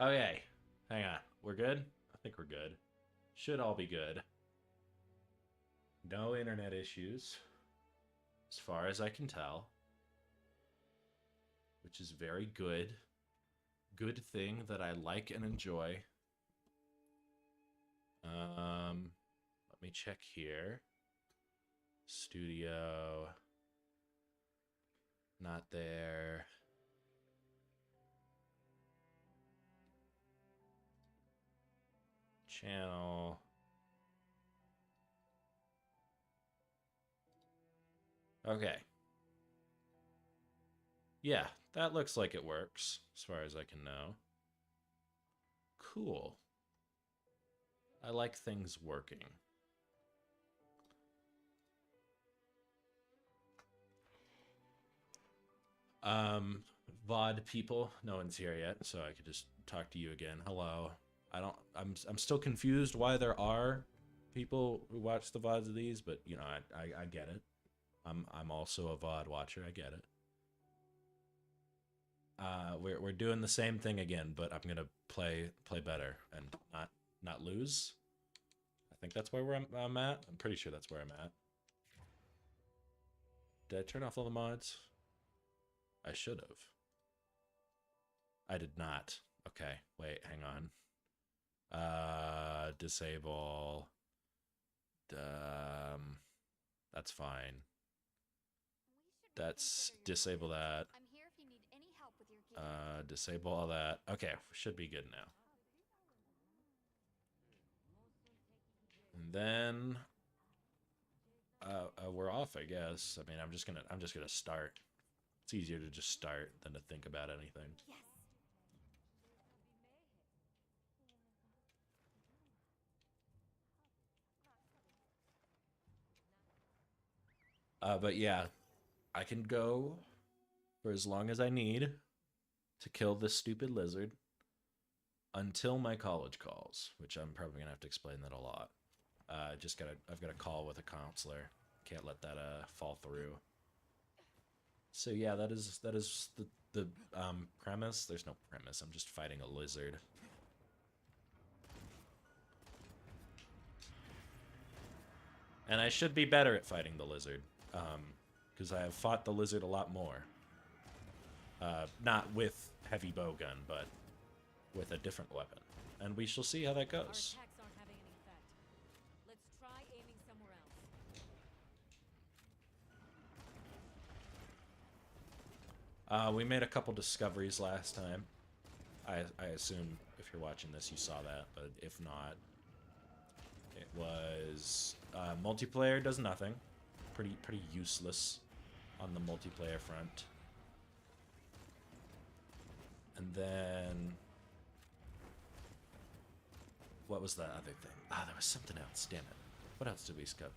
Okay, hang on. We're good? I think we're good. Should all be good. No internet issues, as far as I can tell, which is very good. Good thing that I like and enjoy. Let me check here. Studio. Not there. Channel. Okay. Yeah, that looks like it works, as far as I can know. Cool. I like things working. Um, VOD people, no one's here yet, so I could just talk to you again. Hello. I'm still confused why there are people who watch the VODs of these, but you know, I get it. I'm also a VOD watcher, I get it. We're doing the same thing again, but I'm gonna play better and not lose. I think that's where I'm at. I'm pretty sure that's where I'm at. Did I turn off all the mods? I should have. I did not. Okay, wait, hang on. Disable. That's fine. That's disable that. Disable all that. Okay, should be good now. And then we're off, I guess. I mean, I'm just gonna start. It's easier to just start than to think about anything. Yes. But yeah, I can go for as long as I need to kill this stupid lizard until my college calls, which I'm probably gonna have to explain that a lot. I've got a call with a counselor. Can't let that fall through. So yeah, that is the premise. There's no premise. I'm just fighting a lizard. And I should be better at fighting the lizard, because I have fought the lizard a lot more. Not with heavy bowgun, but with a different weapon. And we shall see how that goes. We made a couple discoveries last time. I assume if you're watching this, you saw that, but if not, it was multiplayer does nothing. Pretty useless on the multiplayer front. And then what was that other thing? Ah, there was something else. Damn it! What else did we discover?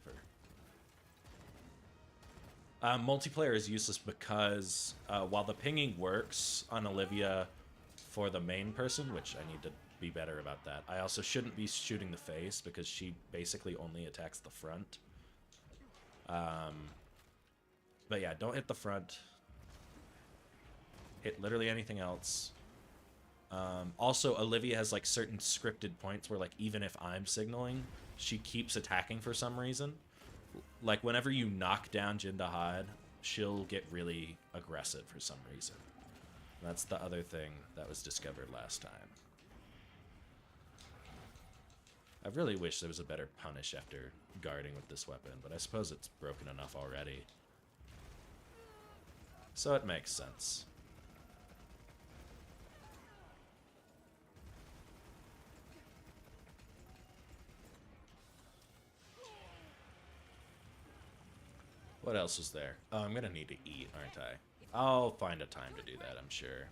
Multiplayer is useless because while the pinging works on Olivia for the main person, which I need to be better about that, I also shouldn't be shooting the face because she basically only attacks the front. But yeah, don't hit the front. Hit literally anything else. Also, Olivia has like certain scripted points where like even if I'm signaling, she keeps attacking for some reason. Like whenever you knock down Jindahad, she'll get really aggressive for some reason. That's the other thing that was discovered last time. I really wish there was a better punish after guarding with this weapon, but I suppose it's broken enough already. So it makes sense. What else is there? Oh, I'm gonna need to eat, aren't I? I'll find a time to do that, I'm sure.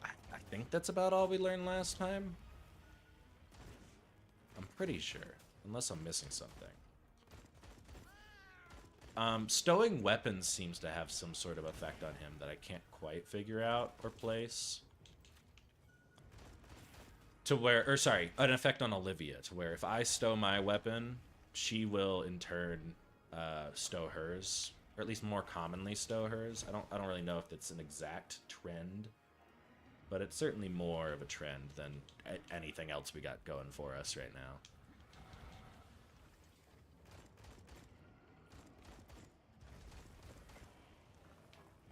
I think that's about all we learned last time. I'm pretty sure, unless I'm missing something. Stowing weapons seems to have some sort of effect on him that I can't quite figure out or place. To where, or sorry, an effect on Olivia, to where if I stow my weapon, she will in turn stow hers. or at least more commonly stow hers. I don't really know if it's an exact trend, but it's certainly more of a trend than anything else we got going for us right now.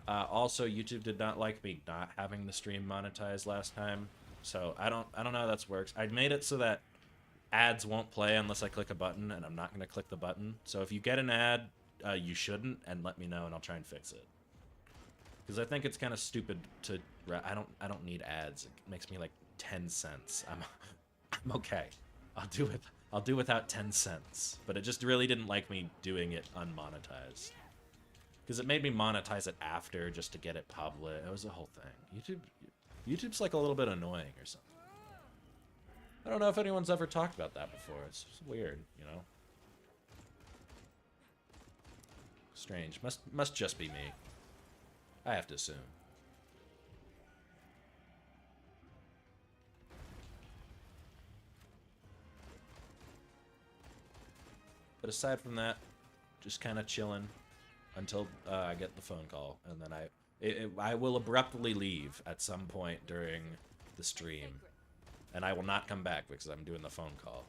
Also, YouTube did not like me not having the stream monetized last time, so I don't know how that works. I made it so that ads won't play unless I click a button, and I'm not going to click the button. So if you get an ad, you shouldn't, and let me know, and I'll try and fix it. Because I think it's kind of stupid to. I don't need ads. It makes me like 10 cents. I'm okay. I'll do without 10 cents. But it just really didn't like me doing it unmonetized. Because it made me monetize it after just to get it public. It was a whole thing. YouTube's like a little bit annoying or something. I don't know if anyone's ever talked about that before. It's weird, you know? Strange. Must just be me. I have to assume. But aside from that, just kind of chilling until I get the phone call, and then I will abruptly leave at some point during the stream, and I will not come back because I'm doing the phone call.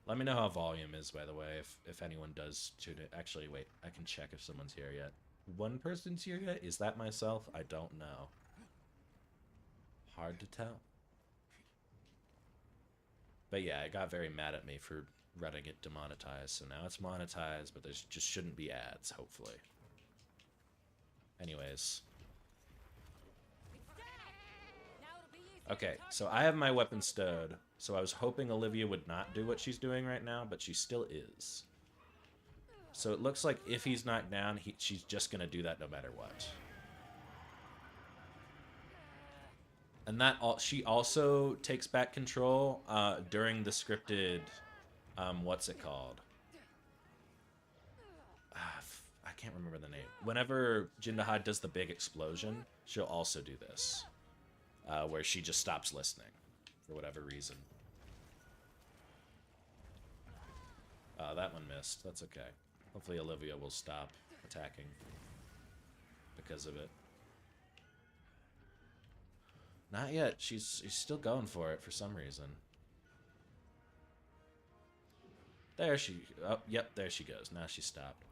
Let me know how volume is, by the way, if anyone does tune it. Actually, wait, I can check if someone's here yet. One person's here yet? Is that myself? I don't know. Hard to tell. But yeah, it got very mad at me for running it demonetized, so now it's monetized, but there just shouldn't be ads, hopefully. Anyways. Okay, so I have my weapon stowed, so I was hoping Olivia would not do what she's doing right now, but she still is. So it looks like if he's knocked down, she's just going to do that no matter what. And that she also takes back control during the scripted, what's it called? I can't remember the name. Whenever Jindahad does the big explosion, she'll also do this. Where she just stops listening for whatever reason. That one missed. That's okay. Hopefully Olivia will stop attacking because of it. Not yet. She's still going for it for some reason. There she... Oh, yep, there she goes. Now she stopped.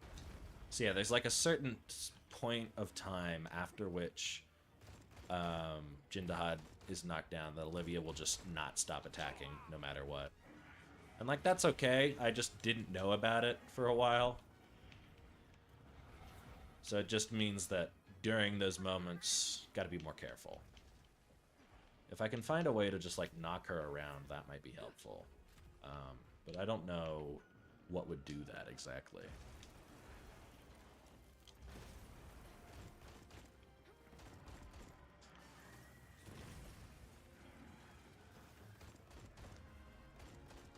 So yeah, there's like a certain point of time after which Jindahad is knocked down that Olivia will just not stop attacking no matter what. And like, that's okay. I just didn't know about it for a while. So it just means that during those moments, gotta be more careful. If I can find a way to just like knock her around, that might be helpful. But I don't know what would do that exactly.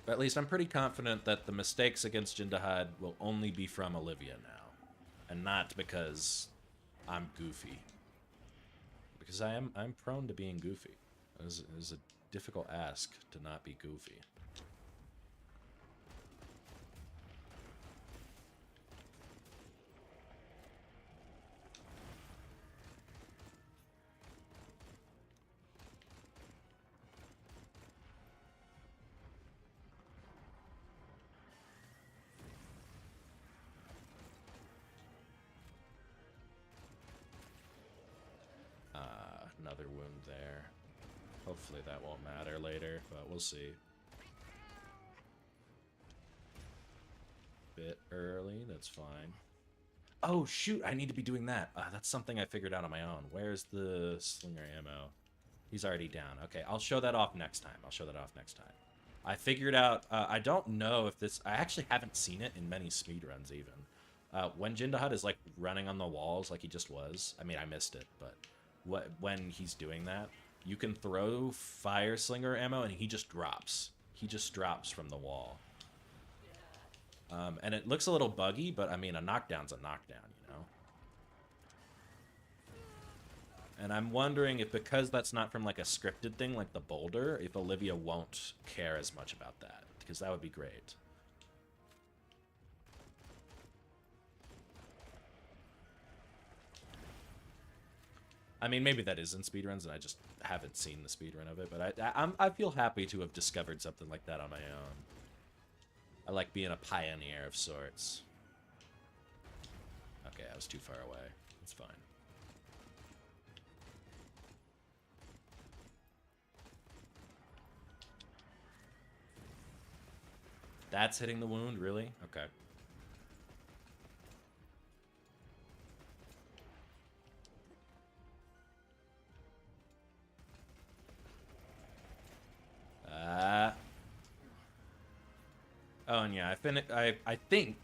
But at least I'm pretty confident that the mistakes against Jindahad will only be from Olivia now. And not because I'm goofy. Because I'm prone to being goofy. It is a difficult ask to not be goofy. Another wound there. Hopefully that won't matter later, but we'll see. Bit early, that's fine. Oh shoot, I need to be doing that. That's something I figured out on my own. Where's the slinger ammo? He's already down. Okay, I'll show that off next time. I figured out, I don't know if this, I actually haven't seen it in many speedruns even. When Jindahad is like running on the walls like he just was, I mean, I missed it, but when he's doing that, you can throw fire slinger ammo and he just drops. He just drops from the wall. And it looks a little buggy, but I mean, a knockdown's a knockdown, you know? And I'm wondering if because that's not from like a scripted thing like the boulder, if Olivia won't care as much about that, because that would be great. I mean, maybe that is in speedruns, and I just haven't seen the speedrun of it. But I feel happy to have discovered something like that on my own. I like being a pioneer of sorts. Okay, I was too far away. It's fine. That's hitting the wound, really? Okay. Oh, and yeah, I think,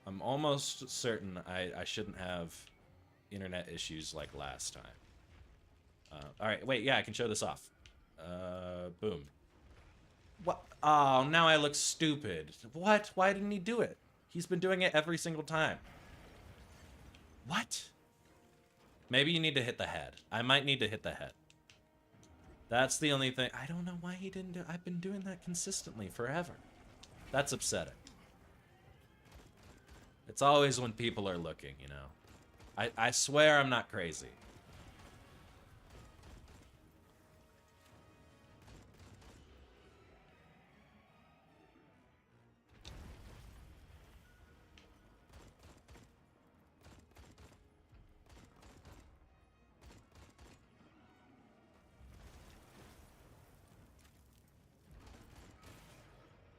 I'm almost certain I shouldn't have internet issues like last time. Alright, wait, yeah, I can show this off. Boom. What? Oh, now I look stupid. What? Why didn't he do it? He's been doing it every single time. What? Maybe you need to hit the head. I might need to hit the head. That's the only thing. I don't know why he didn't do it. I've been doing that consistently forever. That's upsetting. It's always when people are looking, you know. I swear I'm not crazy.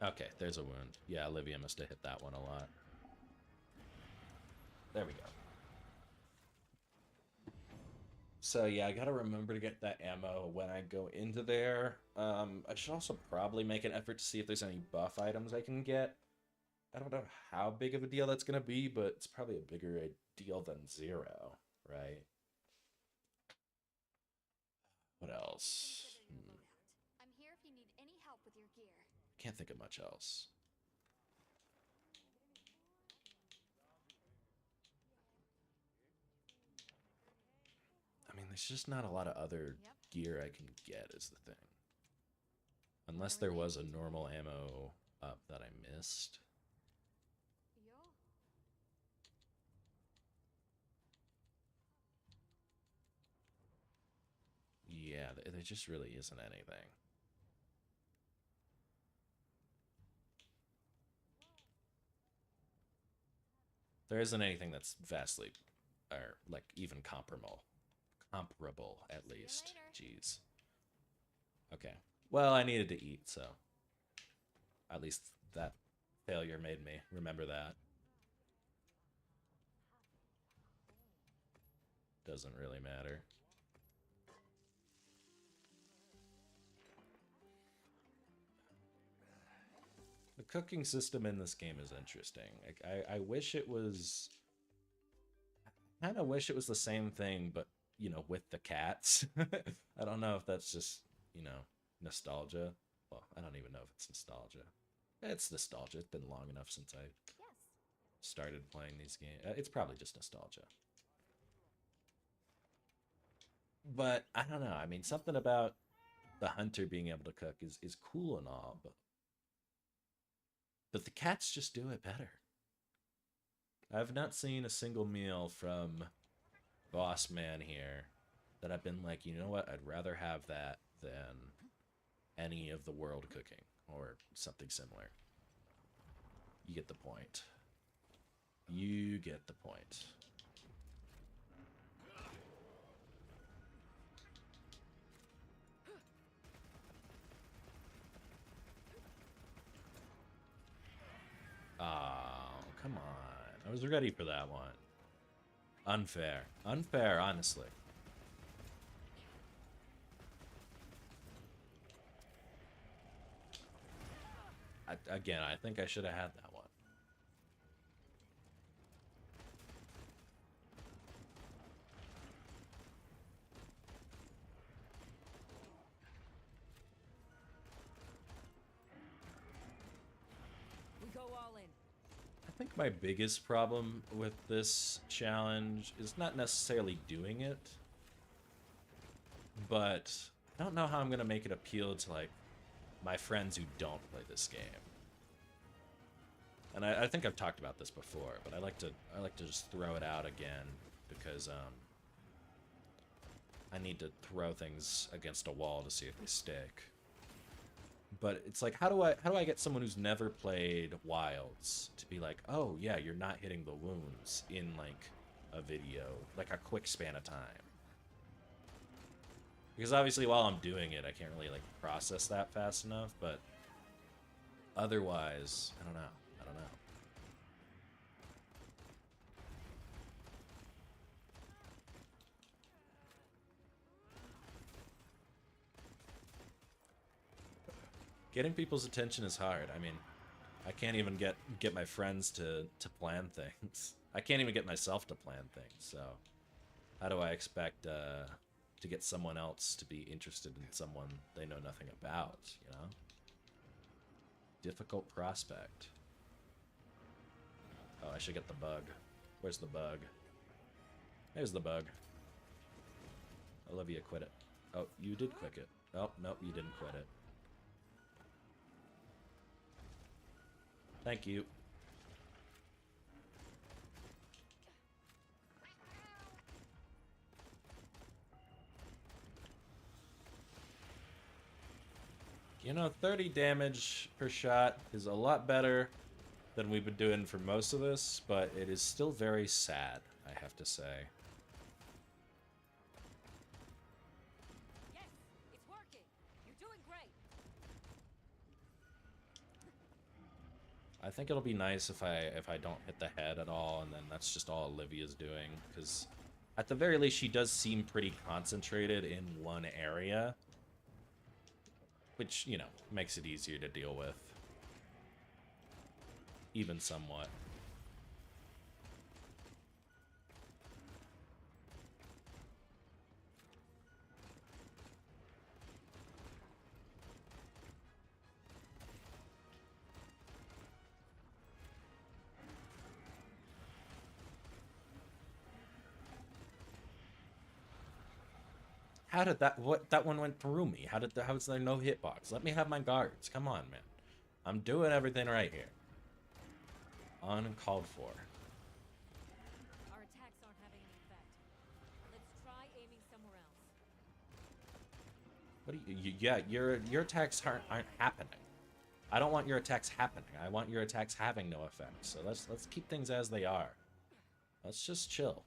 Okay, there's a wound. Yeah, Olivia must have hit that one a lot. There we go. So yeah, I gotta remember to get that ammo when I go into there. I should also probably make an effort to see if there's any buff items I can get. I don't know how big of a deal that's gonna be, but it's probably a bigger deal than 0, right? What else? I'm here if you need any help with your gear. Can't think of much else. I mean, there's just not a lot of other gear I can get is the thing. Unless there was a normal ammo up that I missed. Yeah, there just really isn't anything. There isn't anything that's vastly, or like even comparable. Comparable, at least. Jeez. Okay. Well, I needed to eat, so at least that failure made me remember that. Doesn't really matter. The cooking system in this game is interesting. Like, I wish it was... I kind of wish it was the same thing, but, you know, with the cats. I don't know if that's just, you know, nostalgia. Well, I don't even know if it's nostalgia. It's nostalgia. It's been long enough since I started playing these games. It's probably just nostalgia. But I don't know. I mean, something about the hunter being able to cook is cool and all, but the cats just do it better. I've not seen a single meal from Boss Man here that I've been like, you know what, I'd rather have that than any of the world cooking or something similar. You get the point. You get the point. Oh, come on. I was ready for that one. Unfair. Unfair, honestly. Again, I think I should have had that one. We go all in. I think my biggest problem with this challenge is not necessarily doing it, but I don't know how I'm going to make it appeal to, like, my friends who don't play this game. And I think I've talked about this before, but I like to just throw it out again because I need to throw things against a wall to see if they stick. But it's like, how do I get someone who's never played Wilds to be like, oh yeah, you're not hitting the wounds in like a video, like a quick span of time? Because obviously while I'm doing it, I can't really like process that fast enough, but otherwise, I don't know. I don't know. Getting people's attention is hard. I mean, I can't even get my friends to plan things. I can't even get myself to plan things. So, how do I expect to get someone else to be interested in someone they know nothing about? You know, difficult prospect. Oh, I should get the bug. Where's the bug? There's the bug. Olivia quit it. Oh, you did quit it. Oh, nope, you didn't quit it. Thank you. You know, 30 damage per shot is a lot better than we've been doing for most of this, but it is still very sad, I have to say. Yes, it's working. You're doing great. I think it'll be nice if I don't hit the head at all, and then that's just all Olivia's doing, because at the very least she does seem pretty concentrated in one area, which, you know, makes it easier to deal with. Even somewhat. How did that that one went through me? How is there no hitbox? Let me have my guards. Come on, man. I'm doing everything right here. Uncalled for. Our attacks aren't having any effect. Let's try aiming somewhere else. What do you yeah, your attacks aren't happening. I don't want your attacks happening. I want your attacks having no effect. So let's keep things as they are. Let's just chill.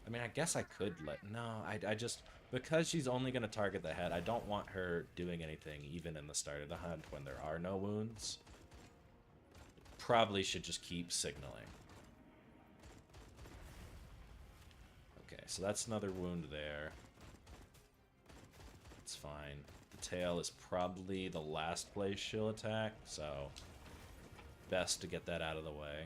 I mean, I guess I could let... No, I just... Because she's only going to target the head, I don't want her doing anything even in the start of the hunt when there are no wounds. Probably should just keep signaling. Okay, so that's another wound there. It's fine. The tail is probably the last place she'll attack, so... Best to get that out of the way.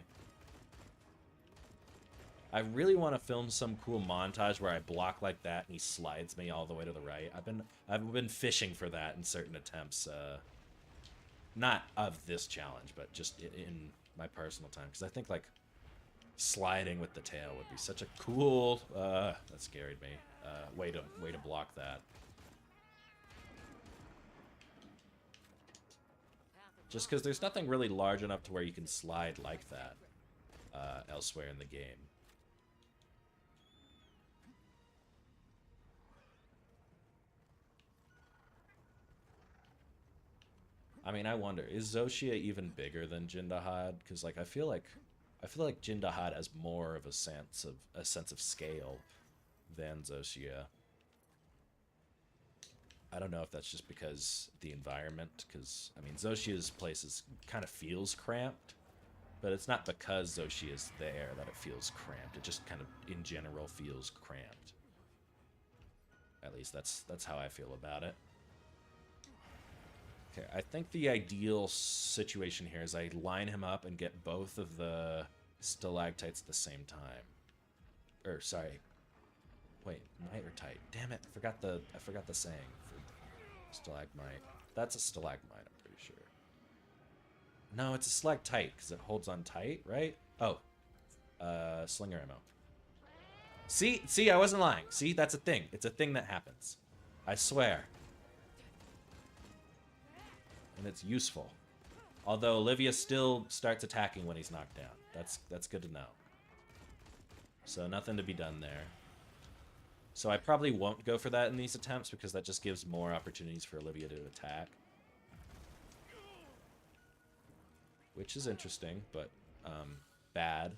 I really want to film some cool montage where I block like that and he slides me all the way to the right. I've been fishing for that in certain attempts. Not of this challenge, but just in my personal time, because I think like sliding with the tail would be such a cool. That scared me. Way to block that. Just because there's nothing really large enough to where you can slide like that elsewhere in the game. I mean, I wonder, is Zoshia even bigger than Jindahad? Because like I feel like Jindahad has more of a sense of scale than Zoshia. I don't know if that's just because the environment, because I mean Zoshia's place kind of feels cramped, but it's not because Zoshia's there that it feels cramped. It just kind of in general feels cramped. At least that's how I feel about it. Okay, I think the ideal situation here is I line him up and get both of the stalactites at the same time. Or sorry. Wait, knight or tite? Damn it, I forgot the saying for stalagmite. That's a stalagmite, I'm pretty sure. No, it's a stalactite because it holds on tight, right? Oh. Slinger ammo. See, I wasn't lying. See, that's a thing. It's a thing that happens. I swear. And it's useful. Although Olivia still starts attacking when he's knocked down. That's good to know. So nothing to be done there. So I probably won't go for that in these attempts because that just gives more opportunities for Olivia to attack. Which is interesting, but bad.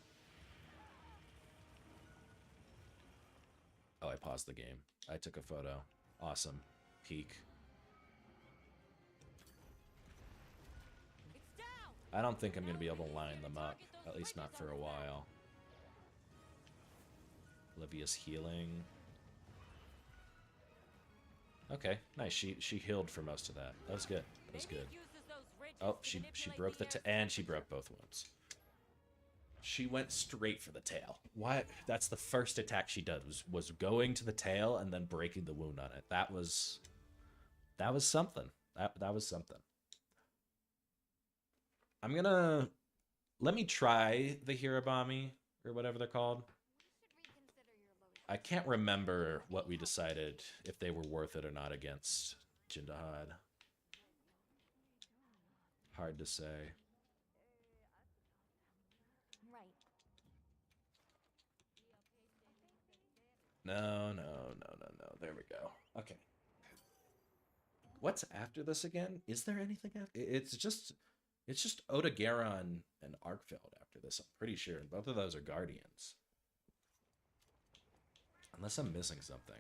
Oh, I paused the game. I took a photo. Awesome. Peak. I don't think I'm going to be able to line them up. At least not for a while. Olivia's healing. Okay, nice. She healed for most of that. That was good. That was good. Oh, she broke the and she broke both wounds. She went straight for the tail. Why? That's the first attack she did was going to the tail and then breaking the wound on it. That was something. That was something. I'm gonna let me try the Hirabami or whatever they're called. I can't remember what we decided if they were worth it or not against Jindahad. Hard to say. No. There we go. Okay. What's after this again? Is there anything after? It's just Odegaron and Arkfeld after this. I'm pretty sure. And both of those are Guardians. Unless I'm missing something.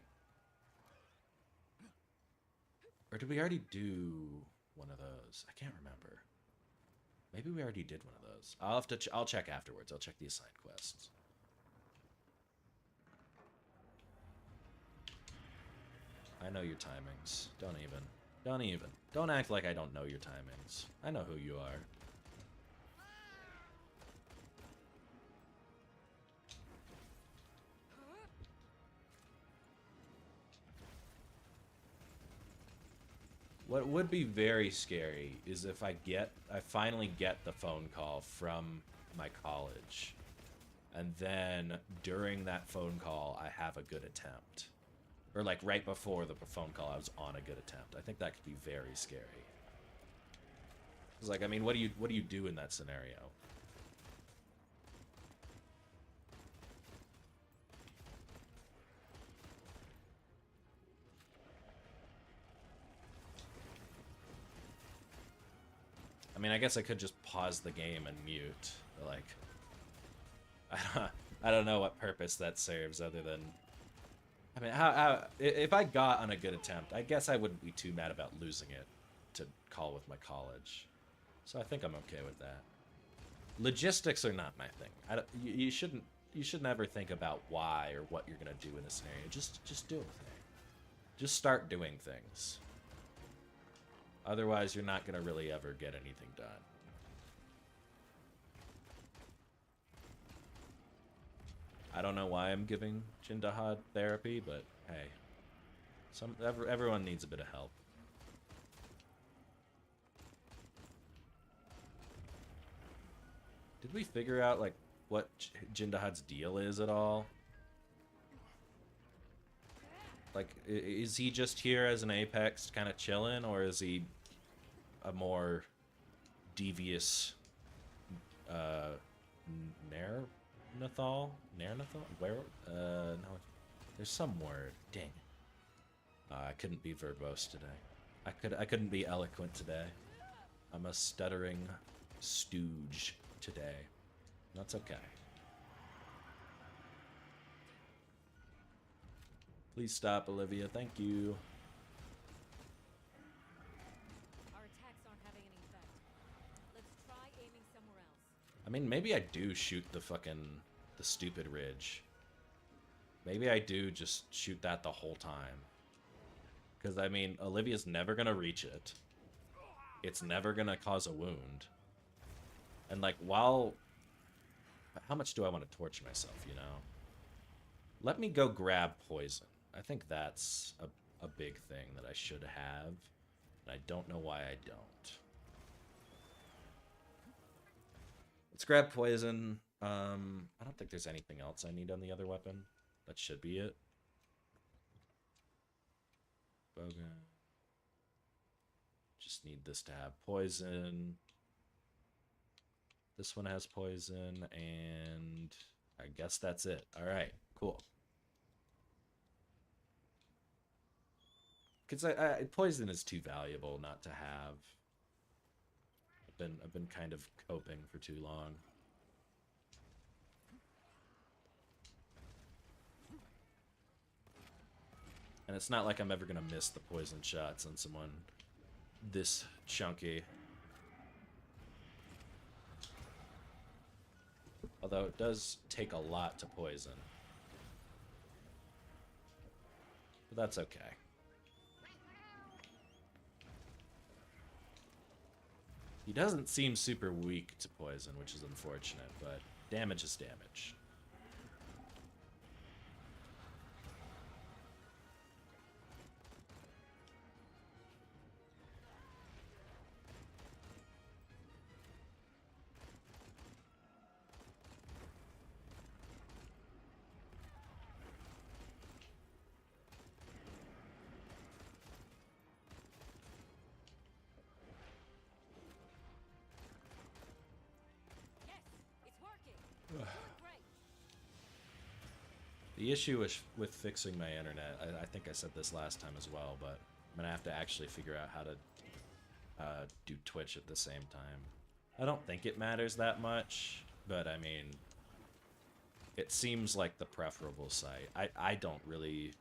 Or did we already do one of those? I can't remember. Maybe we already did one of those. I'll have to. I'll check afterwards. I'll check the assigned quests. I know your timings. Don't even. Don't act like I don't know your timings. I know who you are. What would be very scary is if I finally get the phone call from my college, and then during that phone call I have a good attempt. Or like right before the phone call I was on a good attempt. I think that could be very scary. Cuz like I mean, what do you do in that scenario? I mean, I guess I could just pause the game and mute. But like, I don't know what purpose that serves other than. I mean, if I got on a good attempt, I guess I wouldn't be too mad about losing it to call with my college. So I think I'm okay with that. Logistics are not my thing. You shouldn't ever think about why or what you're gonna do in a scenario. Just do a thing. Just start doing things. Otherwise, you're not going to really ever get anything done. I don't know why I'm giving Jindahad therapy, but hey. Everyone needs a bit of help. Did we figure out, like, what Jindahad's deal is at all? Like, is he just here as an Apex kind of chilling, or is he a more devious Neanderthal? Where? No. There's some word. Dang. I couldn't be verbose today. I couldn't be eloquent today. I'm a stuttering stooge today. That's okay. Please stop, Olivia. Thank you. Our attacks aren't having any effect. Let's try aiming somewhere else. I mean, maybe I do shoot the stupid ridge. Maybe I do just shoot that the whole time. Because, I mean, Olivia's never going to reach it. It's never going to cause a wound. And, like, while... How much do I want to torture myself, you know? Let me go grab poison. I think that's a big thing that I should have. And I don't know why I don't. Let's grab poison. I don't think there's anything else I need on the other weapon. That should be it. Bogan. Just need this to have poison. This one has poison, and I guess that's it. All right, cool. Because poison is too valuable not to have. I've been kind of coping for too long. And it's not like I'm ever gonna miss the poison shots on someone this chunky. Although it does take a lot to poison. But that's okay. He doesn't seem super weak to poison, which is unfortunate, but damage is damage. Yes, it's working. Doing great. The issue with fixing my internet, I think I said this last time as well, but I'm gonna have to actually figure out how to do Twitch at the same time. I don't think it matters that much, but I mean, it seems like the preferable site. I don't really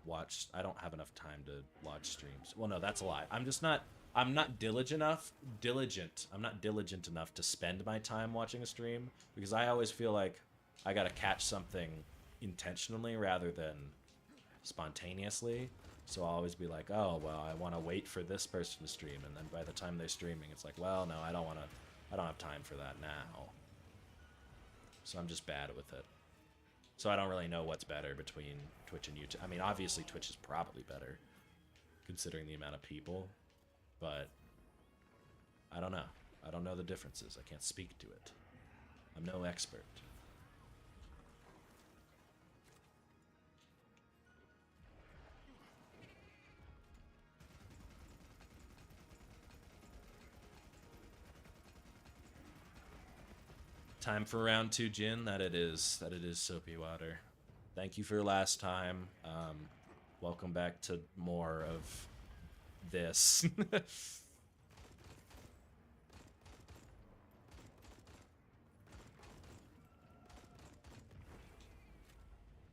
watch. I don't have enough time to watch streams. Well, no, that's a lie. I'm not diligent enough. I'm not diligent enough to spend my time watching a stream because I always feel like I gotta catch something intentionally rather than spontaneously. So I'll always be like, oh well, I want to wait for this person to stream, and then by the time they're streaming, it's like, well, no, I don't have time for that now. So I'm just bad with it. So I don't really know what's better between Twitch and YouTube. I mean, obviously Twitch is probably better, considering the amount of people, but I don't know. I don't know the differences. I can't speak to it. I'm no expert. Time for round 2, Jin. That it is. That it is, Soapy Water. Thank you for last time. Welcome back to more of this.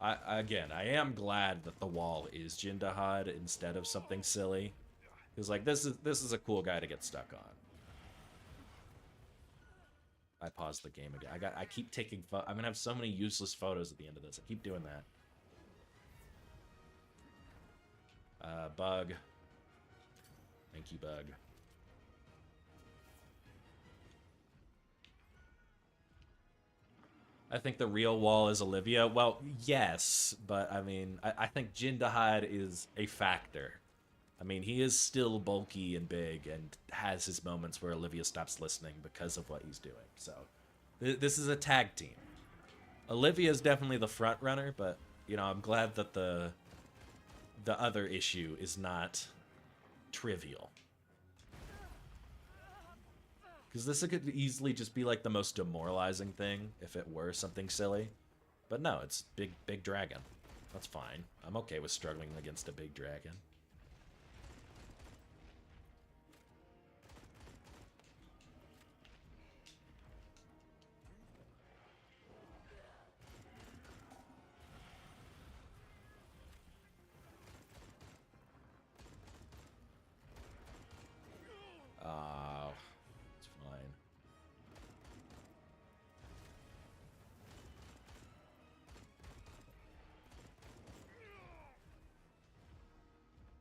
I am glad that the wall is Jindahad instead of something silly. Because like this is a cool guy to get stuck on. I paused the game again. I keep taking I'm gonna have so many useless photos at the end of this. I keep doing that. Bug. Thank you, Bug. I think the real wall is Olivia. Well, yes, but I mean, I think Jindahad is a factor. I mean, he is still bulky and big and has his moments where Olivia stops listening because of what he's doing. So, this is a tag team. Olivia is definitely the front runner, but, you know, I'm glad that the other issue is not trivial. Because this could easily just be like the most demoralizing thing if it were something silly. But no, it's big dragon. That's fine. I'm okay with struggling against a big dragon. It's fine.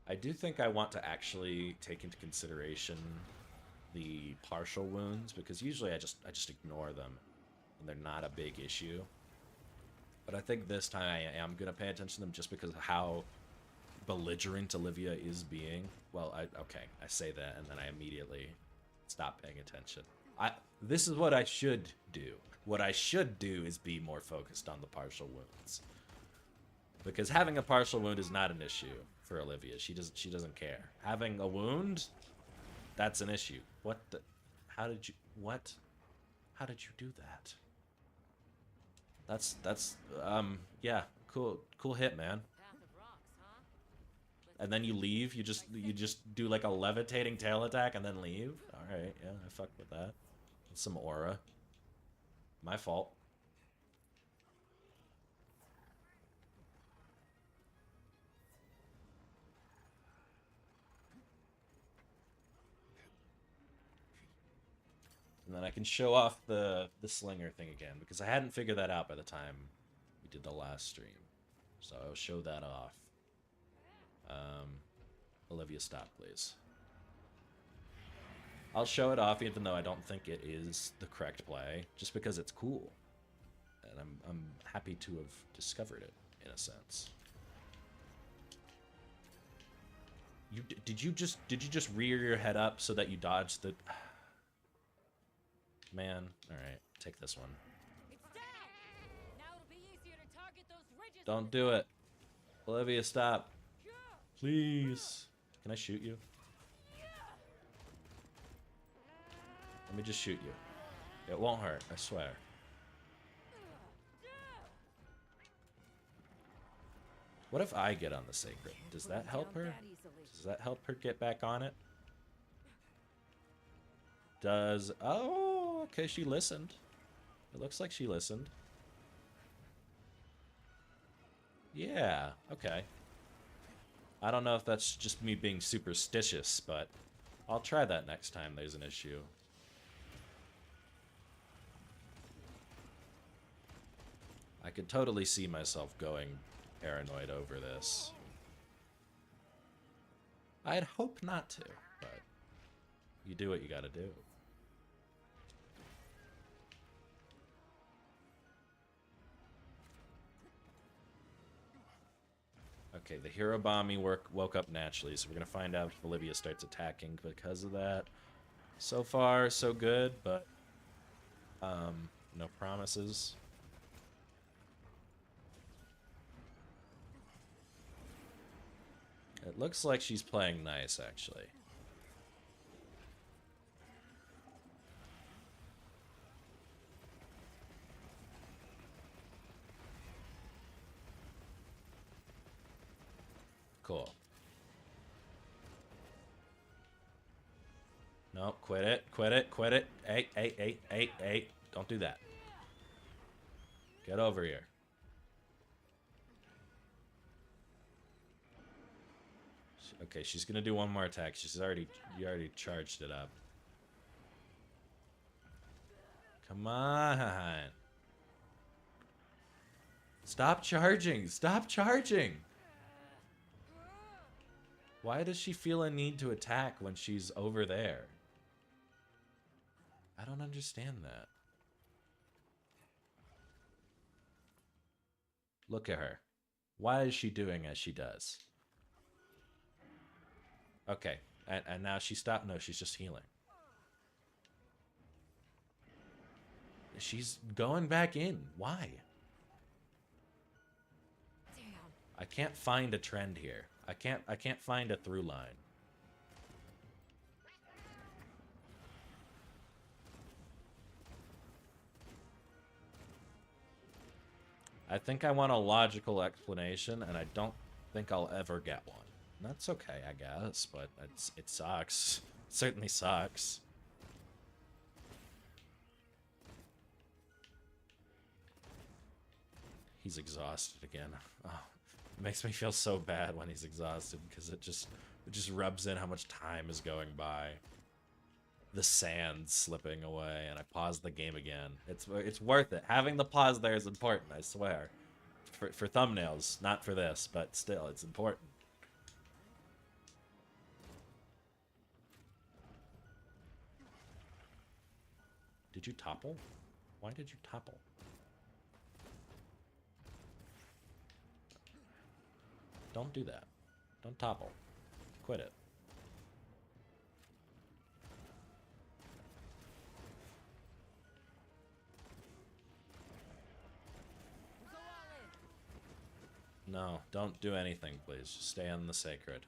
I do think I want to actually take into consideration the partial wounds because usually I just ignore them and they're not a big issue. But I think this time I am gonna pay attention to them just because of how belligerent Olivia is being. Well, okay, I say that and then I immediately stop paying attention. This is what I should do. What I should do is be more focused on the partial wounds. Because having a partial wound is not an issue for Olivia. She doesn't care. Having a wound, that's an issue. What the? How did you? What? How did you do that? That's yeah, cool hit, man. Path of rocks, huh? And then you leave. You just do like a levitating tail attack and then leave. All right, yeah, I fucked with that. That's some aura. My fault. And then I can show off the slinger thing again because I hadn't figured that out by the time we did the last stream. So I'll show that off. Olivia, stop, please. I'll show it off even though I don't think it is the correct play, just because it's cool. And I'm happy to have discovered it, in a sense. Did you just rear your head up so that you dodged the... Man, alright, take this one. It's down! Now it'll be easier to target those ridges. Don't do it. Olivia, stop. Please. Can I shoot you? Let me just shoot you. It won't hurt, I swear. What if I get on the sacred? Does that help her? Does that help her get back on it? Does... Oh, okay, she listened. It looks like she listened. Yeah, okay. I don't know if that's just me being superstitious, but I'll try that next time there's an issue. I could totally see myself going paranoid over this. I'd hope not to, but you do what you gotta do. Okay, the hero bomb woke up naturally, so we're gonna find out if Olivia starts attacking because of that. So far, so good, but no promises. It looks like she's playing nice, actually. Cool. No, quit it, quit it, quit it. Hey. Don't do that. Get over here. Okay, she's gonna do one more attack. You already charged it up. Come on. Stop charging. Stop charging. Why does she feel a need to attack when she's over there? I don't understand that. Look at her. Why is she doing as she does? Okay, and now she stopped. No, she's just healing. She's going back in. Why? Damn. I can't find a trend here. I can't find a through line. I think I want a logical explanation, and I don't think I'll ever get one. That's okay, I guess, but it sucks. It certainly sucks. He's exhausted again. Oh, it makes me feel so bad when he's exhausted because it just rubs in how much time is going by. The sand slipping away, and I pause the game again. It's worth it. Having the pause there is important, I swear. For thumbnails, not for this, but still, it's important. Did you topple? Why did you topple? Don't do that. Don't topple. Quit it. Go all in. No, don't do anything, please. Just stay on the sacred.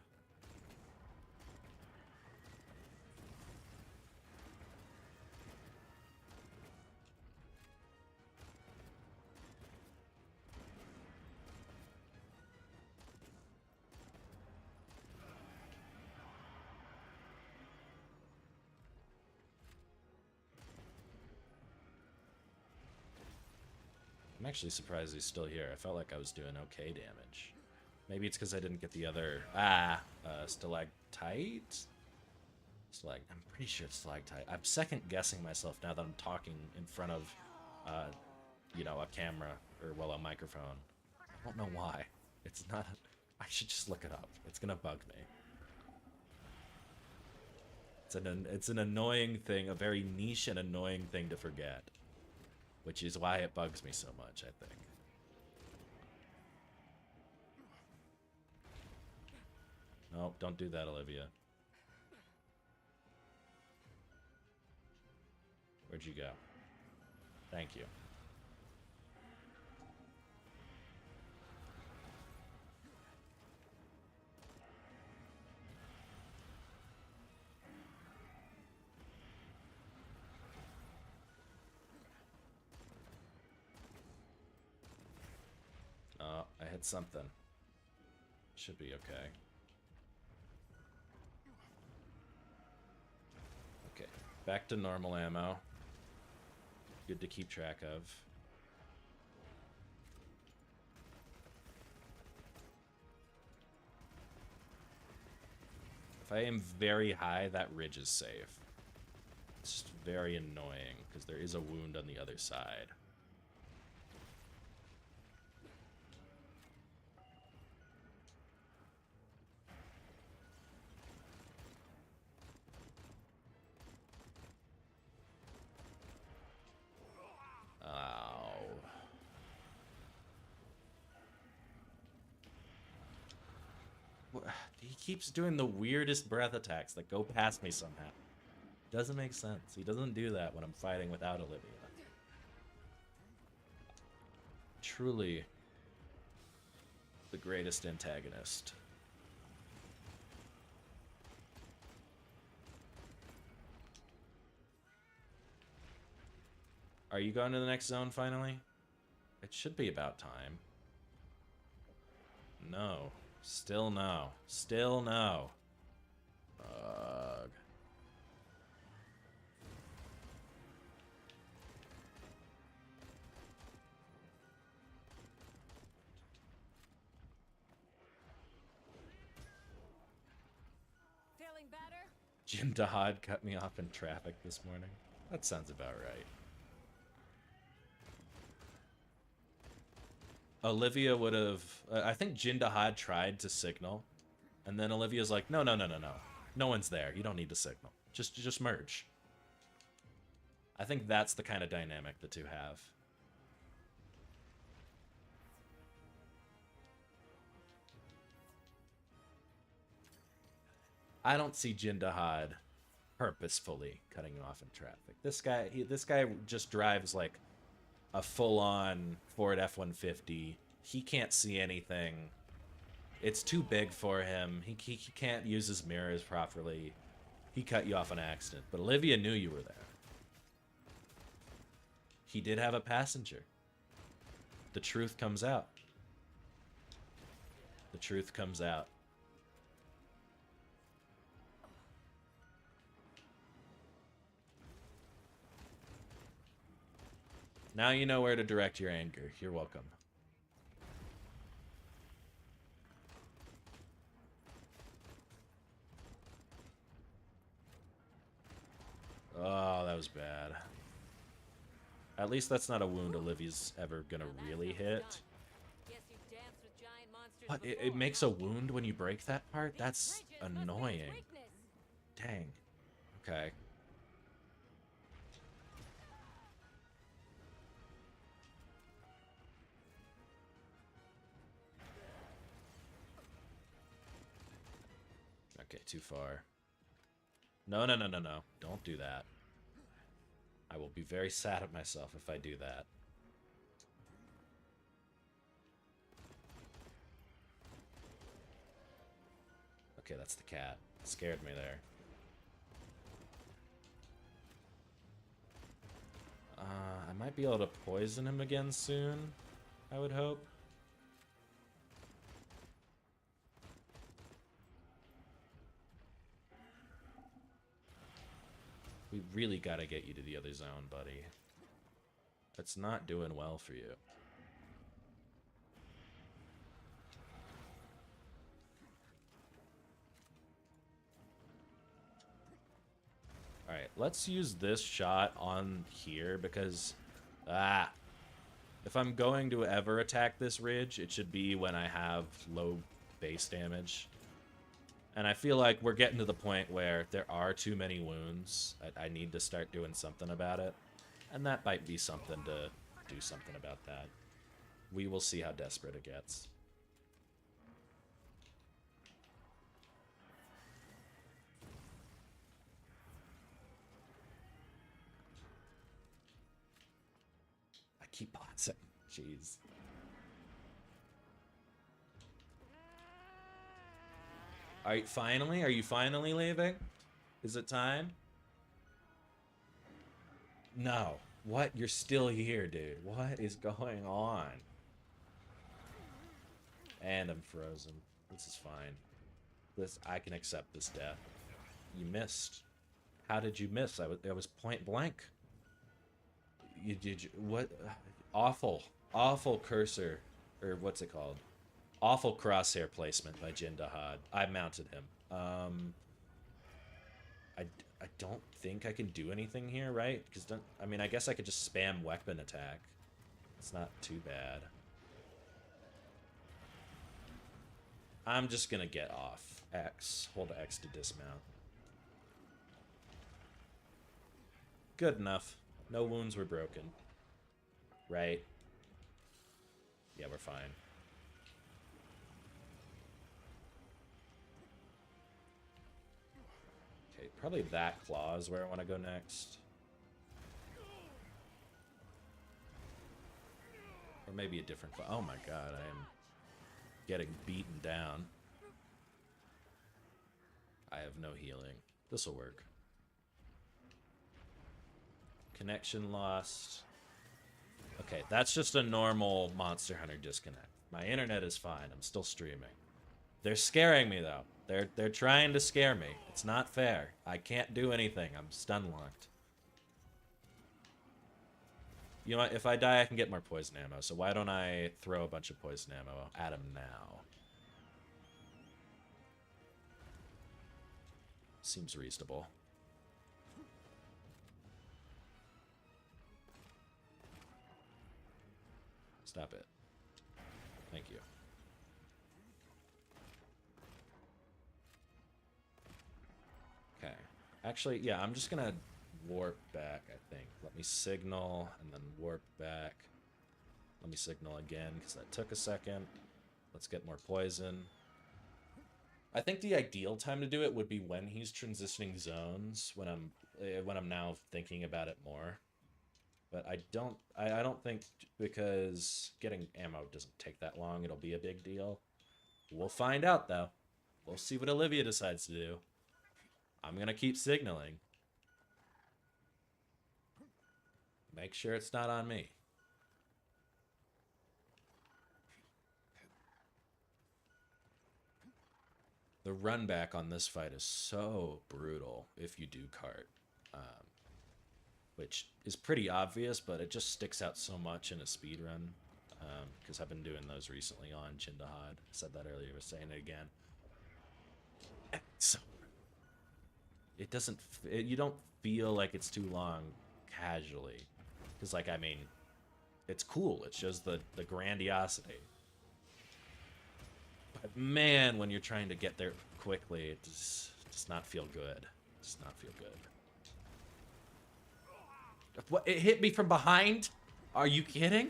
actually surprised he's still here. I felt like I was doing okay damage. Maybe it's because I didn't get the other... stalactite? I'm pretty sure it's stalactite. I'm second-guessing myself now that I'm talking in front of, you know, a camera, or, well, a microphone. I don't know why. It's not... I should just look it up. It's gonna bug me. It's an annoying thing, a very niche and annoying thing to forget. Which is why it bugs me so much, I think. No, don't do that, Olivia. Where'd you go? Thank you. Oh, I hit something. Should be okay. Okay, back to normal ammo. Good to keep track of. If I aim very high, that ridge is safe. It's just very annoying, because there is a wound on the other side. He keeps doing the weirdest breath attacks that go past me somehow. Doesn't make sense. He doesn't do that when I'm fighting without Olivia. Truly the greatest antagonist. Are you going to the next zone finally? It should be about time. No. Still no. Still no. Ugh. Feeling better? Jin Dahad cut me off in traffic this morning. That sounds about right. Olivia would have... I think Jin Dahad tried to signal, and then Olivia's like, no, no, no, no, no. No one's there. You don't need to signal. Just merge. I think that's the kind of dynamic the two have. I don't see Jin Dahad purposefully cutting you off in traffic. This guy just drives like a full-on Ford F-150. He can't see anything. It's too big for him. He can't use his mirrors properly. He cut you off on accident. But Olivia knew you were there. He did have a passenger. The truth comes out. The truth comes out. Now you know where to direct your anger. You're welcome. Oh, that was bad. At least that's not a wound Olivia's ever gonna really hit. But it makes a wound when you break that part? That's annoying. Dang. Okay. Okay, too far. No, no, no, no, no. Don't do that. I will be very sad at myself if I do that. Okay, that's the cat. Scared me there. I might be able to poison him again soon, I would hope. We really gotta get you to the other zone, buddy. It's not doing well for you. Alright, let's use this shot on here because... if I'm going to ever attack this ridge, it should be when I have low base damage. And I feel like we're getting to the point where there are too many wounds. I need to start doing something about it. And that might be something to do something about that. We will see how desperate it gets. I keep pausing. Jeez. Are you finally leaving? Is it time? No. What? You're still here, dude. What is going on? And I'm frozen. This is fine. I can accept this death. You missed. How did you miss? I was point blank. What? Awful cursor, or what's it called? Awful crosshair placement by Jindahad. I mounted him. I don't think I can do anything here, right? Because I mean, I guess I could just spam weapon attack. It's not too bad. I'm just gonna get off X. Hold X to dismount. Good enough. No wounds were broken. Right? Yeah, we're fine. Okay, probably that claw is where I want to go next. Or maybe a different claw. Oh my god, I am getting beaten down. I have no healing. This'll work. Connection lost. Okay, that's just a normal Monster Hunter disconnect. My internet is fine. I'm still streaming. They're scaring me though. They're trying to scare me. It's not fair. I can't do anything. I'm stun locked. You know what? If I die, I can get more poison ammo. So why don't I throw a bunch of poison ammo at him now? Seems reasonable. Stop it. Thank you. Okay. Actually, yeah, I'm just gonna warp back, I think. Let me signal, and then warp back. Let me signal again, because that took a second. Let's get more poison. I think the ideal time to do it would be when he's transitioning zones, when I'm now thinking about it more. But I don't think, because getting ammo doesn't take that long, it'll be a big deal. We'll find out, though. We'll see what Olivia decides to do. I'm going to keep signaling. Make sure it's not on me. The run back on this fight is so brutal if you do cart. Which is pretty obvious, but it just sticks out so much in a speed run. Because I've been doing those recently on Jindahad. I said that earlier, I was saying it again. So it doesn't, you don't feel like it's too long casually. Because, like, I mean, it's cool. It shows the grandiosity. But man, when you're trying to get there quickly, it does not feel good. It does not feel good. What? It hit me from behind? Are you kidding?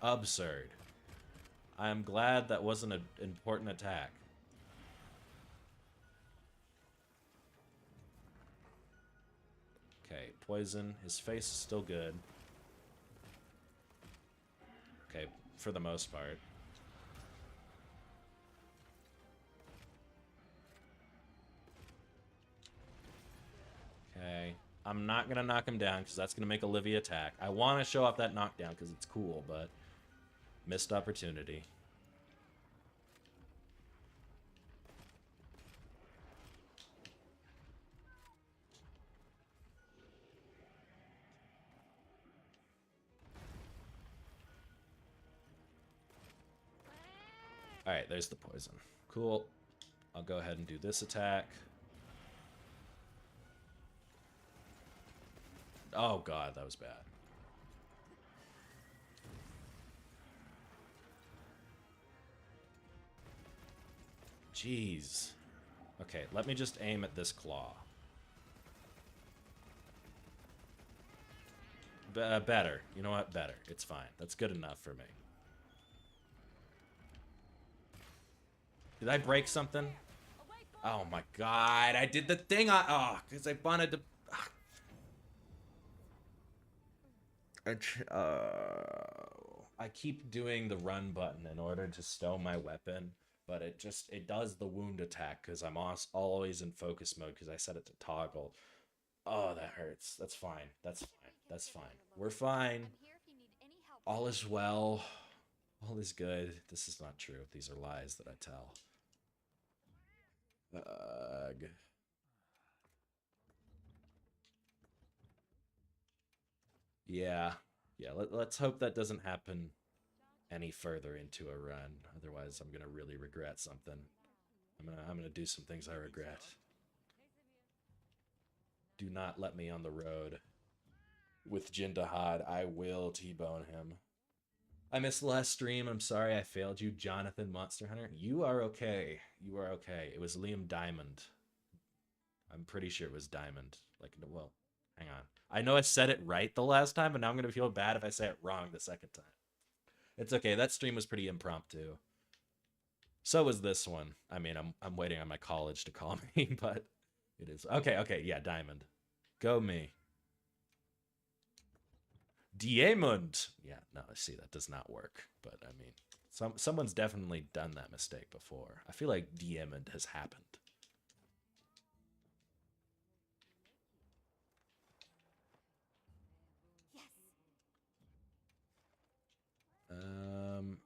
Absurd. I'm glad that wasn't an important attack. Okay, poison. His face is still good. Okay, for the most part. Okay. I'm not going to knock him down because that's going to make Olivia attack. I want to show off that knockdown because it's cool, but missed opportunity. Alright, there's the poison. Cool. I'll go ahead and do this attack. Oh god, that was bad. Jeez. Okay, let me just aim at this claw. Better. You know what? Better. It's fine. That's good enough for me. Did I break something? Oh my god, I did the thing on... Oh, because I wanted to... I keep doing the run button in order to stow my weapon, but it does the wound attack because I'm always in focus mode because I set it to toggle. Oh, that hurts. That's fine. That's fine. That's fine. We're fine. All is well. All is good. This is not true. These are lies that I tell. Ugh. Yeah. Yeah, let's hope that doesn't happen any further into a run. Otherwise, I'm gonna really regret something. I'm gonna do some things I regret. Do not let me on the road with Jindahad. I will T-bone him. I missed the last stream. I'm sorry I failed you, Jonathan Monster Hunter. You are okay. You are okay. It was Liam Diamond. I'm pretty sure it was Diamond. Like, well, hang on. I know I said it right the last time, but now I'm gonna feel bad if I say it wrong the second time. It's okay. That stream was pretty impromptu. So was this one. I mean, I'm waiting on my college to call me, but it is okay. Okay, yeah, Diamond. Go me. Diamond. Yeah, no, see that does not work. But I mean, someone's definitely done that mistake before. I feel like Diamond has happened.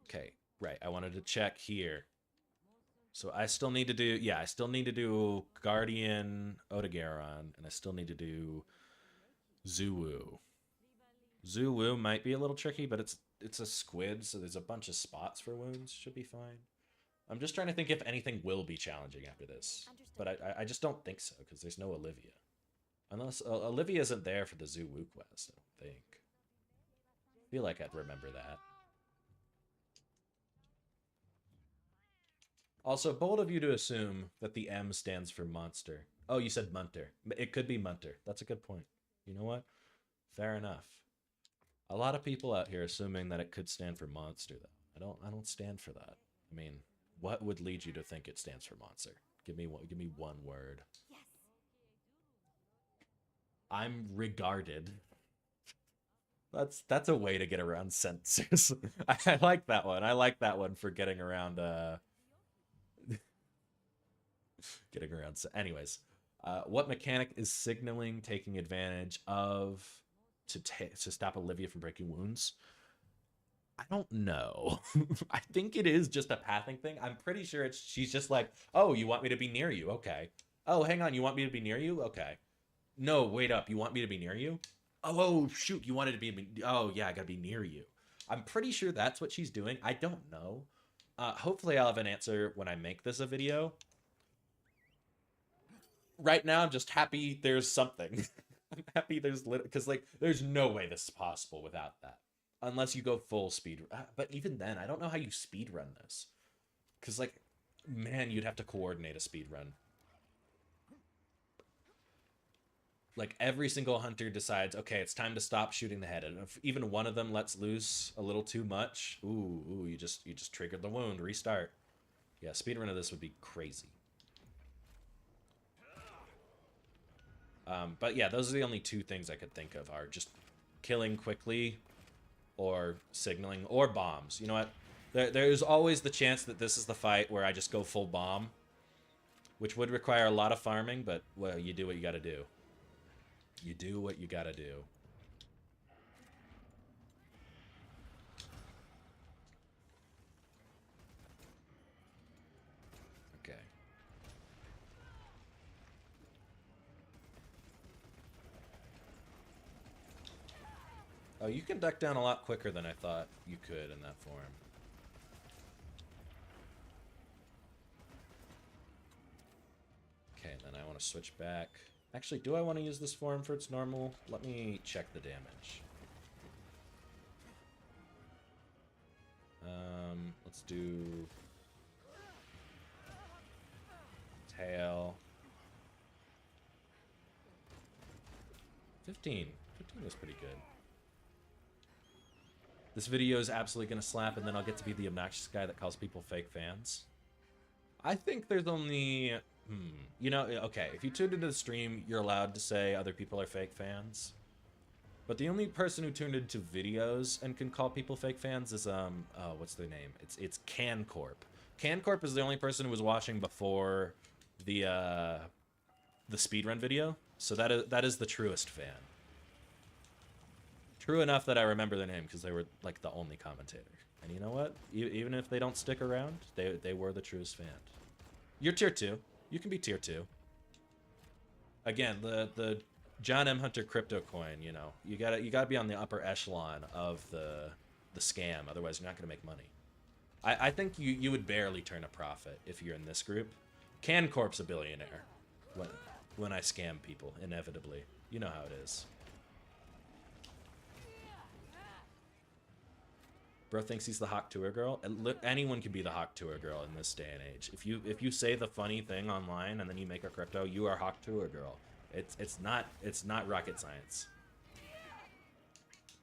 Okay, right. I wanted to check here. So I still need to do, yeah, I still need to do Guardian Odegaron, and I still need to do Zuwu. Zuwu might be a little tricky, but it's a squid, so there's a bunch of spots for wounds. Should be fine. I'm just trying to think if anything will be challenging after this, but I just don't think so because there's no Olivia, unless Olivia isn't there for the Zuwu quest. I don't think. I feel like I'd remember that. Also, bold of you to assume that the M stands for monster. Oh, you said Munter. It could be Munter. That's a good point. You know what? Fair enough. A lot of people out here assuming that it could stand for monster, though. I don't stand for that. I mean, what would lead you to think it stands for monster? Give me one word. I'm regarded. That's a way to get around censors. I like that one. I like that one for getting around getting around. Anyways, what mechanic is signaling taking advantage of to stop Olivia from breaking wounds? I don't know. I think it is just a pathing thing. I'm pretty sure she's just like, oh, you want me to be near you? Okay. Oh, hang on, you want me to be near you? Okay. No, wait up. You want me to be near you? Oh, shoot, you wanted to be. Oh, yeah, I gotta be near you. I'm pretty sure that's what she's doing. I don't know. Hopefully, I'll have an answer when I make this a video. Right now, I'm just happy there's something. I'm happy there's because like there's no way this is possible without that, unless you go full speed. But even then, I don't know how you speed run this, because like, man, you'd have to coordinate a speed run. Like every single hunter decides, okay, it's time to stop shooting the head, and if even one of them lets loose a little too much, ooh, you just triggered the wound. Restart. Yeah, speedrun of this would be crazy. But yeah, those are the only two things I could think of are just killing quickly or signaling or bombs. You know what? There's always the chance that this is the fight where I just go full bomb, which would require a lot of farming, but well, you do what you gotta do. You do what you gotta do. Okay. Oh, you can duck down a lot quicker than I thought you could in that form. Okay, then I want to switch back. Actually, do I want to use this form for its normal? Let me check the damage. Let's do tail. 15. 15 was pretty good. This video is absolutely gonna slap, and then I'll get to be the obnoxious guy that calls people fake fans. I think there's only, you know, okay, if you tuned into the stream, you're allowed to say other people are fake fans. But the only person who tuned into videos and can call people fake fans is, what's their name? It's CanCorp. CanCorp is the only person who was watching before the speedrun video, so that is the truest fan. True enough that I remember their name because they were like the only commentator. And you know what? Even if they don't stick around, they were the truest fan. You're tier 2. You can be tier 2. Again, the John M. Hunter crypto coin, you know, you gotta be on the upper echelon of the scam, otherwise you're not gonna make money. I think you would barely turn a profit if you're in this group. CanCorp's a billionaire when I scam people, inevitably. You know how it is. Bro thinks he's the Hawk Tour girl. Anyone can be the Hawk Tour girl in this day and age. If you say the funny thing online and then you make a crypto, you are Hawk Tour girl. It's not rocket science.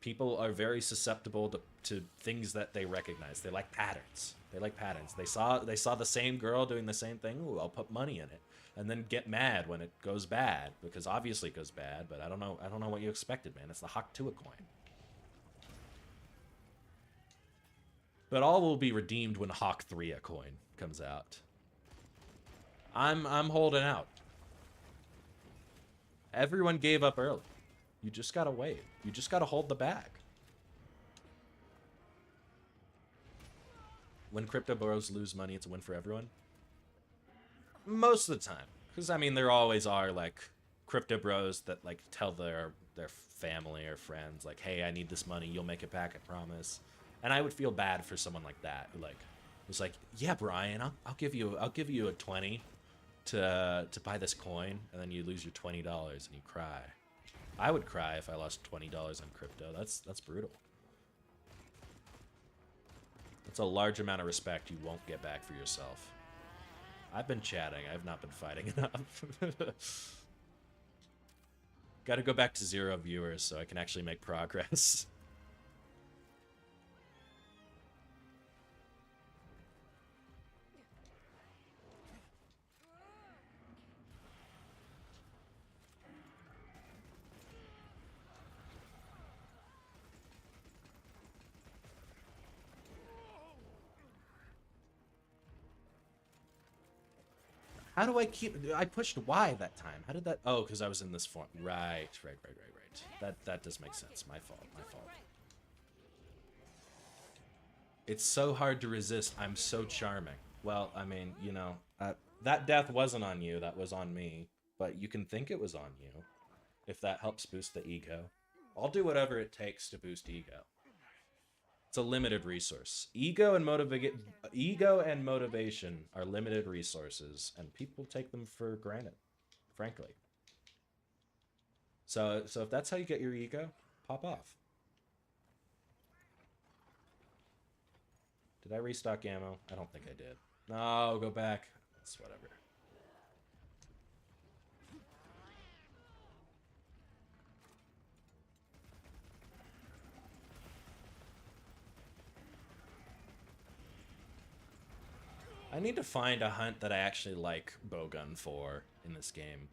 People are very susceptible to things that they recognize. They like patterns. They like patterns. They saw the same girl doing the same thing. Ooh, I'll put money in it, and then get mad when it goes bad, because obviously it goes bad. But I don't know what you expected, man. It's the Hawk Tua coin. But all will be redeemed when Hawk 3 coin comes out. I'm holding out. Everyone gave up early. You just gotta wait. You just gotta hold the bag. When crypto bros lose money, it's a win for everyone. Most of the time. Because, I mean, there always are, like, crypto bros that, like, tell their family or friends, like, hey, I need this money. You'll make it back, I promise. And I would feel bad for someone like that, who, like, was like, yeah, Brian, I'll give you a 20 to buy this coin, and then you lose your $20 and you cry. I would cry if I lost $20 on crypto. That's brutal. That's a large amount of respect you won't get back for yourself. I've been chatting. I've not been fighting enough. Got to go back to 0 viewers so I can actually make progress. How do I keep... I pushed Y that time. How did that... Oh, because I was in this form. Right. That does make sense. My fault. It's so hard to resist. I'm so charming. Well, I mean, you know, that death wasn't on you. That was on me. But you can think it was on you, if that helps boost the ego. I'll do whatever it takes to boost ego. It's a limited resource. Ego and motivation are limited resources, and people take them for granted, frankly. So if that's how you get your ego, pop off. Did I restock ammo? I don't think I did. No, go back. It's whatever. I need to find a hunt that I actually like bowgun for in this game.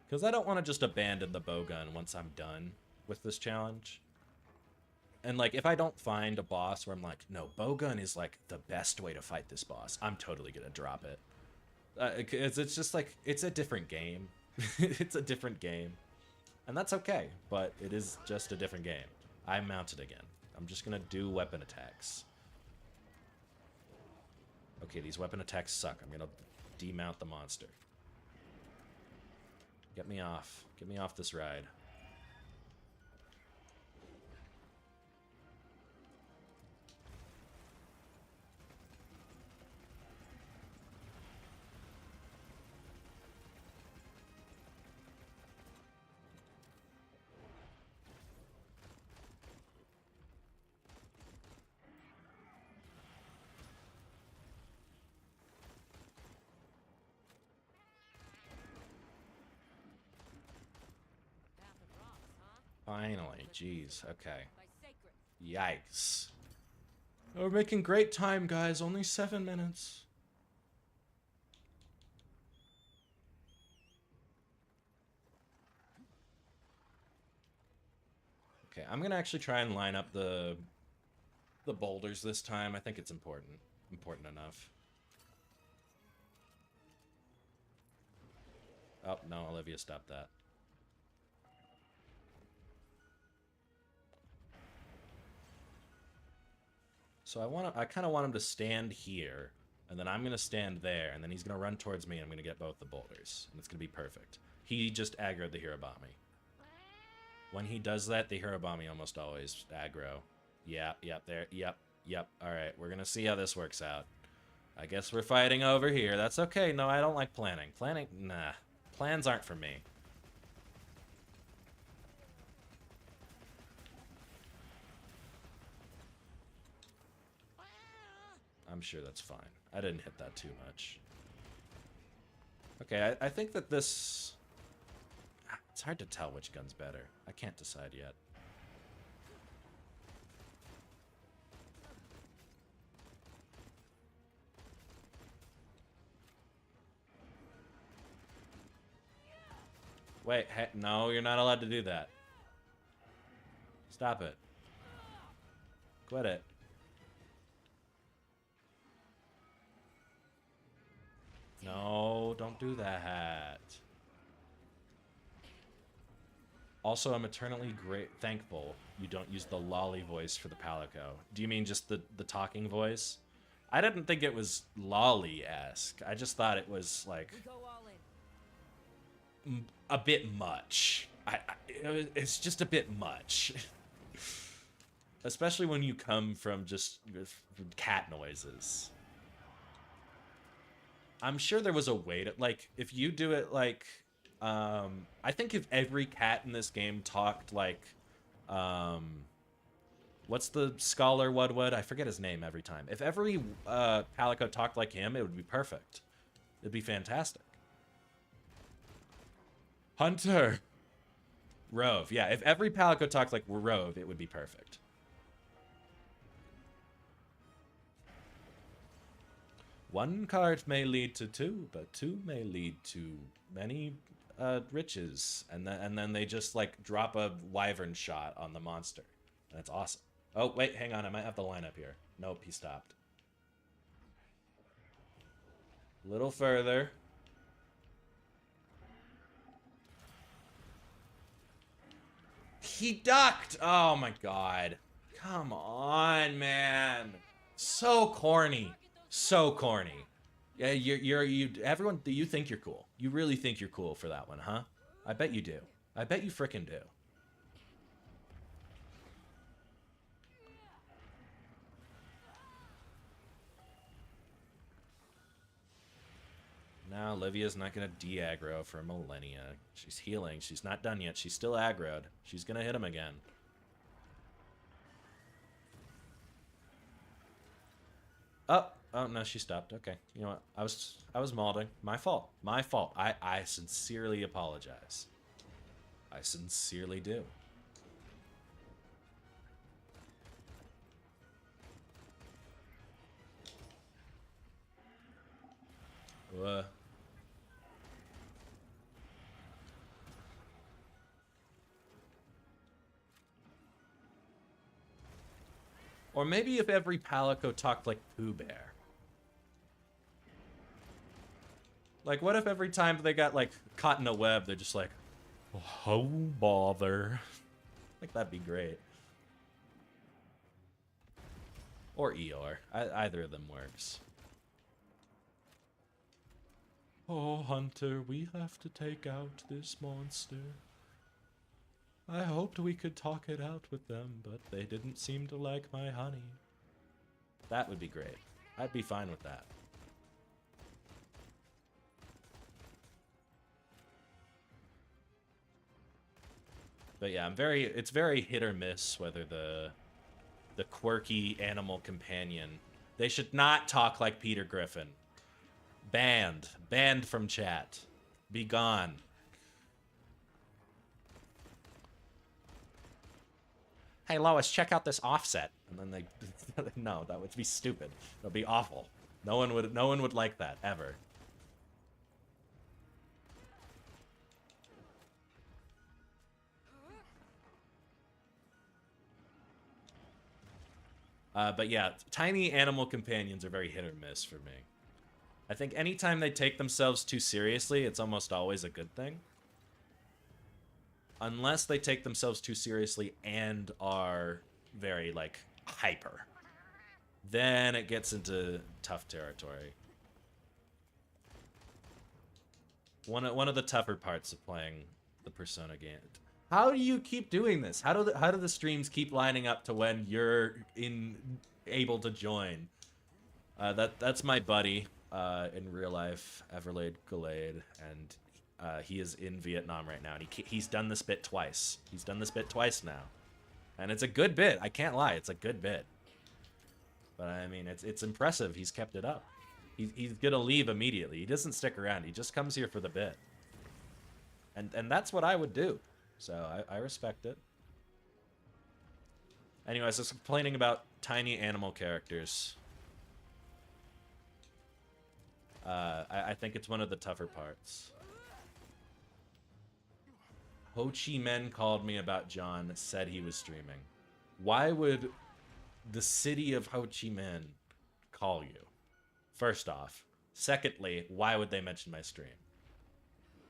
Because I don't want to just abandon the bowgun once I'm done with this challenge. And, like, if I don't find a boss where I'm like, no, bowgun is, like, the best way to fight this boss, I'm totally going to drop it. It's just, like, it's a different game. It's a different game. And that's okay, but it is just a different game. I'm mounted again. I'm just going to do weapon attacks. Okay, these weapon attacks suck. I'm gonna demount the monster. Get me off. Get me off this ride. Finally, jeez. Okay. My sacred. Yikes. Oh, we're making great time, guys. Only 7 minutes. Okay, I'm gonna actually try and line up the boulders this time. I think it's important. Important enough. Oh, no, Olivia, stop that. So I kind of want him to stand here, and then I'm going to stand there, and then he's going to run towards me, and I'm going to get both the boulders, and it's going to be perfect. He just aggroed the Hirabami. When he does that, the Hirabami almost always aggro. Yep, there, yep. Alright, we're going to see how this works out. I guess we're fighting over here. That's okay. No, I don't like planning. Planning, nah. Plans aren't for me. I'm sure that's fine. I didn't hit that too much. Okay, I think that this... It's hard to tell which gun's better. I can't decide yet. Wait, hey, no, you're not allowed to do that. Stop it. Quit it. No, don't do that. Also, I'm eternally thankful you don't use the lolly voice for the Palico. Do you mean just the talking voice? I didn't think it was lolly-esque. I just thought it was, like, We go all in. a bit much. It's just a bit much. Especially when you come from just cat noises. I'm sure there was a way to, like, if you do it like, I think if every cat in this game talked like, what's the scholar Woodwood? I forget his name every time. If every Palico talked like him, it would be perfect. It'd be fantastic. Hunter! Rove, yeah, if every Palico talked like Rove, it would be perfect. One cart may lead to two, but two may lead to many riches. And then they just, like, drop a wyvern shot on the monster. And it's awesome. Oh, wait, hang on. I might have the line up here. Nope, he stopped. A little further. He ducked! Oh, my God. Come on, man. So corny. So corny. Yeah, everyone, you think you're cool. You really think you're cool for that one, huh? I bet you do. I bet you frickin' do. Now Olivia's not gonna de-aggro for millennia. She's healing. She's not done yet. She's still aggroed. She's gonna hit him again. Oh no, she stopped. Okay. You know what? I was malding. My fault. My fault. I sincerely apologize. I sincerely do. Or maybe if every Palico talked like Pooh Bear. Like, what if every time they got, like, caught in a web, they're just like, oh, bother. Like, that'd be great. Or Eeyore. Either of them works. Oh, Hunter, we have to take out this monster. I hoped we could talk it out with them, but they didn't seem to like my honey. That would be great. I'd be fine with that. But yeah, it's very hit or miss whether the quirky animal companion. They should not talk like Peter Griffin. Banned. Banned from chat. Be gone. hey Lois, check out this offset. And then they, no, that would be stupid. That would be awful. No one would like that, ever. But yeah, tiny animal companions are very hit or miss for me. I think anytime they take themselves too seriously, it's almost always a good thing. Unless they take themselves too seriously and are very, like, hyper. Then it gets into tough territory. One of the tougher parts of playing the Persona game. How do you keep doing this? How do the streams keep lining up to when you're able to join? That's my buddy in real life, Everlade Gallade, and he is in Vietnam right now, and he's done this bit twice. He's done this bit twice now, and it's a good bit. I can't lie, it's a good bit. But I mean, it's impressive. He's kept it up. He's gonna leave immediately. He doesn't stick around. He just comes here for the bit, and that's what I would do. So I respect it. Anyways, I was complaining about tiny animal characters. I think it's one of the tougher parts. Ho Chi Minh called me about John, said he was streaming. Why would the city of Ho Chi Minh call you? First off. Secondly, why would they mention my stream?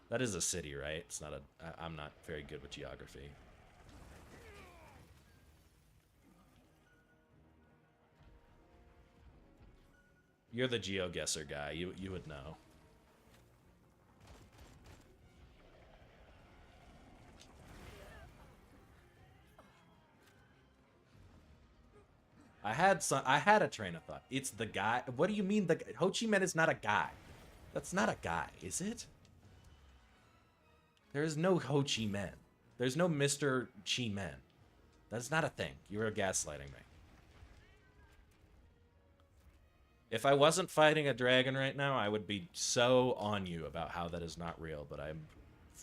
That is a city, right? It's not a... I'm not very good with geography. You're the GeoGuessr guy. You would know. I had a train of thought. It's the guy. What do you mean Ho Chi Minh is not a guy? That's not a guy, is it? There is no Ho Chi Minh. There's no Mr. Chi Minh. That's not a thing. You are gaslighting me. If I wasn't fighting a dragon right now, I would be so on you about how that is not real, but I'm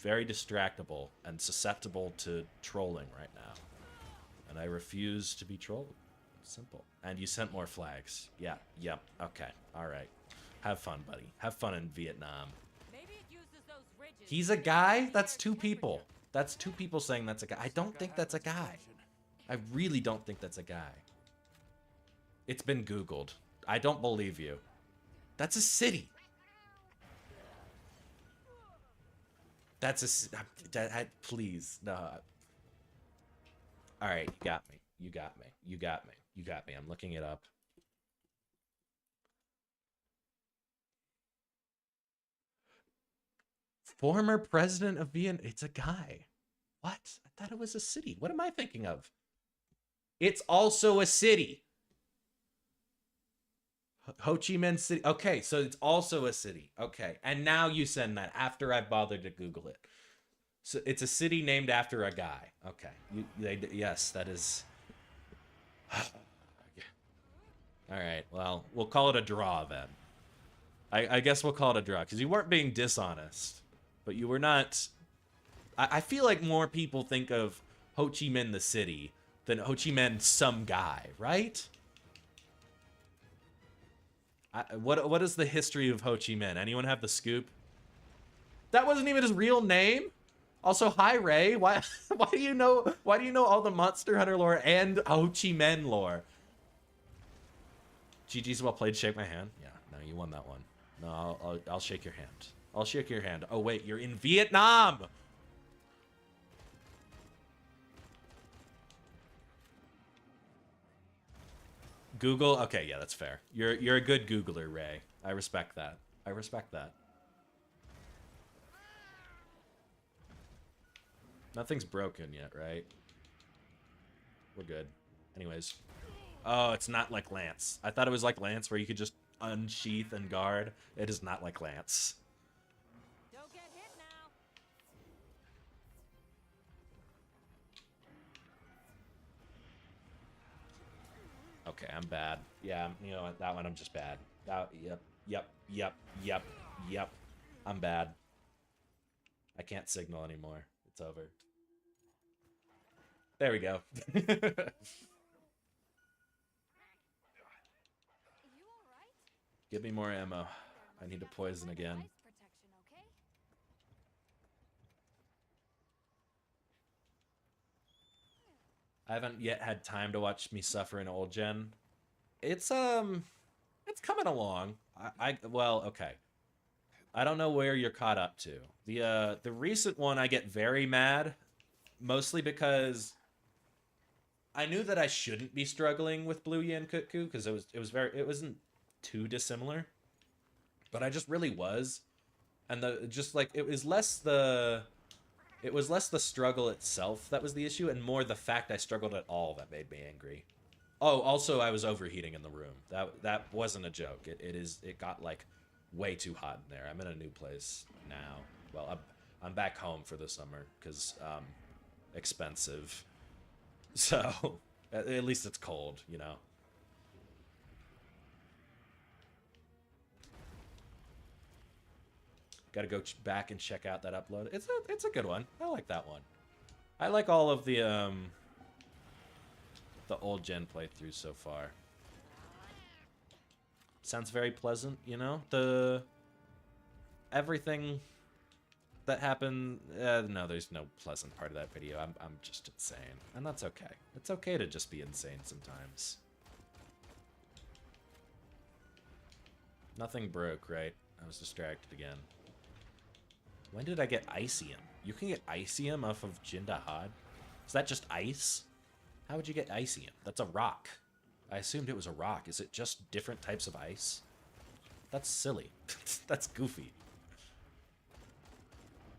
very distractible and susceptible to trolling right now. And I refuse to be trolled. Simple. And you sent more flags. Yeah, yep, okay, alright. Have fun, buddy. Have fun in Vietnam. Maybe it uses those ridges. He's a guy? That's two people. That's two people saying that's a guy. I don't think that's a guy. I really don't think that's a guy. It's been Googled. I don't believe you. That's a city. That's a... please, no. Alright, you got me. You got me. You got me. You got me. I'm looking it up. Former president of Vietnam. It's a guy. What? I thought it was a city. What am I thinking of? It's also a city. Ho Chi Minh City. Okay, so it's also a city. Okay, and now you send that after I bothered to Google it. So it's a city named after a guy. Okay. Yes, that is... All right, well, we'll call it a draw then. I guess we'll call it a draw, because you weren't being dishonest, but you were not... I feel like more people think of Ho Chi Minh the city than Ho Chi Minh some guy, right? What is the history of Ho Chi Minh? Anyone have the scoop? That wasn't even his real name? Also, hi Ray. Why do you know all the Monster Hunter lore and Ho Chi Minh lore? GG's well played. Shake my hand. Yeah, no, you won that one. No, I'll shake your hand. I'll shake your hand. Oh wait, you're in Vietnam. Google. Okay, yeah, that's fair. You're a good Googler, Ray. I respect that. I respect that. Nothing's broken yet, right? We're good. Anyways. Oh, it's not like Lance. I thought it was like Lance where you could just unsheath and guard. It is not like Lance. Don't get hit now. Okay, I'm bad. Yeah, you know what? That one I'm just bad. Yep. I'm bad. I can't signal anymore. It's over. There we go. You all right? Give me more ammo. There I must need to have some poison kind of again. ice protection, okay? I haven't yet had time to watch me suffer in old gen. It's it's coming along. Well, okay. I don't know where you're caught up to. The recent one I get very mad, mostly because I knew that I shouldn't be struggling with Blue Yan Kutku because it wasn't too dissimilar, but I just really was, and the just like it was less the struggle itself that was the issue, and more the fact I struggled at all that made me angry. Oh, also I was overheating in the room. That wasn't a joke. It got like way too hot in there. I'm in a new place now. Well, I'm back home for the summer because expensive. So at least it's cold, you know. Got to go back and check out that upload. It's a good one. I like that one. I like all of the old gen playthroughs so far. Sounds very pleasant, you know? The everything that happened, no, there's no pleasant part of that video. I'm just insane, and that's okay. It's okay to just be insane sometimes. Nothing broke, right? I was distracted again. When did I get Icium? You can get Icium off of Jindahad? Is that just ice? How would you get Icium? That's a rock. I assumed it was a rock. Is it just different types of ice? That's silly. That's goofy.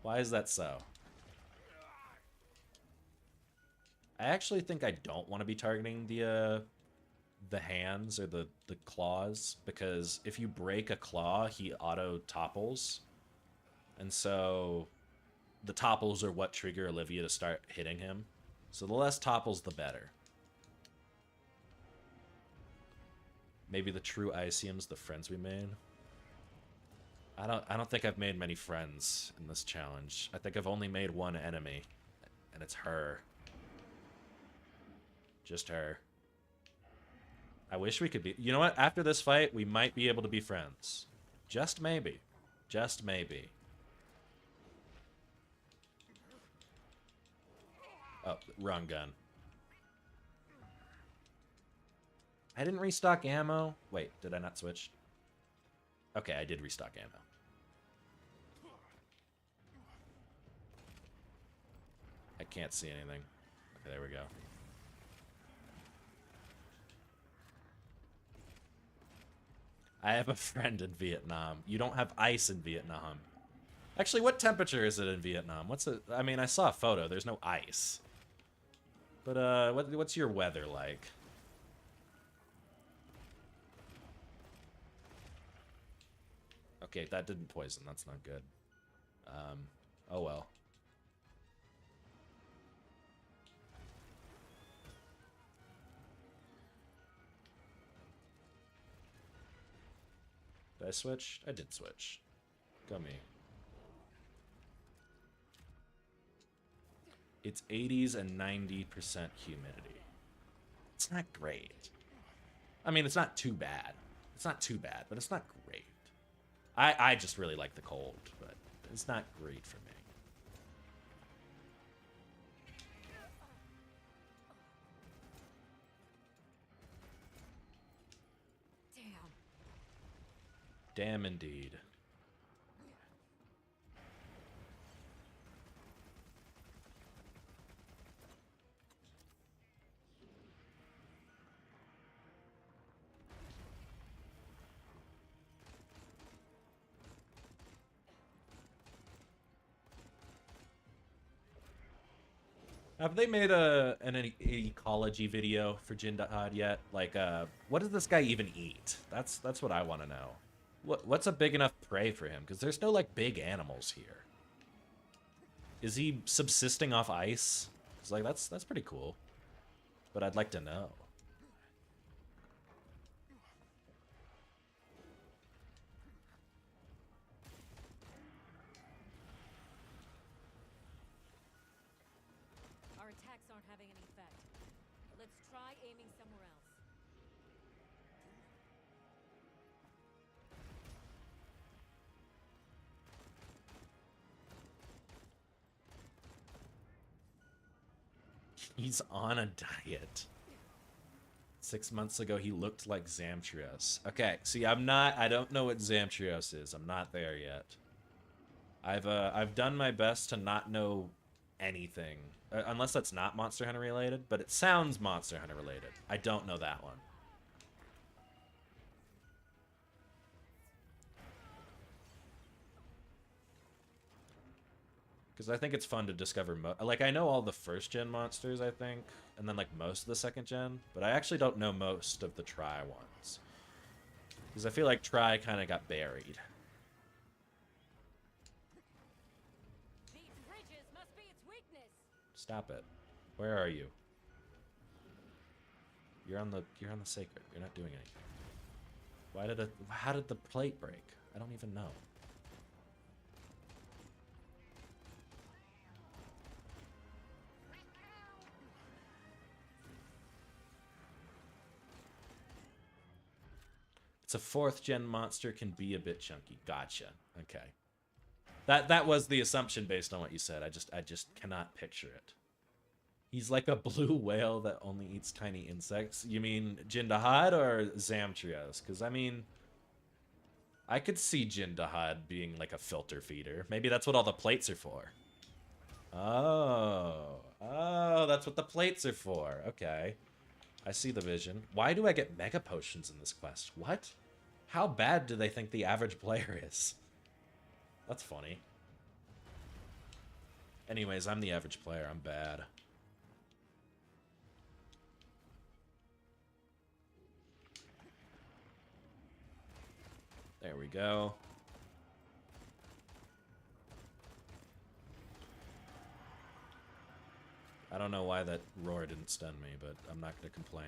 Why is that so? I actually think I don't want to be targeting the hands or the claws, because if you break a claw, he auto topples. And so the topples are what trigger Olivia to start hitting him. So the less topples, the better. Maybe the true Icium's the friends we made. I don't think I've made many friends in this challenge. I think I've only made one enemy, and it's her. Just her. I wish we could be... You know what? After this fight, we might be able to be friends. Just maybe. Just maybe. Oh, wrong gun. I didn't restock ammo. Wait, did I not switch? Okay, I did restock ammo. I can't see anything. Okay, there we go. I have a friend in Vietnam. You don't have ice in Vietnam. Actually, what temperature is it in Vietnam? What's it? I mean, I saw a photo. There's no ice. But what's your weather like? Okay, that didn't poison. That's not good. Oh well. Did I switch? I did switch. Go me. It's 80s and 90% humidity. It's not great. I mean, it's not too bad. It's not too bad, but it's not great. I just really like the cold, but it's not great for me. Damn. Damn indeed. Have they made an ecology video for Jindahad yet? Like, what does this guy even eat? That's what I want to know. What's a big enough prey for him? Because there's no like big animals here. Is he subsisting off ice? It's like that's pretty cool. But I'd like to know. Our attacks aren't having having any effect. Let's try aiming somewhere else. He's on a diet. 6 months ago, he looked like Zamtrios. Okay, see, I don't know what Zamtrios is. I'm not there yet. I've done my best to not know anything. Unless that's not Monster Hunter related, but it sounds Monster Hunter related. I don't know that one. Because I think it's fun to discover, like, I know all the first-gen monsters, I think, and then, like, most of the second-gen, but I actually don't know most of the Tri ones. Because I feel like Tri kind of got buried. These ridges must be its weakness. Stop it. Where are you? You're on the sacred. You're not doing anything. How did the plate break? I don't even know. It's a 4th-gen monster, can be a bit chunky. Gotcha. Okay. That was the assumption based on what you said. I just cannot picture it. He's like a blue whale that only eats tiny insects. You mean Jindahad or Zamtrios? Because, I mean, I could see Jindahad being like a filter feeder. Maybe that's what all the plates are for. Oh. Oh, that's what the plates are for. Okay. I see the vision. Why do I get mega potions in this quest? What? How bad do they think the average player is? That's funny. Anyways, I'm the average player. I'm bad. There we go. I don't know why that roar didn't stun me, but I'm not going to complain.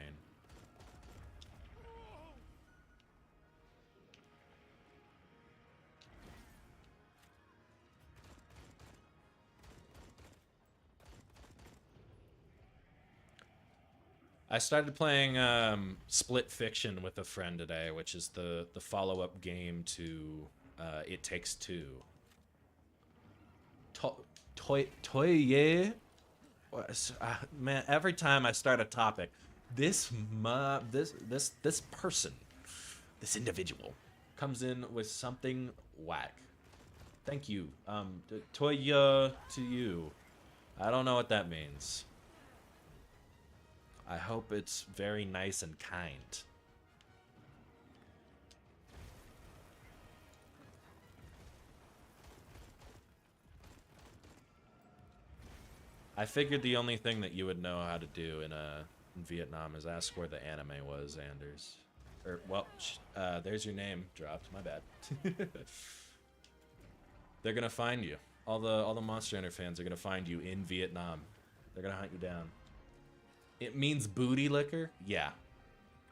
I started playing Split Fiction with a friend today, which is the follow-up game to It Takes Two. Toye? Man, every time I start a topic, this person, this individual, comes in with something whack. Thank you. Toya to you. I don't know what that means. I hope it's very nice and kind. I figured the only thing that you would know how to do in Vietnam is ask where the anime was, Anders. Or, well, there's your name dropped. My bad. They're gonna find you. All the Monster Hunter fans are gonna find you in Vietnam. They're gonna hunt you down. It means booty liquor? Yeah.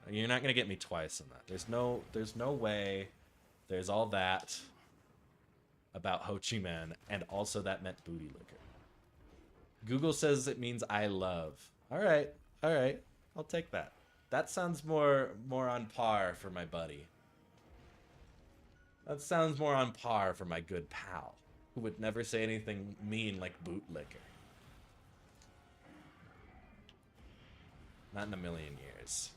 You're not gonna get me twice in that. There's no way. There's all that about Ho Chi Minh, and also that meant booty liquor. Google says it means I love. Alright. I'll take that. That sounds more on par for my buddy. That sounds more on par for my good pal, who would never say anything mean like boot liquor. Not in a million years.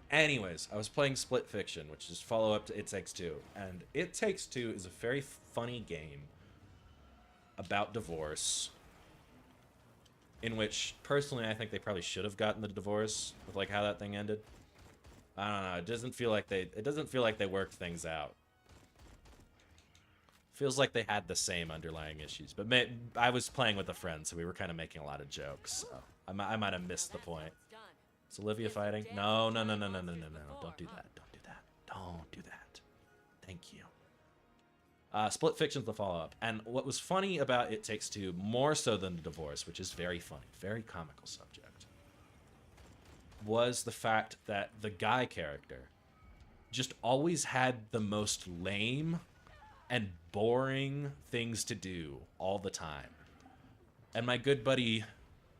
Anyways, I was playing Split Fiction, which is follow-up to It Takes Two. And It Takes Two is a very funny game about divorce, in which, personally, I think they probably should have gotten the divorce with, like, how that thing ended. I don't know, it doesn't feel like they worked things out. Feels like they had the same underlying issues. But I was playing with a friend, so we were kind of making a lot of jokes, so I might have missed the point. Is Olivia fighting? No. Don't do that. Don't do that. Thank you. Split Fiction's the follow-up. And what was funny about It Takes Two, more so than the divorce, which is very funny, very comical subject, was the fact that the guy character just always had the most lame and boring things to do all the time. And my good buddy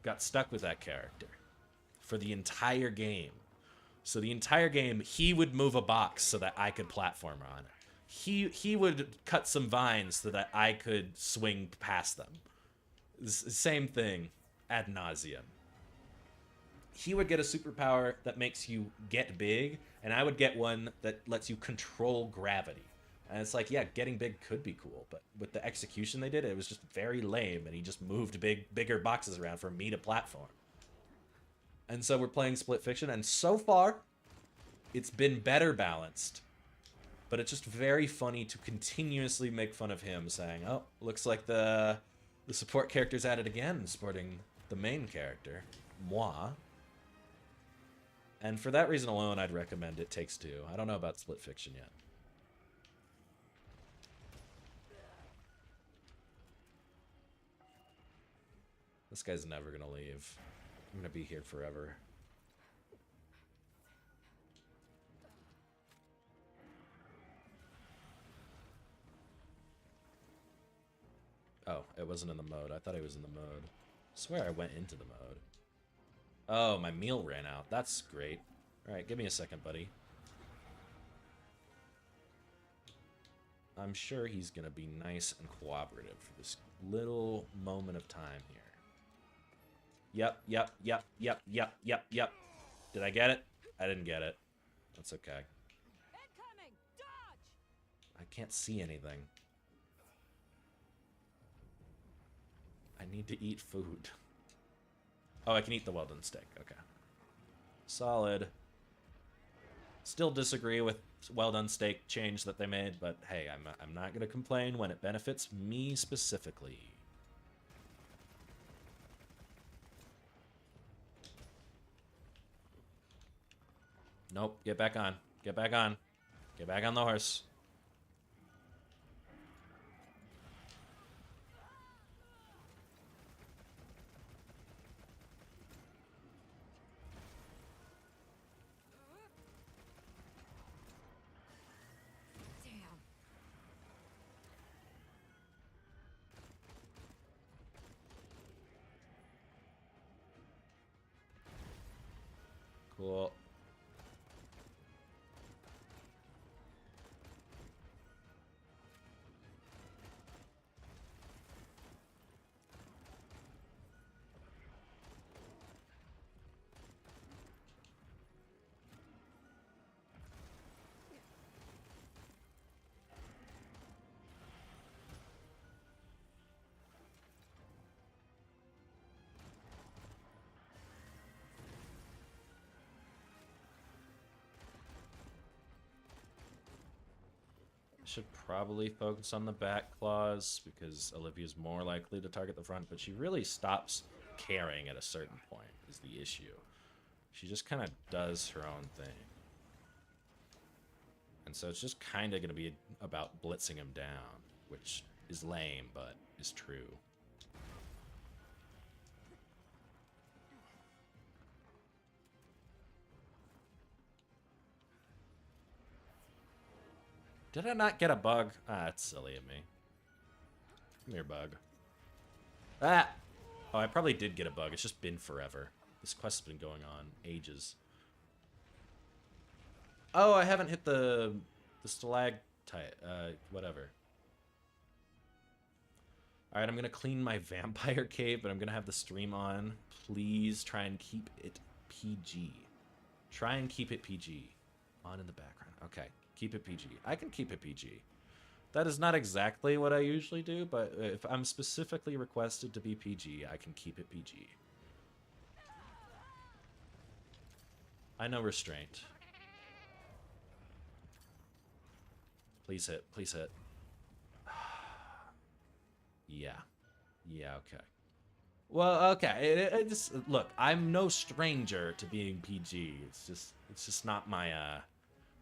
got stuck with that character for the entire game. So the entire game, he would move a box so that I could platform on it. He would cut some vines so that I could swing past them. Same thing ad nauseum. He would get a superpower that makes you get big, and I would get one that lets you control gravity. And it's like, yeah, getting big could be cool, but with the execution they did, it was just very lame, and he just moved bigger boxes around for me to platform. And so we're playing Split Fiction, and so far, it's been better balanced. But it's just very funny to continuously make fun of him, saying, oh, looks like the support character's at it again, supporting the main character, moi. And for that reason alone, I'd recommend It Takes Two. I don't know about Split Fiction yet. This guy's never gonna leave. I'm gonna be here forever. Oh, it wasn't in the mode. I thought it was in the mode. I swear I went into the mode. Oh, my meal ran out. That's great. Alright, give me a second, buddy. I'm sure he's gonna be nice and cooperative for this little moment of time here. Yep. Did I get it? I didn't get it. That's okay. Incoming! Dodge! I can't see anything. I need to eat food. Oh, I can eat the well-done steak. Okay. Solid. Still disagree with well-done steak change that they made, but hey, I'm not going to complain when it benefits me specifically. Nope. Get back on. Get back on. Get back on the horse. Damn. Cool. Should probably focus on the back claws because Olivia's more likely to target the front, but she really stops caring at a certain point is the issue. She just kind of does her own thing. And so it's just kind of going to be about blitzing him down, which is lame, but is true. Did I not get a bug? Ah, that's silly of me. Come here, bug. Ah! Oh, I probably did get a bug. It's just been forever. This quest has been going on ages. Oh, I haven't hit the stalactite. Whatever. Alright, I'm going to clean my vampire cave, but I'm going to have the stream on. Please try and keep it PG. Try and keep it PG. On in the background. Okay. Keep it PG. I can keep it PG. That is not exactly what I usually do, but if I'm specifically requested to be PG, I can keep it PG. I know restraint. Please hit. Please hit. Yeah. Yeah, okay. Well, okay. It just, look, I'm no stranger to being PG. It's just not my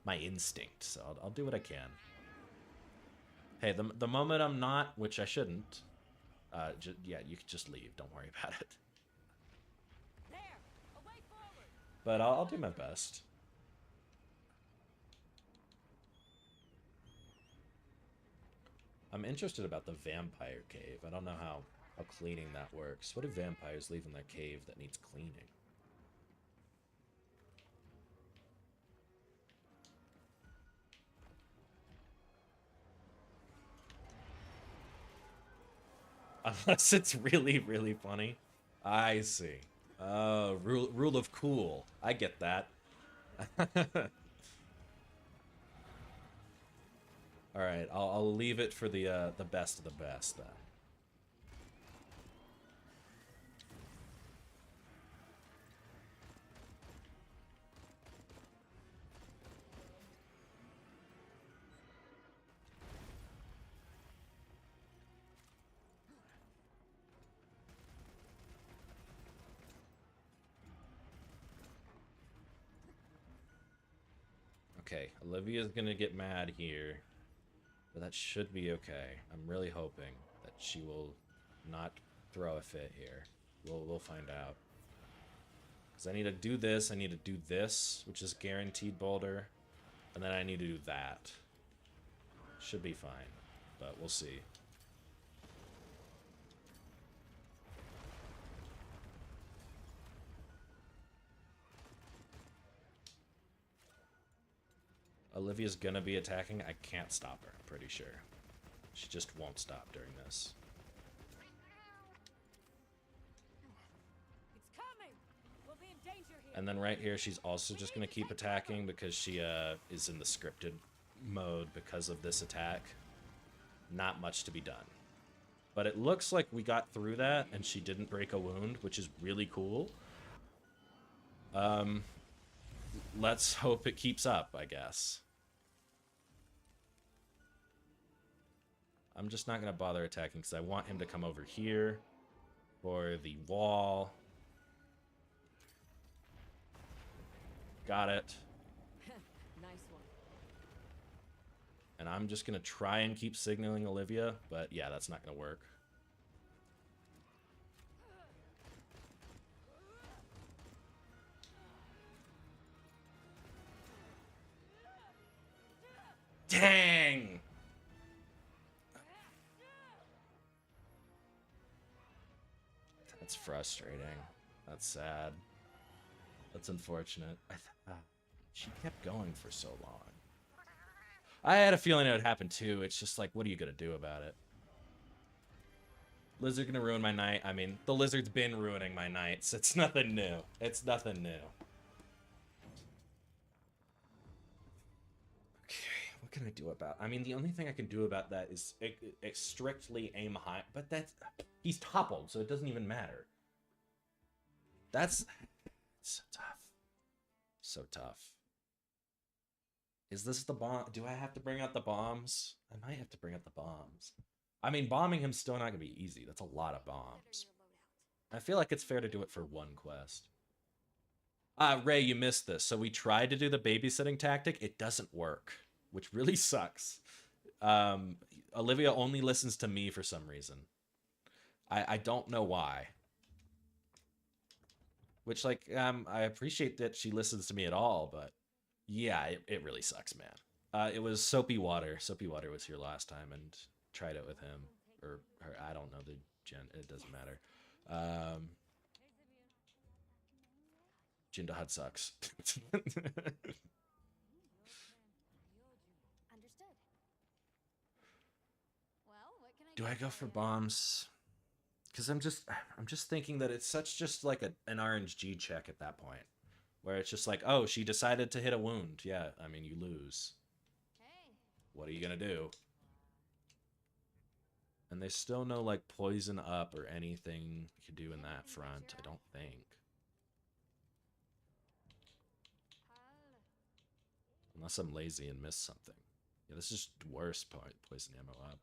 my instinct, so I'll do what I can. Hey, the moment I'm not, which I shouldn't, yeah, you can just leave. Don't worry about it. There! Away forward! But I'll do my best. I'm interested about the vampire cave. I don't know how how cleaning that works. What do vampires leave in their cave that needs cleaning? Unless it's really, really funny. I see. Oh, rule of cool. I get that. All right, I'll leave it for the best of the best then. Okay, Olivia's gonna get mad here, but that should be okay. I'm really hoping that she will not throw a fit here. We'll find out. Because I need to do this, I need to do this, which is guaranteed boulder, and then I need to do that. Should be fine, but we'll see. Olivia's gonna be attacking. I can't stop her, I'm pretty sure. She just won't stop during this. It's coming. We'll be in danger here. And then right here, she's also just gonna keep attacking because she is in the scripted mode because of this attack. Not much to be done. But it looks like we got through that and she didn't break a wound, which is really cool. Let's hope it keeps up, I guess. I'm just not going to bother attacking because I want him to come over here for the wall. Got it. Nice one. And I'm just going to try and keep signaling Olivia, but yeah, that's not going to work. Dang! That's frustrating. That's sad. That's unfortunate. She kept going for so long. I had a feeling it would happen too. It's just like, what are you gonna do about it? Lizard gonna ruin my night. I mean, the lizard's been ruining my nights. It's nothing new. It's nothing new. Okay, what can I do about? I mean, the only thing I can do about that is strictly aim high. But that's he's toppled, so it doesn't even matter. That's so tough. So tough. Is this the bomb? Do I have to bring out the bombs? I might have to bring out the bombs. I mean, bombing him's still not gonna be easy. That's a lot of bombs. I feel like it's fair to do it for one quest. Ray, you missed this. So we tried to do the babysitting tactic. It doesn't work, which really sucks. Olivia only listens to me for some reason. I don't know why. Which, like, I appreciate that she listens to me at all, but yeah, it really sucks, man. It was Soapy Water. Soapy Water was here last time and tried it with him. Or her, I don't know the gen. It doesn't matter. Jindahad sucks. Understood. Well, what can I Do I go for bombs? Because I'm just thinking that it's just like an RNG check at that point. Where it's just like, oh, she decided to hit a wound. Yeah, I mean, you lose. Hey. What are you gonna do? And there's still no, like, poison up or anything you can do in that front, I don't think. Unless I'm lazy and miss something. Yeah, this is worse poison ammo up.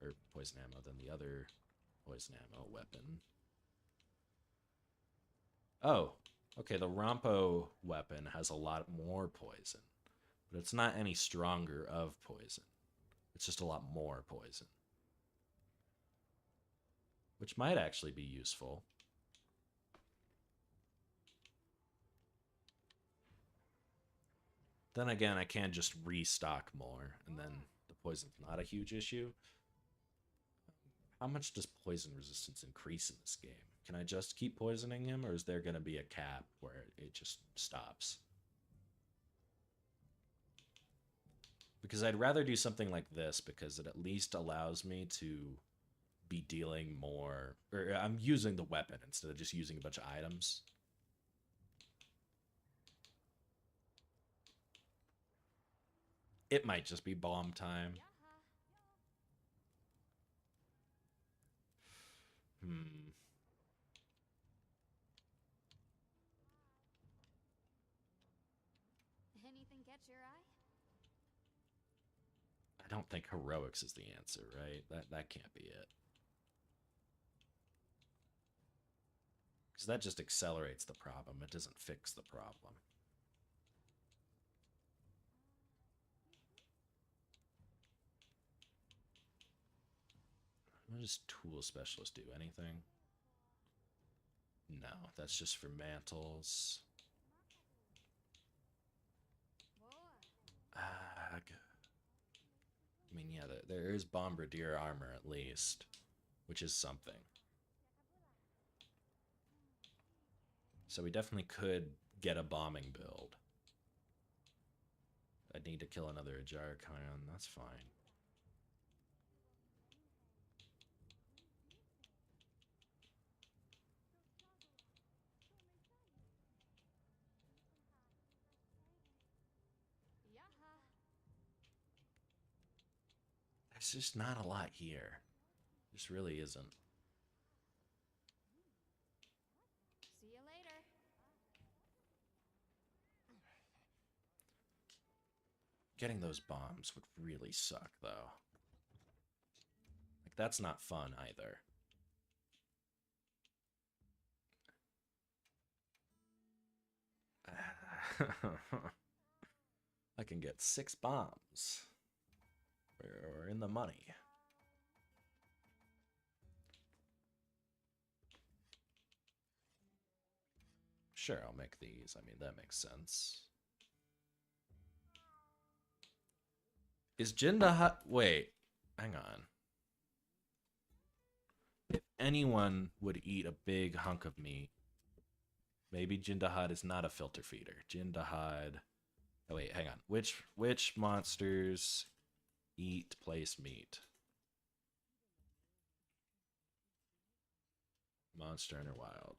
Or poison ammo than the other poison ammo weapon. Oh, okay, the Rompo weapon has a lot more poison. But it's not any stronger of poison. It's just a lot more poison. Which might actually be useful. Then again, I can just restock more, and then the poison's not a huge issue. How much does poison resistance increase in this game? Can I just keep poisoning him, or is there going to be a cap where it just stops? Because I'd rather do something like this because it at least allows me to be dealing more, or I'm using the weapon instead of just using a bunch of items. It might just be bomb time. Anything catch your eye? I don't think heroics is the answer, right? That can't be it. Because that just accelerates the problem. It doesn't fix the problem. What does tool specialist do? Anything? No, that's just for mantles. I mean, yeah, there is bombardier armor at least, which is something. So we definitely could get a bombing build. I'd need to kill another Ajarkion. That's fine. There's just not a lot here. This really isn't. See you later. Getting those bombs would really suck, though. Like, that's not fun either. I can get 6 bombs. We're in the money. Sure, I'll make these. I mean, that makes sense. Is Jindaha... Wait, hang on. If anyone would eat a big hunk of meat, maybe Jindahad is not a filter feeder. Jindahad... Oh, wait, hang on. Which monsters eat place meat? Monster Hunter Wild.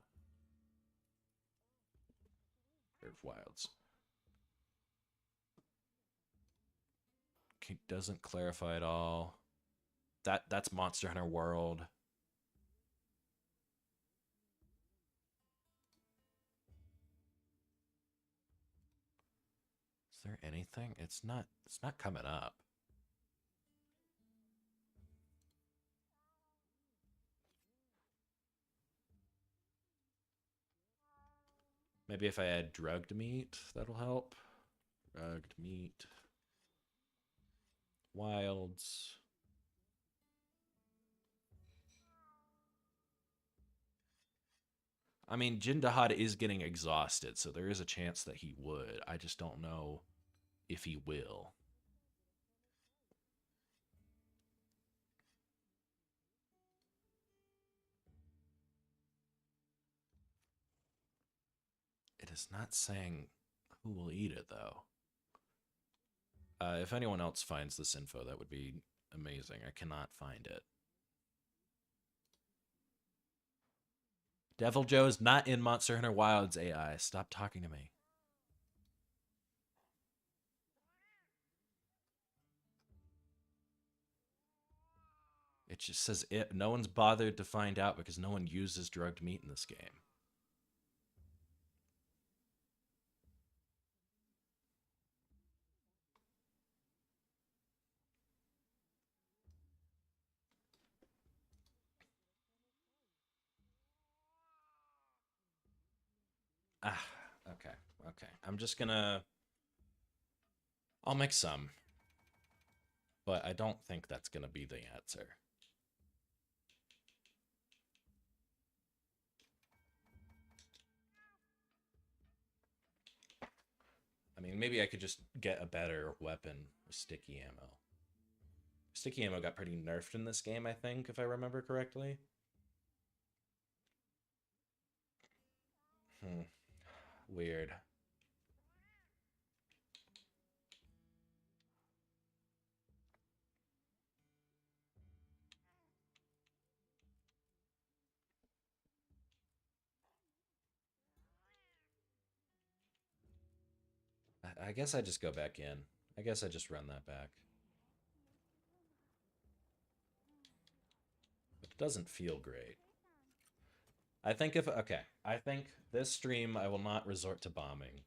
Or Wilds. Okay, doesn't clarify at all. That's Monster Hunter World. Is there anything? It's not coming up. Maybe if I add drugged meat, that'll help. Drugged meat. Wilds. I mean, Jindahad is getting exhausted, so there is a chance that he would. I just don't know if he will. It is not saying who will eat it, though. If anyone else finds this info, that would be amazing. I cannot find it. Devil Joe's not in Monster Hunter Wilds AI. Stop talking to me. It just says it. No one's bothered to find out because no one uses drugged meat in this game. Okay. I'm just gonna... I'll make some. But I don't think that's gonna be the answer. I mean, maybe I could just get a better weapon with sticky ammo. Sticky ammo got pretty nerfed in this game, I think, if I remember correctly. Weird. I guess I just go back in. I guess I just run that back. But it doesn't feel great. I think I think this stream I will not resort to bombing.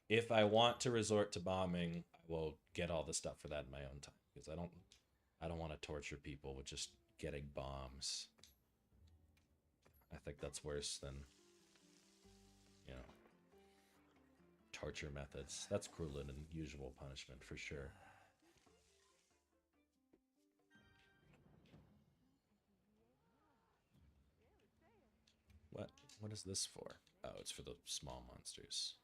If I want to resort to bombing, I will get all the stuff for that in my own time because I don't want to torture people with just getting bombs. I think that's worse than, you know, torture methods. That's cruel and unusual punishment for sure. What? What is this for? Oh, it's for the small monsters.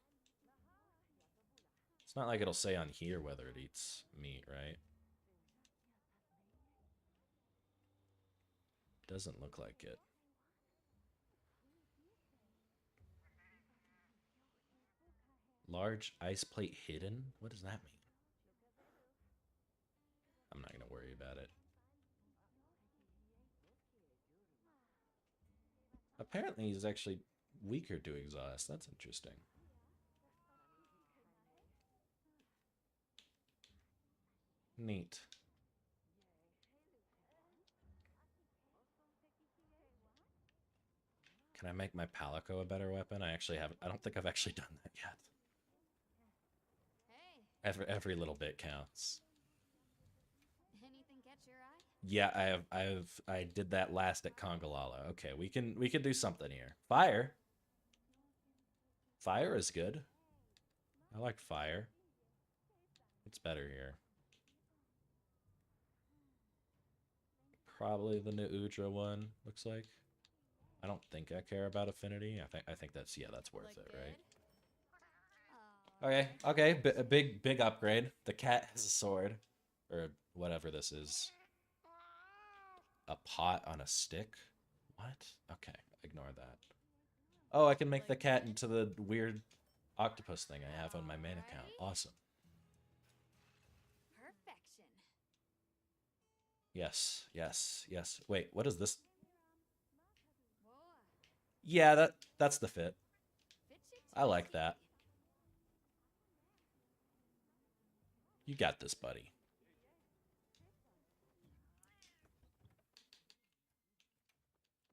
It's not like it'll say on here whether it eats meat, right? Doesn't look like it. Large ice plate hidden? What does that mean? I'm not going to worry about it. Apparently he's actually weaker to exhaust. That's interesting. Neat. Can I make my Palico a better weapon? I don't think I've actually done that yet. Hey. Every little bit counts. Anything catch your eye? Yeah, I did that last at Congalala. Okay, we can do something here. Fire. Fire is good. I like fire. It's better here. Probably the new Udra one, looks like. I don't think I care about affinity. I think that's that's worth Look it, good? right? Okay. A big upgrade. The cat has a sword, or whatever this is. A pot on a stick. What? Okay, ignore that. Oh, I can make the cat into the weird octopus thing I have on my main account. Awesome. Perfection. Yes. Wait, what is this? Whoa. Yeah, that's the fit. Fits you I like tasty. that. You got this, buddy.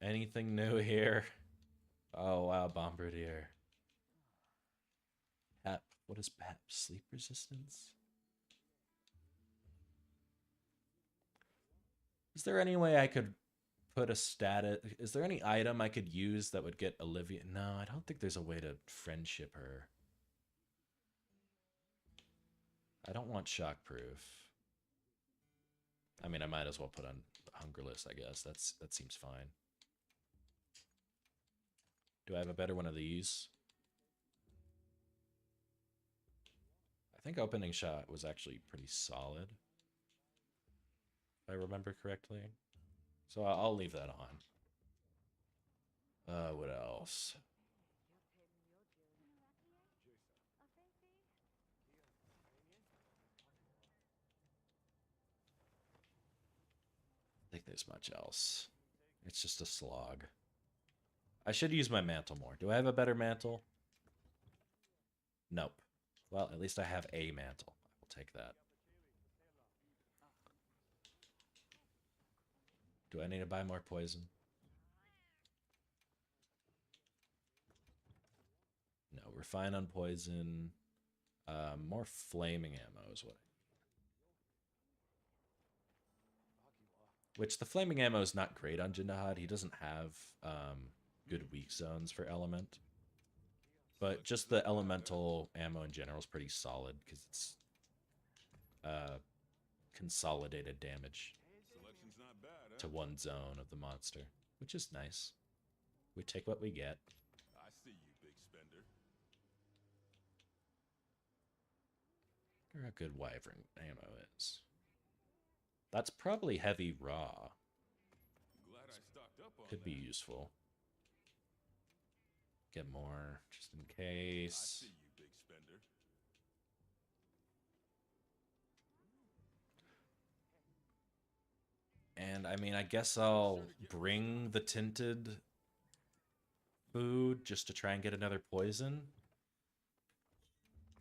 Anything new here? Oh wow, Bombardier. PEP. What is PEP? Sleep resistance? Is there any way I could put a status? Is there any item I could use that would get Olivia? No, I don't think there's a way to friendship her. I don't want shockproof. I mean, I might as well put on hungerless, I guess. That seems fine. Do I have a better one of these? I think opening shot was actually pretty solid, if I remember correctly. So I'll leave that on. What else? I think there's much else. It's just a slog. I should use my mantle more. Do I have a better mantle? Nope. Well, at least I have a mantle. I will take that. Do I need to buy more poison? No, we're fine on poison. More flaming ammo is what Which the flaming ammo is not great on Jindahad. He doesn't have good weak zones for element. But just the elemental ammo in general is pretty solid because it's consolidated damage to one zone of the monster, which is nice. We take what we get. I see you, big spender. Or how good wyvern ammo is. That's probably heavy raw. Glad I stocked up on Could be that. useful. Get more, just in I case. see you, big spender. And I mean, I guess I'll bring the tinted food just to try and get another poison.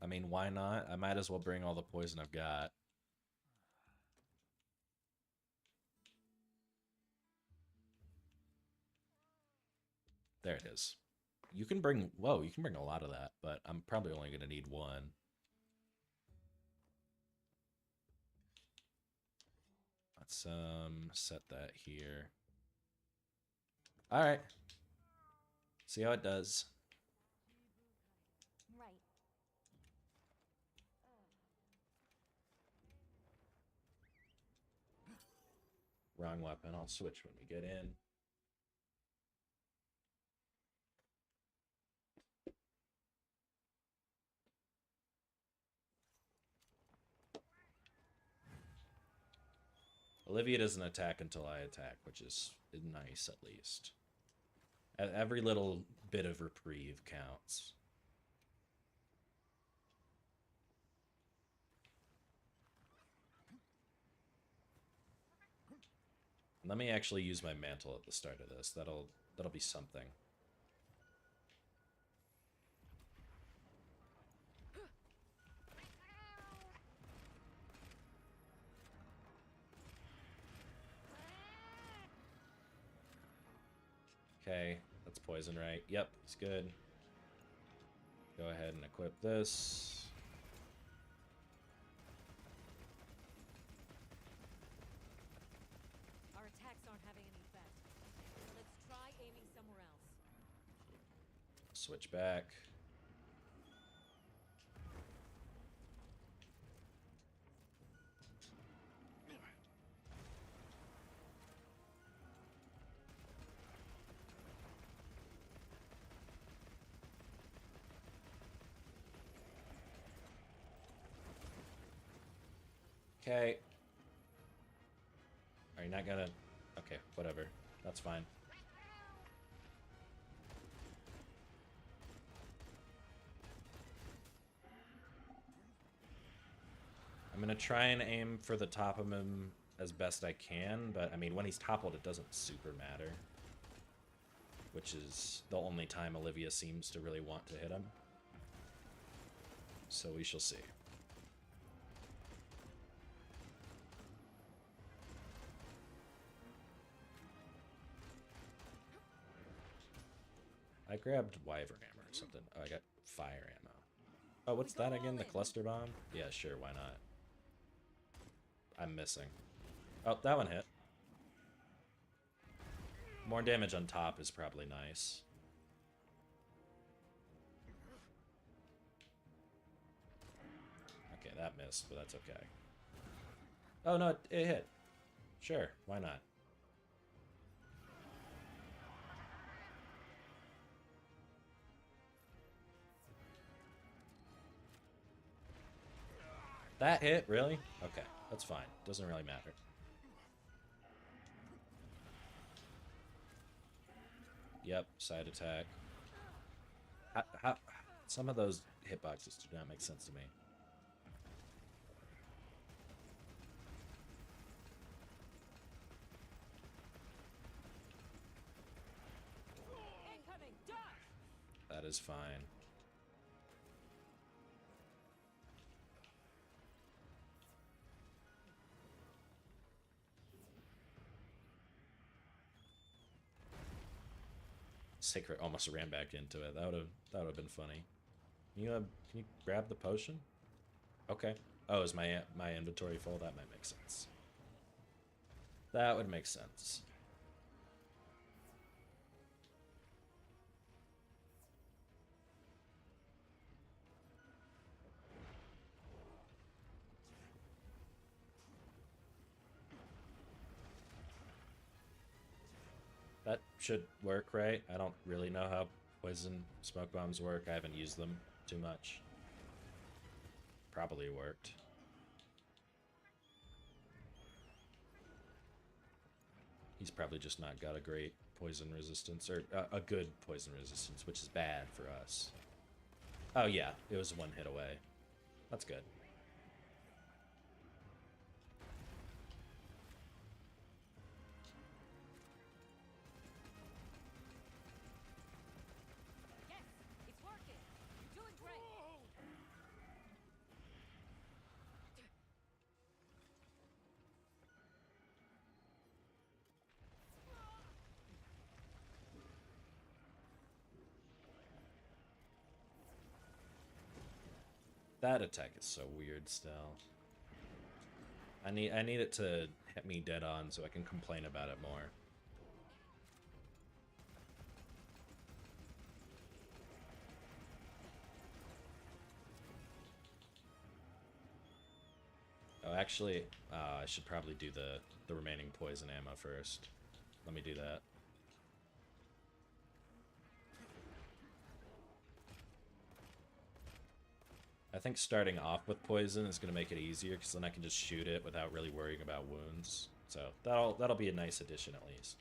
I mean, why not? I might as well bring all the poison I've got. There it is. You can bring, whoa, you can bring a lot of that, but I'm probably only going to need one. Let's set that here. All right. See how it does. Right. Wrong weapon. I'll switch when we get in. Olivia doesn't attack until I attack, which is nice at least. Every little bit of reprieve counts. Let me actually use my mantle at the start of this. That'll be something. Okay, that's poison, right? Yep, it's good. Go ahead and equip this. Our attacks aren't having any effect. Let's try aiming somewhere else. Switch back. Okay. Are you not gonna... Okay, whatever. That's fine. I'm gonna try and aim for the top of him as best I can, but I mean, when he's toppled, it doesn't super matter. Which is the only time Olivia seems to really want to hit him. So we shall see. I grabbed Wyvern Hammer or something. Oh, I got fire ammo. Oh, what's that again? The cluster bomb? Yeah, sure, why not? I'm missing. Oh, that one hit. More damage on top is probably nice. Okay, that missed, but that's okay. Oh, no, it hit. Sure, why not? That hit? Really? Okay, that's fine. Doesn't really matter. Yep, side attack. Some of those hitboxes do not make sense to me. Incoming! Duck! That is fine. Sacred almost ran back into it. That would have been funny. Can you grab the potion? Okay. Oh, is my inventory full? That might make sense. That would make sense. That should work, right? I don't really know how poison smoke bombs work. I haven't used them too much. Probably worked. He's probably just not got a great poison resistance, or a good poison resistance, which is bad for us. Oh yeah, it was one hit away. That's good. Yes, it's working. You're doing great. That attack is so weird still. I need it to hit me dead on so I can complain about it more. Oh, actually, I should probably do the remaining poison ammo first. Let me do that. I think starting off with poison is going to make it easier, because then I can just shoot it without really worrying about wounds. So that'll be a nice addition at least.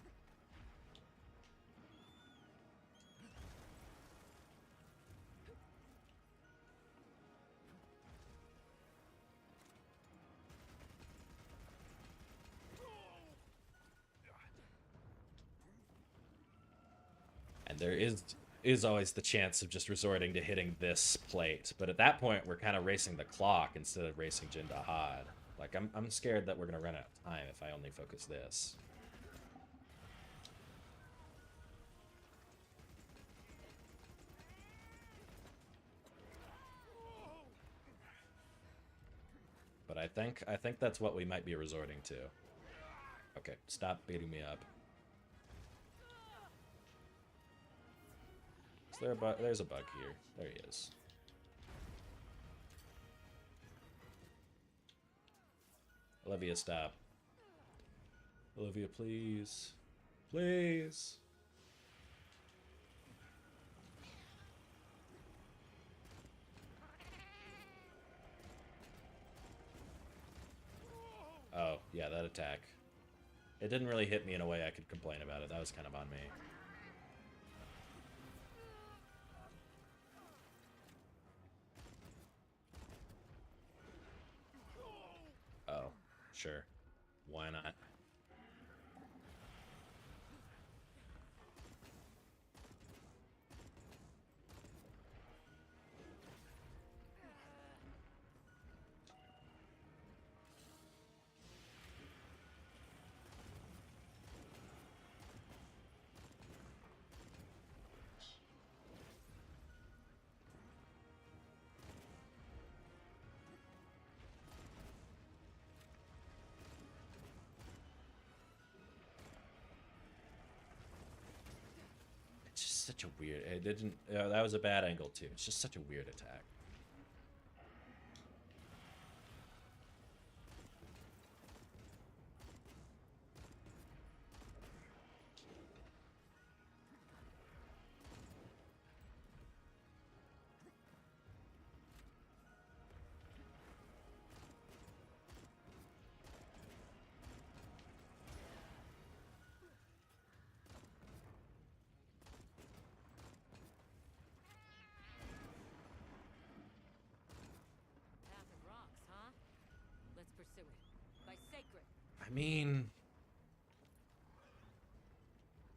And there is always the chance of just resorting to hitting this plate, but at that point we're kind of racing the clock instead of racing Jindahad. Like I'm scared that we're gonna run out of time if I only focus this. But I think that's what we might be resorting to. Okay, stop beating me up. Is there a bug? There's a bug here. There he is. Olivia, stop. Olivia, please. Please. Oh, yeah, that attack. It didn't really hit me in a way I could complain about it. That was kind of on me. Oh, sure. Why not? It's just such a weird... It didn't... that was a bad angle, too. It's just such a weird attack. Path of rocks, huh? Let's pursue it. By sacred. I mean...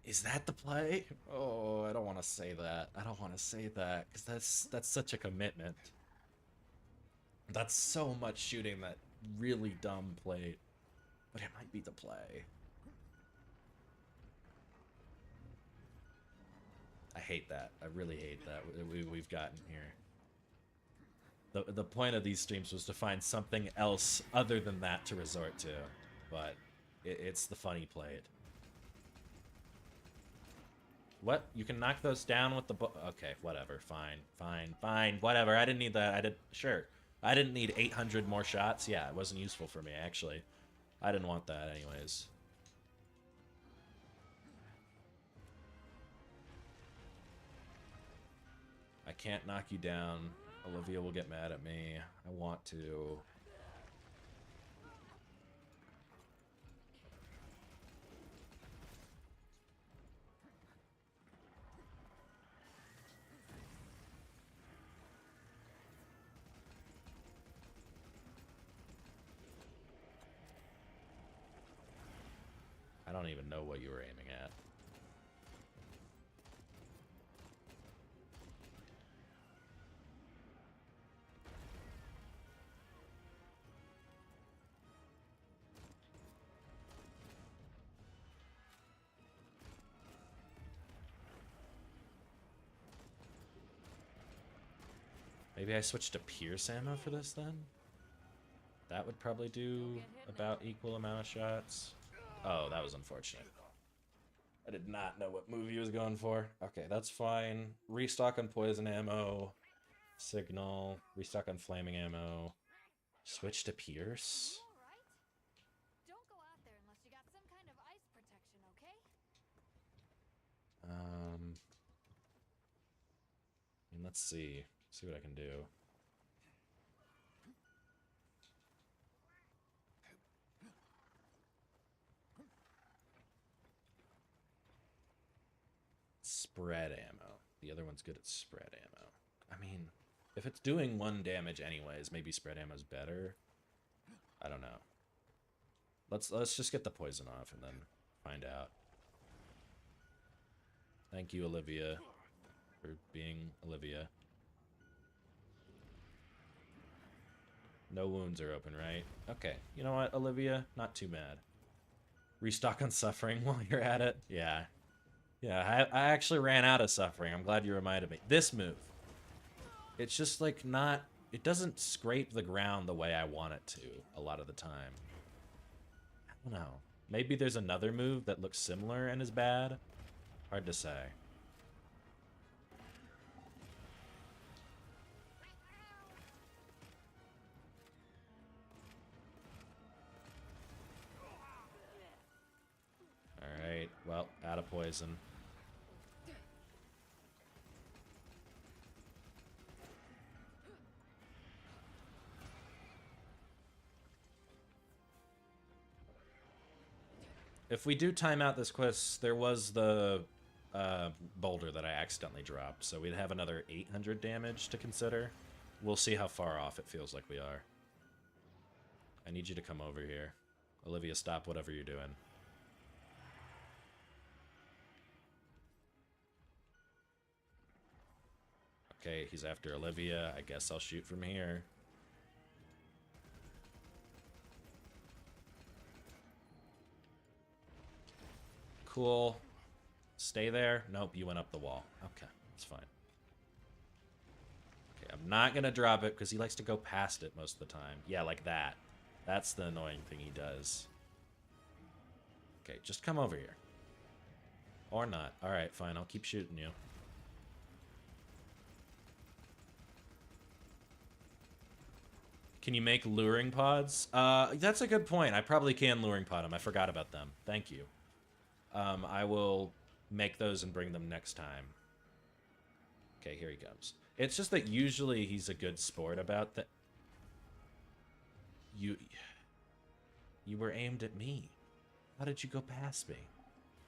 Is that the play? Oh, I don't want to say that. I don't want to say that, because that's such a commitment. That's so much shooting that really dumb plate. But it might be the play. I hate that. I really hate that we've gotten here. The point of these streams was to find something else other than that to resort to. But it's the funny plate. What? You can knock those down with the okay, whatever. Fine. Whatever. I didn't need that. Sure. I didn't need 800 more shots. Yeah, it wasn't useful for me, actually. I didn't want that anyways. I can't knock you down. Olivia will get mad at me. I want to. don't even know what you were aiming at. Maybe I switch to Pierce ammo for this then? That would probably do about equal amount of shots. Oh, that was unfortunate. I did not know what move he was going for. Okay, that's fine. Restock on poison ammo. Signal. Restock on flaming ammo. Switch to Pierce. You all right? Don't go out there unless you got some kind of ice protection, okay? Let's see. See what I can do. Spread ammo. The other one's good at spread ammo. I mean, if it's doing 1 damage anyways, maybe spread ammo's better. I don't know. Let's just get the poison off and then find out. Thank you, Olivia, for being Olivia. No wounds are open, right? Okay. You know what, Olivia? Not too bad. Restock on suffering while you're at it? Yeah. Yeah, I actually ran out of suffering. I'm glad you reminded me. This move. It's just like not... It doesn't scrape the ground the way I want it to a lot of the time. I don't know. Maybe there's another move that looks similar and is bad? Hard to say. Alright, well, out of poison. If we do time out this quest, there was the boulder that I accidentally dropped, so we'd have another 800 damage to consider. We'll see how far off it feels like we are. I need you to come over here. Olivia, stop whatever you're doing. Okay, he's after Olivia. I guess I'll shoot from here. Cool. Stay there. Nope, you went up the wall. Okay, it's fine. Okay, I'm not going to drop it because he likes to go past it most of the time. Yeah, like that. That's the annoying thing he does. Okay, just come over here. Or not. Alright, fine. I'll keep shooting you. Can you make luring pods? That's a good point. I probably can luring pod them. I forgot about them. Thank you. I will make those and bring them next time. Okay, here he comes. It's just that usually he's a good sport about that. You were aimed at me. How did you go past me?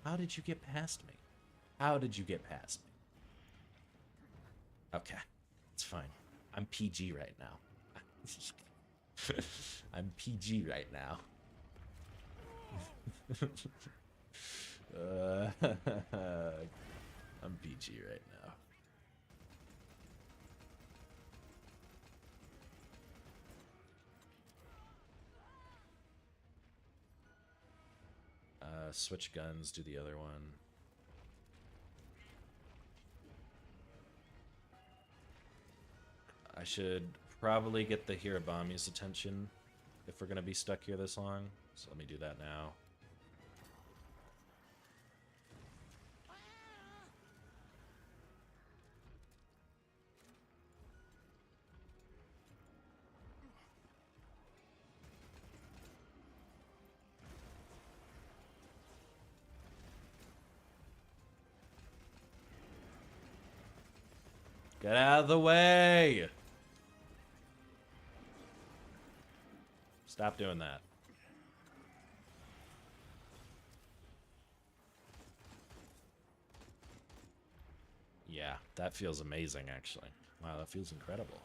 How did you get past me? How did you get past me? Okay, it's fine. I'm PG right now. I'm PG right now. I'm PG right now. Switch guns, do the other one. I should probably get the Hirabami's attention if we're going to be stuck here this long. So let me do that now. Get out of the way! Stop doing that. Yeah, that feels amazing, actually. Wow, that feels incredible.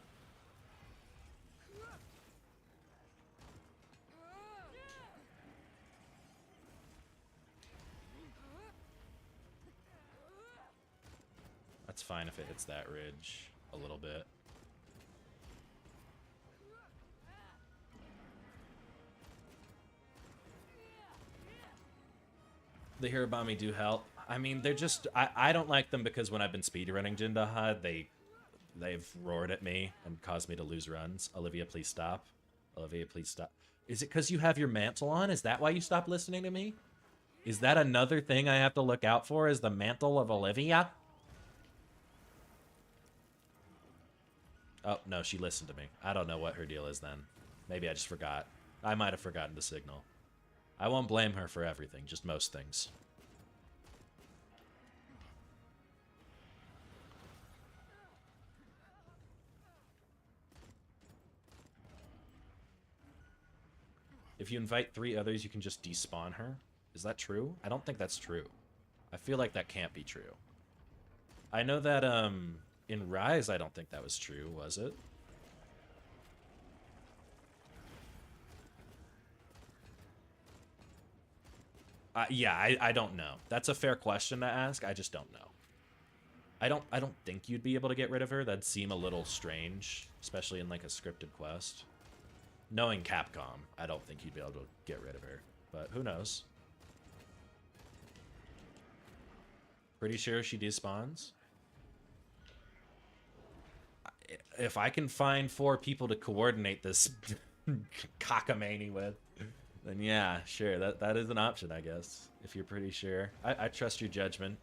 fine if it hits that ridge a little bit. The Hirabami do help. I mean, they're just... I don't like them because when I've been speedrunning Jindaha, they've roared at me and caused me to lose runs. Olivia, please stop. Olivia, please stop. Is it because you have your mantle on? Is that why you stopped listening to me? Is that another thing I have to look out for? Is the mantle of Olivia? Oh, no, she listened to me. I don't know what her deal is then. Maybe I just forgot. I might have forgotten to signal. I won't blame her for everything, just most things. If you invite 3 others, you can just despawn her. Is that true? I don't think that's true. I feel like that can't be true. I know that, in Rise, I don't think that was true, was it? Yeah, I don't know. That's a fair question to ask. I just don't know. I don't think you'd be able to get rid of her. That'd seem a little strange, especially in like a scripted quest. Knowing Capcom, I don't think you'd be able to get rid of her. But who knows? Pretty sure she despawns. If I can find 4 people to coordinate this cockamamie with, then yeah, sure, that is an option, I guess. If you're pretty sure. I trust your judgment.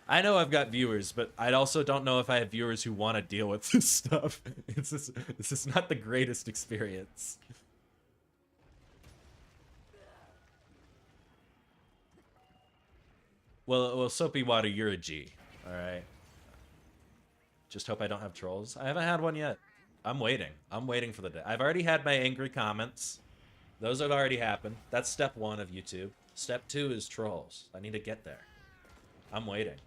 I know I've got viewers, but I also don't know if I have viewers who want to deal with this stuff. This is not the greatest experience. Well, Soapy Water, you're a G. Alright. Just hope I don't have trolls. I haven't had one yet. I'm waiting. I'm waiting for the day. I've already had my angry comments. Those have already happened. That's step 1 of YouTube. Step 2 is trolls. I need to get there. I'm waiting.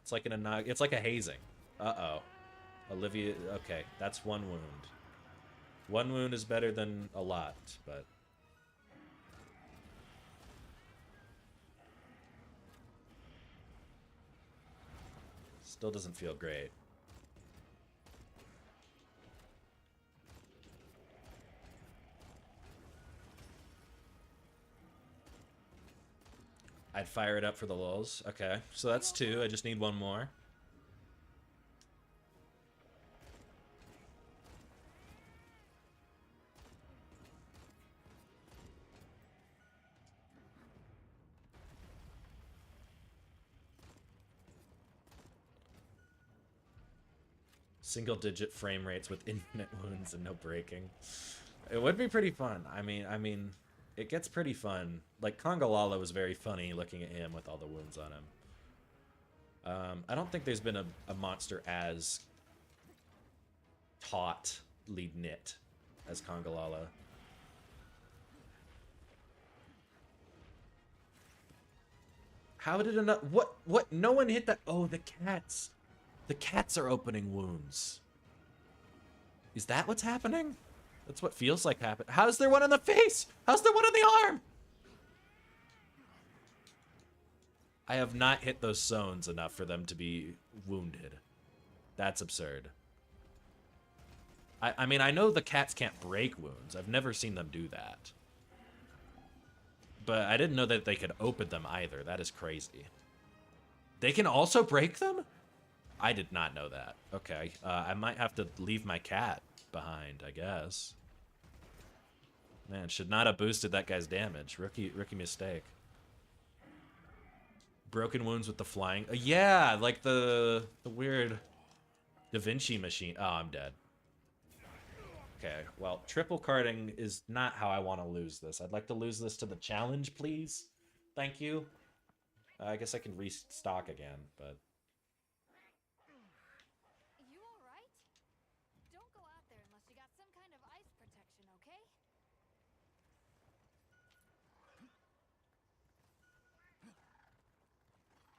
It's like it's like a hazing. Uh-oh. Olivia, okay, that's 1 wound. 1 wound is better than a lot, but... Still doesn't feel great. I'd fire it up for the lulz. Okay, so that's 2. I just need 1 more. Single-digit frame rates with infinite wounds and no breaking. It would be pretty fun. I mean, it gets pretty fun. Like, Congalala was very funny looking at him with all the wounds on him. I don't think there's been a monster as tautly knit as Congalala. How did enough... What? No one hit that... Oh, the cats. The cats are opening wounds. Is that what's happening? That's what feels like happening. How's there one in the face? How's there one in the arm? I have not hit those zones enough for them to be wounded. That's absurd. I mean, I know the cats can't break wounds. I've never seen them do that. But I didn't know that they could open them either. That is crazy. They can also break them? I did not know that. Okay, I might have to leave my cat behind, I guess. Man, should not have boosted that guy's damage. Rookie mistake. Broken wounds with the flying. Yeah, like the weird Da Vinci machine. Oh, I'm dead. Okay, well, triple carding is not how I want to lose this. I'd like to lose this to the challenge, please. Thank you. I guess I can restock again, but... You alright? Don't go out there unless you got some kind of ice protection, okay?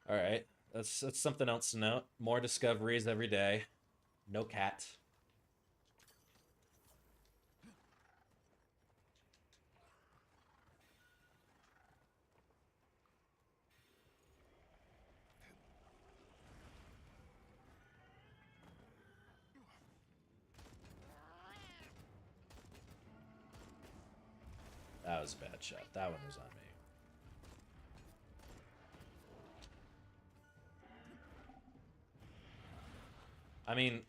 Alright, that's something else to note. More discoveries every day. No cat. was a bad shot. That one was on me. I mean,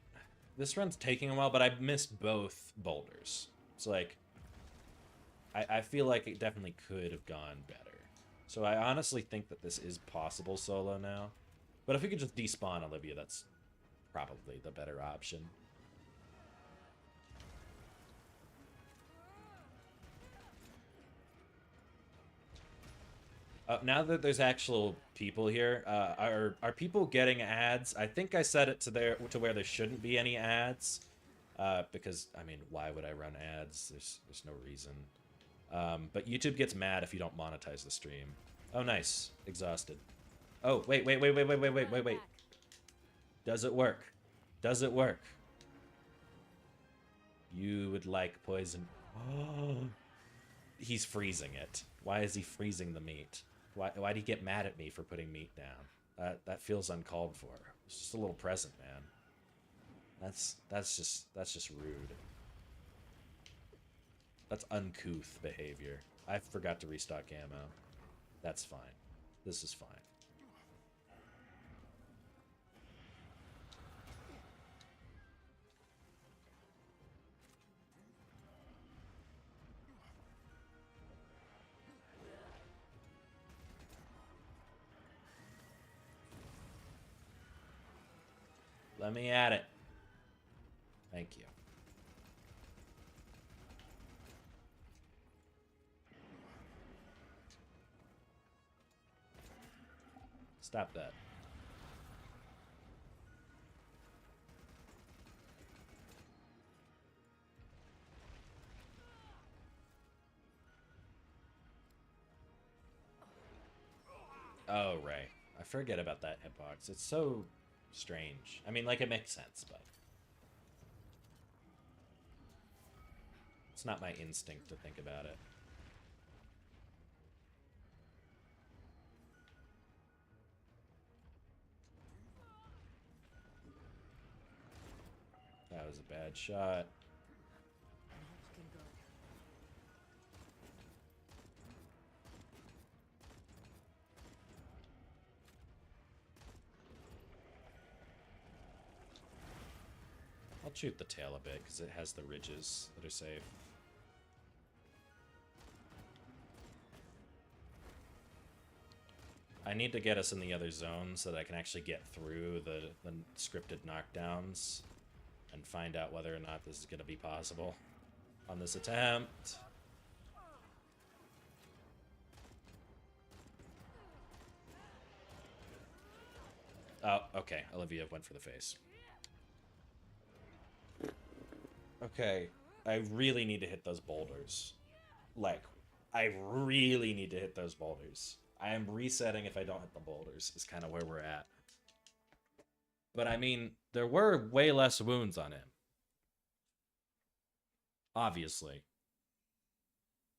this run's taking a while, but I missed both boulders. It's like, I feel like it definitely could have gone better. So I honestly think that this is possible solo now. But if we could just despawn Olivia, that's probably the better option. Now that there's actual people here, are people getting ads? I think I set it to where there shouldn't be any ads, because I mean, why would I run ads? There's no reason. But YouTube gets mad if you don't monetize the stream. Oh, nice. Exhausted. Oh, wait. Does it work? Does it work? You would like poison. Oh, he's freezing it. Why is he freezing the meat? Why'd he get mad at me for putting meat down? That feels uncalled for. It's just a little present, man. That's just rude. That's uncouth behavior. I forgot to restock ammo. That's fine. This is fine. Let me at it. Thank you. Stop that. Oh, right. I forget about that hitbox. It's so strange. I mean, like, it makes sense, but it's not my instinct to think about it. That was a bad shot. I'll shoot the tail a bit because it has the ridges that are safe. I need to get us in the other zone so that I can actually get through the scripted knockdowns and find out whether or not this is going to be possible on this attempt. Oh, okay. Olivia went for the face. Okay. I really need to hit those boulders. Like, I really need to hit those boulders. I am resetting if I don't hit the boulders, is kind of where we're at. But I mean, there were way less wounds on him. Obviously.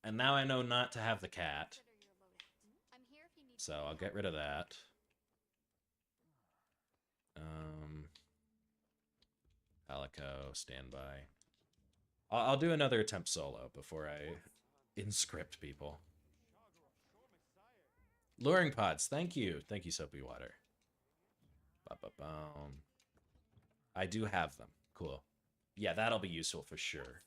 And now I know not to have the cat. So I'll get rid of that. Alico, standby. I'll do another attempt solo before I inscript people. Luring pods, thank you. Thank you, Soapy Water. Ba-ba-boom. I do have them. Cool. Yeah, that'll be useful for sure.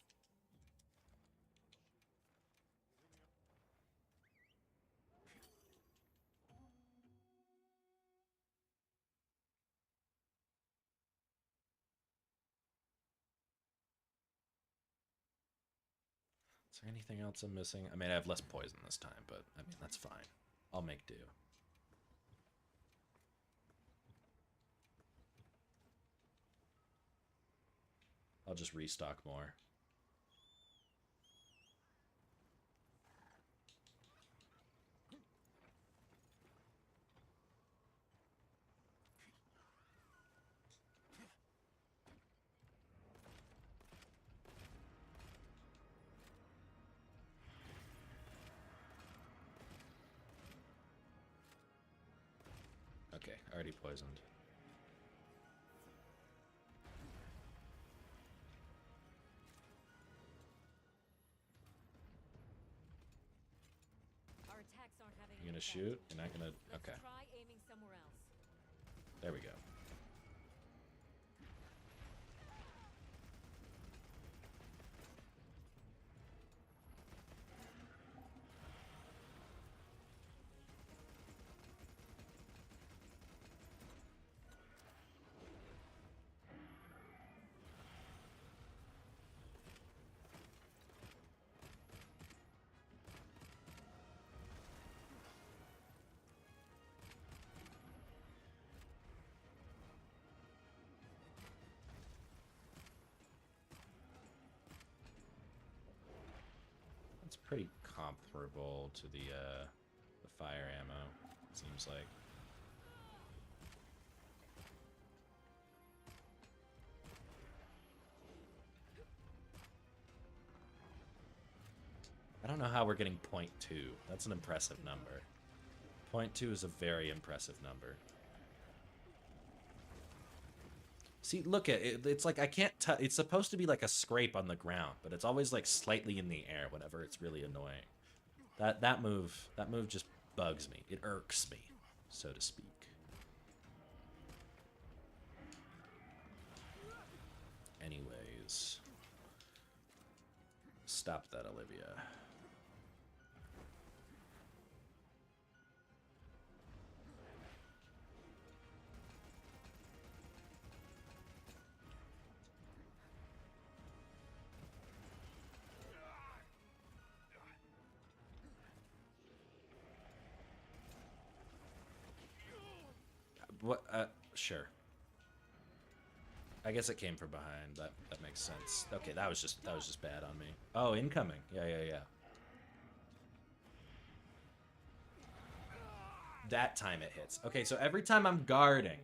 Is there anything else I'm missing? I mean, I have less poison this time, but I mean, that's fine. I'll make do. I'll just restock more. Okay, already poisoned. You gonna shoot? You're not gonna. Let's Okay. try aiming somewhere else. There we go. It's pretty comparable to the fire ammo, it seems like. I don't know how we're getting .2. That's an impressive number. .2 is a very impressive number. See, look at it. It's like I can't touch. It's supposed to be like a scrape on the ground, but it's always like slightly in the air whenever it's really annoying. That move just bugs me. It irks me, so to speak. Anyways, stop that, Olivia. What? Sure. I guess it came from behind. That makes sense. Okay, that was just bad on me. Oh, incoming. Yeah. That time it hits. Okay, so every time I'm guarding,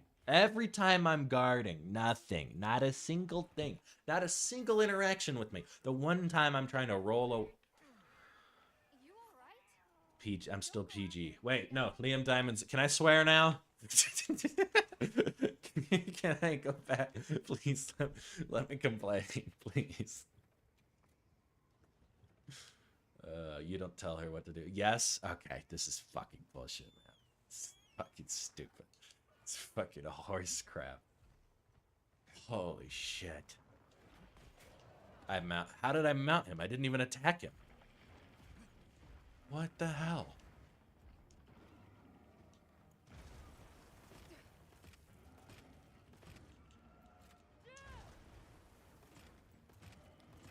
nothing, not a single thing, not a single interaction with me. The one time I'm trying to roll a You alright? PG, I'm still PG. Wait, no, Liam Diamond's. Can I swear now? Can I go back? Please let me complain, please. You don't tell her what to do. Yes? Okay, this is fucking bullshit, man. It's fucking stupid. It's fucking horse crap. Holy shit. How did I mount him? I didn't even attack him. What the hell?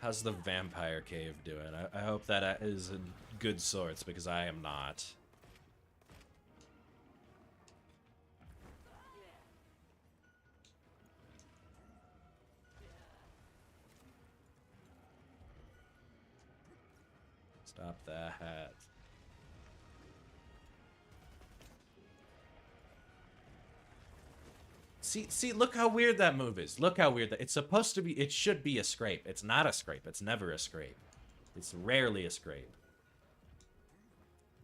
How's the vampire cave doing? I hope that is in good sorts, because I am not. Stop that. See, look how weird that move is. Look how weird that. It's supposed to be, it should be a scrape. It's not a scrape. It's never a scrape. It's rarely a scrape.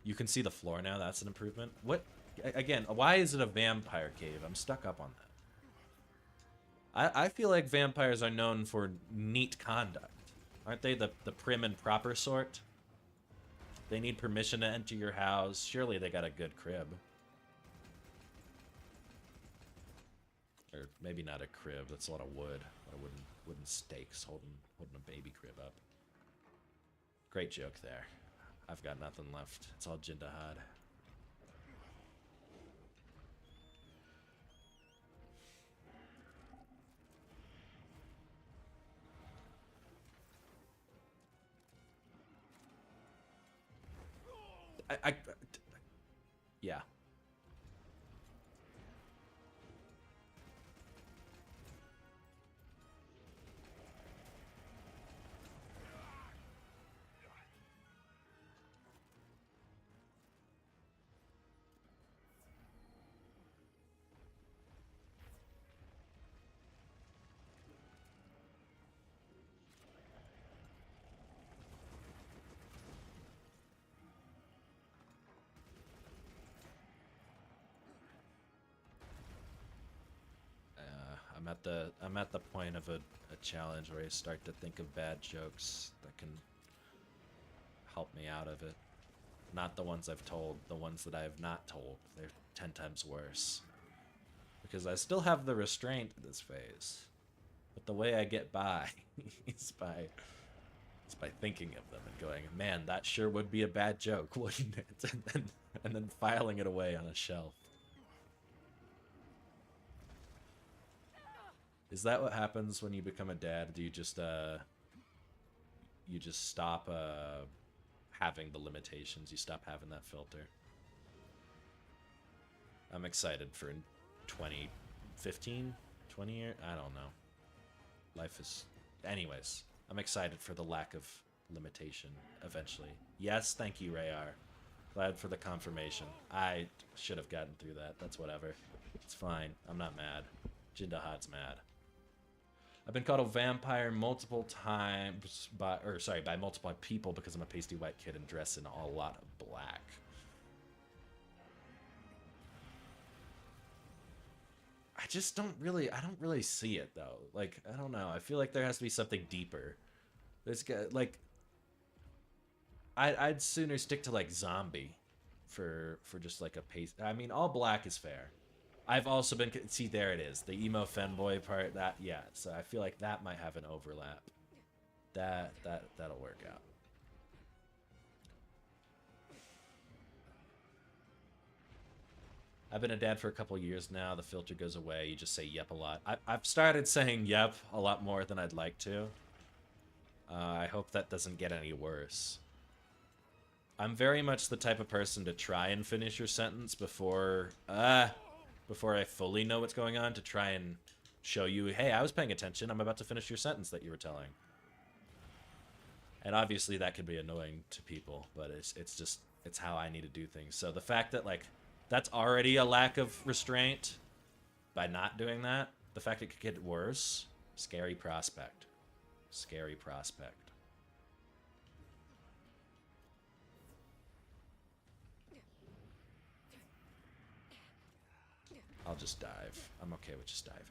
You can see the floor now. That's an improvement. What? Again, why is it a vampire cave? I'm stuck up on that. I feel like vampires are known for neat conduct. Aren't they the prim and proper sort? They need permission to enter your house. Surely they got a good crib. Or maybe not a crib. That's a lot of wood. A lot of wooden stakes holding a baby crib up. Great joke there. I've got nothing left. It's all Jindahad. Yeah. I'm at the point of a challenge where I start to think of bad jokes that can help me out of it. Not the ones I've told, the ones that I have not told. They're 10 times worse. Because I still have the restraint in this phase. But the way I get by is by thinking of them and going, man, that sure would be a bad joke, wouldn't it? And then filing it away on a shelf. Is that what happens when you become a dad? Do you just stop having the limitations? You stop having that filter? I'm excited for 2015, 20 years. I don't know. Life is... Anyways, I'm excited for the lack of limitation eventually. Yes, thank you, Rayar. Glad for the confirmation. I should have gotten through that. That's whatever. It's fine. I'm not mad. Jindahat's mad. I've been called a vampire multiple times by multiple people because I'm a pasty white kid and dress in a lot of black. I don't really see it though. Like, I don't know. I feel like there has to be something deeper. There's like, I'd sooner stick to like zombie for just like a paste. I mean, all black is fair. I've also been, see, there it is, the emo fanboy part. That, yeah. So I feel like that might have an overlap. That'll work out. I've been a dad for a couple years now. The filter goes away. You just say yep a lot. I've started saying yep a lot more than I'd like to. I hope that doesn't get any worse. I'm very much the type of person to try and finish your sentence before I fully know what's going on, to try and show you, hey, I was paying attention. I'm about to finish your sentence that you were telling. And obviously that could be annoying to people, but it's how I need to do things. So the fact that, like, that's already a lack of restraint by not doing that. The fact it could get worse, scary prospect. Scary prospect. I'll just dive. I'm okay with just diving.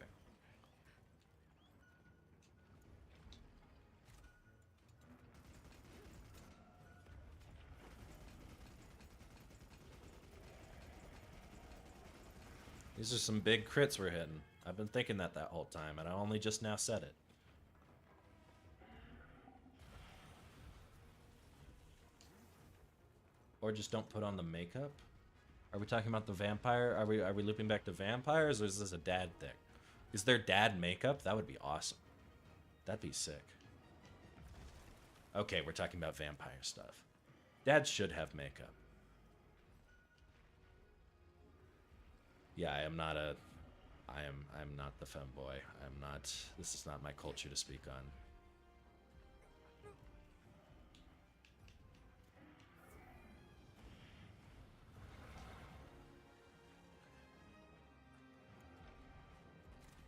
These are some big crits we're hitting. I've been thinking that whole time, and I only just now said it. Or just don't put on the makeup? Are we talking about the vampire? Are we looping back to vampires, or is this a dad thing? Is there dad makeup? That would be awesome. That'd be sick. Okay, we're talking about vampire stuff. Dads should have makeup. Yeah, I'm not the femboy. This is not my culture to speak on.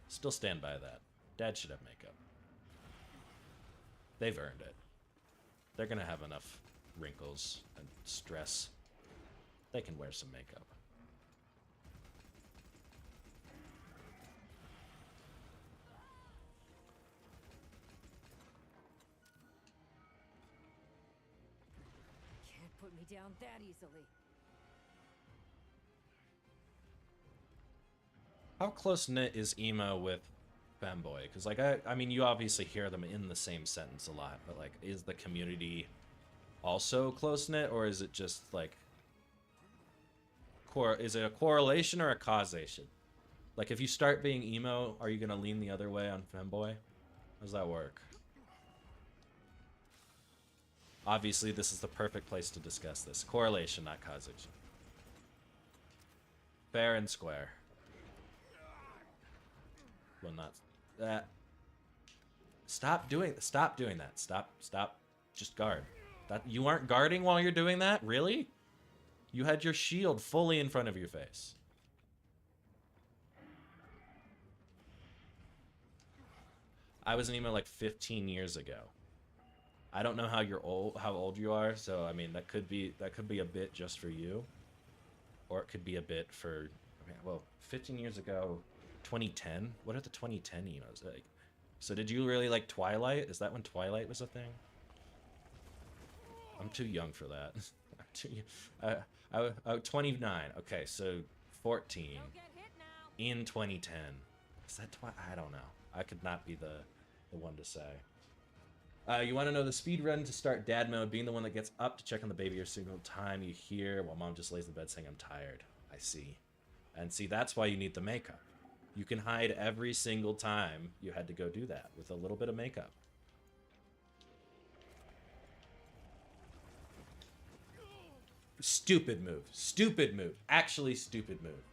Still stand by that. Dad should have makeup. They've earned it. They're gonna have enough wrinkles and stress. They can wear some makeup. Can't put me down that easily. How close-knit is emo with femboy? Because, like, I mean, you obviously hear them in the same sentence a lot, but, like, is the community also close-knit, or is it just, like, is it a correlation or a causation? Like, if you start being emo, are you going to lean the other way on femboy? How does that work? Obviously, this is the perfect place to discuss this. Correlation, not causation. Fair and square. Well, not that. Stop doing that. Stop. Just guard. That you aren't guarding while you're doing that? Really? You had your shield fully in front of your face. I was an emo like 15 years ago. I don't know how old you are, so I mean that could be a bit just for you, or it could be a bit for. I mean, well, 15 years ago. 2010? What are the 2010 emos like? So did you really like Twilight? Is that when Twilight was a thing? I'm too young for that. 29. Okay, so 14 Don't get hit now. in 2010. Is that I don't know. I could not be the one to say. You want to know the speed run to start dad mode, being the one that gets up to check on the baby every single time you hear while mom just lays in bed saying, I'm tired. I see. And see, that's why you need the makeup. You can hide every single time you had to go do that with a little bit of makeup. Stupid move. Stupid move. Actually, stupid move.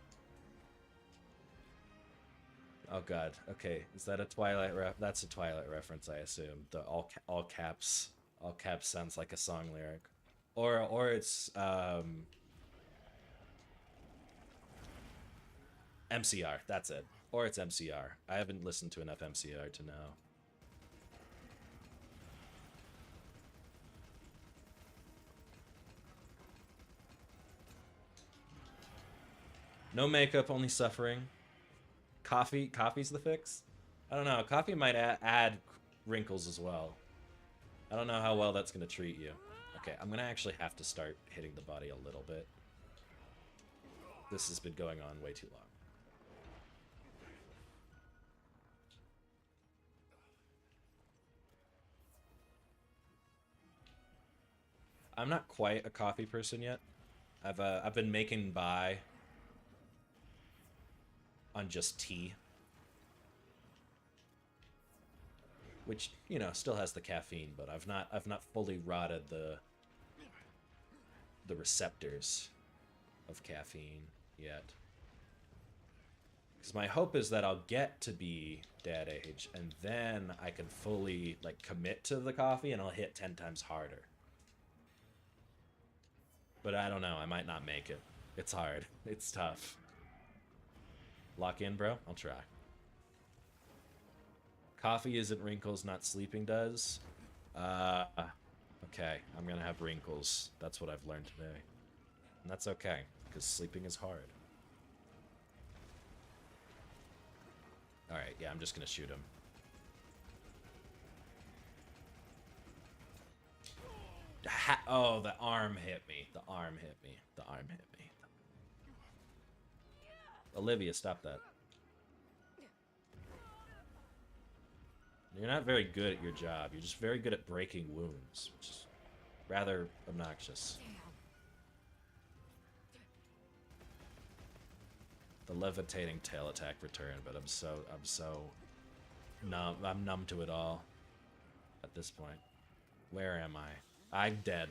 Oh god. Okay, is that a Twilight that's a Twilight reference, I assume. The all caps sounds like a song lyric. Or it's MCR. That's it. Or it's MCR. I haven't listened to enough MCR to know. No makeup, only suffering. Coffee's the fix? I don't know. Coffee might add wrinkles as well. I don't know how well that's going to treat you. Okay, I'm going to actually have to start hitting the body a little bit. This has been going on way too long. I'm not quite a coffee person yet. I've been making by on just tea, which, you know, still has the caffeine, but I've not fully rotted the receptors of caffeine yet. Because my hope is that I'll get to be dad age, and then I can fully like commit to the coffee, and I'll hit 10 times harder. But I don't know. I might not make it. It's hard. It's tough. Lock in, bro? I'll try. Coffee isn't wrinkles, not sleeping does. Okay. I'm gonna have wrinkles. That's what I've learned today. And that's okay, because sleeping is hard. Alright, yeah, I'm just gonna shoot him. Oh, the arm hit me. The arm hit me. The arm hit me. Olivia, stop that. You're not very good at your job. You're just very good at breaking wounds, which is rather obnoxious. The levitating tail attack returned, but I'm so numb. I'm numb to it all at this point. Where am I? I'm dead.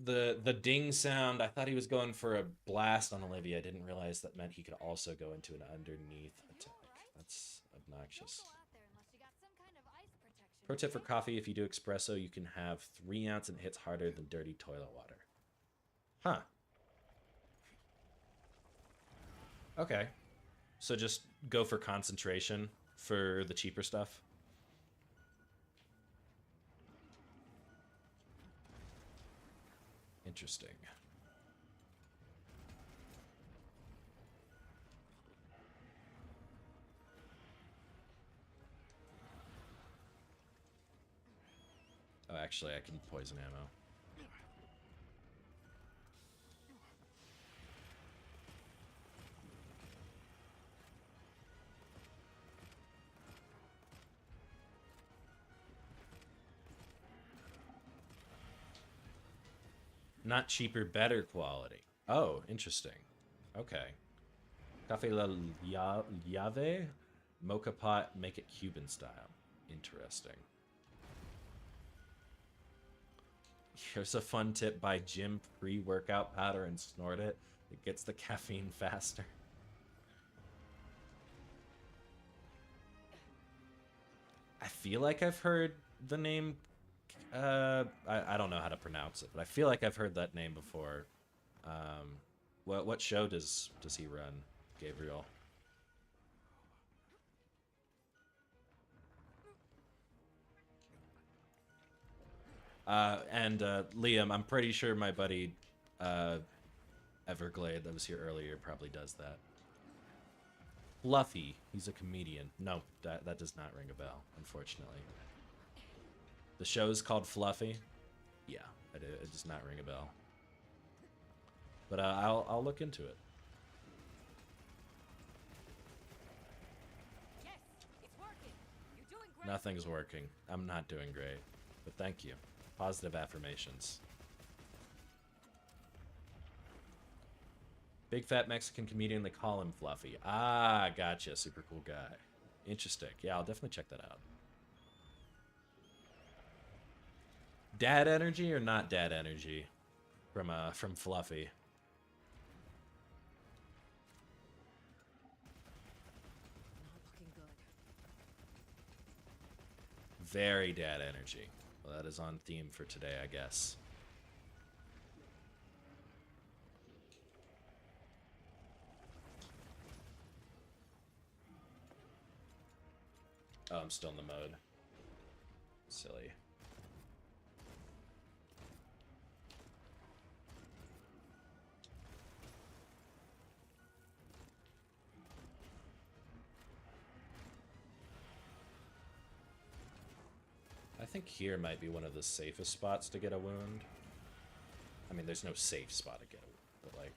The ding sound, I thought he was going for a blast on Olivia. I didn't realize that meant he could also go into an underneath attack. That's obnoxious. Pro tip for coffee, if you do espresso, you can have 3 ounce and it hits harder than dirty toilet water. Huh. Okay. So just go for concentration for the cheaper stuff. Interesting. Oh, actually, I can poison ammo. Not cheaper, better quality. Oh, interesting. Okay. Cafe La Llave? Mocha pot, make it Cuban style. Interesting. Here's a fun tip. Buy gym pre-workout powder and snort it. It gets the caffeine faster. I feel like I've heard the name... I don't know how to pronounce it, but I feel like I've heard that name before. What show does he run, Gabriel? And Liam, I'm pretty sure my buddy Everglade that was here earlier probably does that. Fluffy, he's a comedian. No, that does not ring a bell, unfortunately. The show's called Fluffy. Yeah, it does not ring a bell. But I'll look into it. Yes, it's working. You're doing great. Nothing's working. I'm not doing great. But thank you. Positive affirmations. Big fat Mexican comedian, they call him Fluffy. Ah, gotcha. Super cool guy. Interesting. Yeah, I'll definitely check that out. Dad energy or not dad energy from Fluffy? Not looking good. Very dad energy. Well, that is on theme for today, I guess. Oh, I'm still in the mode. Silly. I think here might be one of the safest spots to get a wound. I mean, there's no safe spot to get a wound, but like,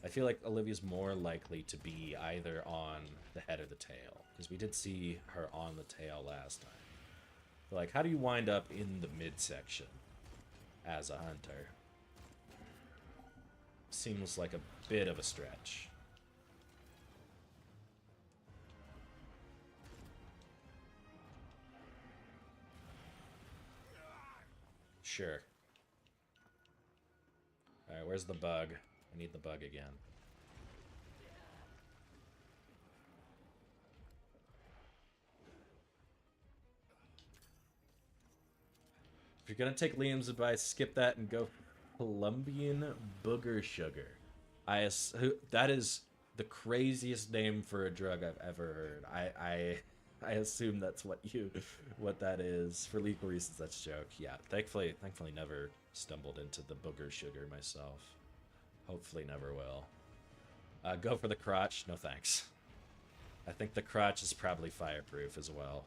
I feel like Olivia's more likely to be either on the head or the tail, because we did see her on the tail last time. But like, how do you wind up in the midsection as a hunter? Seems like a bit of a stretch. Sure. Alright, where's the bug? I need the bug again. If you're gonna take Liam's advice, skip that and go Colombian booger sugar. That is the craziest name for a drug I've ever heard. I assume that's what that is. For legal reasons, that's a joke. Yeah, thankfully never stumbled into the booger sugar myself. Hopefully never will. Go for the crotch. No thanks. I think the crotch is probably fireproof as well.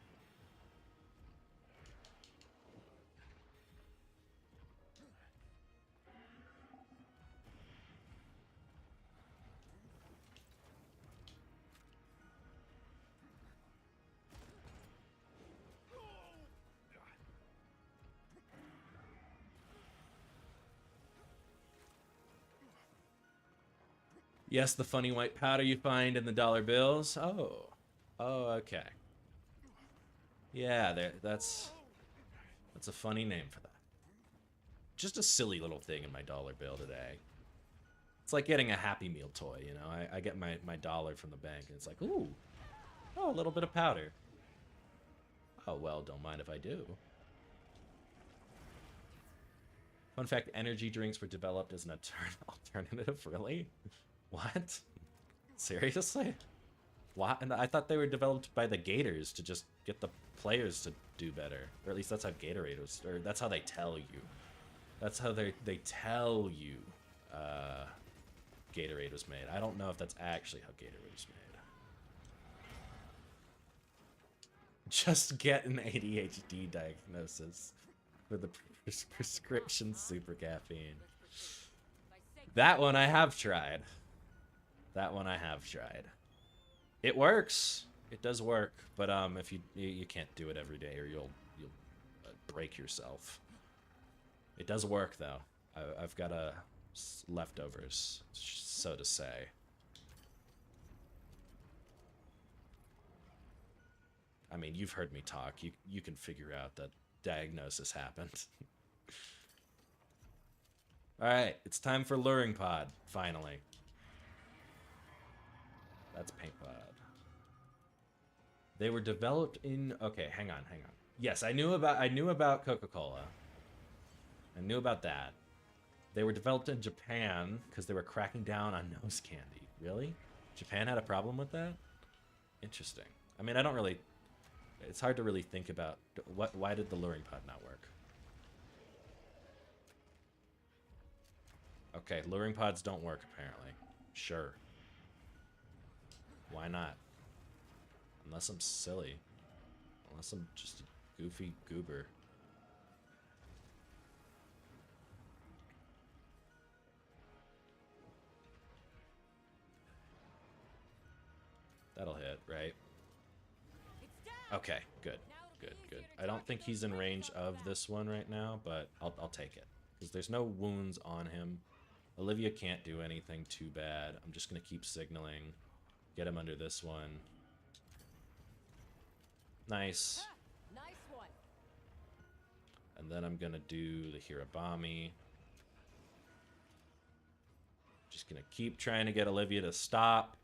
Yes, the funny white powder you find in the dollar bills. Oh. Oh, okay. Yeah, that's a funny name for that. Just a silly little thing in my dollar bill today. It's like getting a Happy Meal toy, you know? I get my dollar from the bank, and it's like, ooh. Oh, a little bit of powder. Oh, well, don't mind if I do. Fun fact, energy drinks were developed as an alternative, really? What? Seriously? What? And I thought they were developed by the Gators to just get the players to do better. Or at least that's how Gatorade was, or that's how they tell you. That's how they tell you Gatorade was made. I don't know if that's actually how Gatorade was made. Just get an ADHD diagnosis for the prescription super caffeine. That one I have tried. That one I have tried. It works. It does work, but if you can't do it every day, or you'll break yourself. It does work though. I've got leftovers, so to say. I mean, you've heard me talk. You can figure out that diagnosis happened. All right, it's time for luring pod. Finally. That's paint pod. They were developed in. Okay, hang on. Yes, I knew about Coca-Cola. I knew about that. They were developed in Japan because they were cracking down on nose candy. Really? Japan had a problem with that? Interesting. I mean, I don't really. It's hard to really think about why did the luring pod not work? Okay, luring pods don't work apparently. Sure. Why not? Unless I'm silly. Unless I'm just a goofy goober. That'll hit, right? It's down. Okay, good. Now it'll be Good, easier good. to I don't target think those he's in friends range on the of back. this one right now, but I'll take it. Because there's no wounds on him. Olivia can't do anything too bad. I'm just going to keep signaling. Get him under this one. Nice. Ha! Nice one. And then I'm going to do the Hirabami. Just going to keep trying to get Olivia to stop.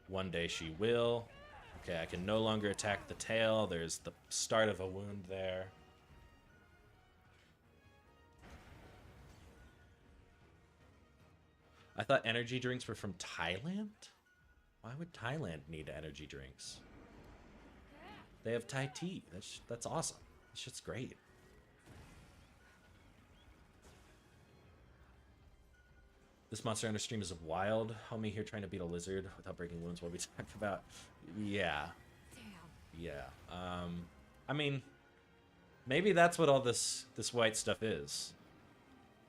One day she will. Okay, I can no longer attack the tail. There's the start of a wound there. I thought energy drinks were from Thailand? Why would Thailand need energy drinks? They have Thai tea. That's awesome. That shit's great. This Monster Hunter stream is wild. Homie here trying to beat a lizard without breaking wounds. What we talk about? Yeah. Damn. Yeah. I mean, maybe that's what all this white stuff is.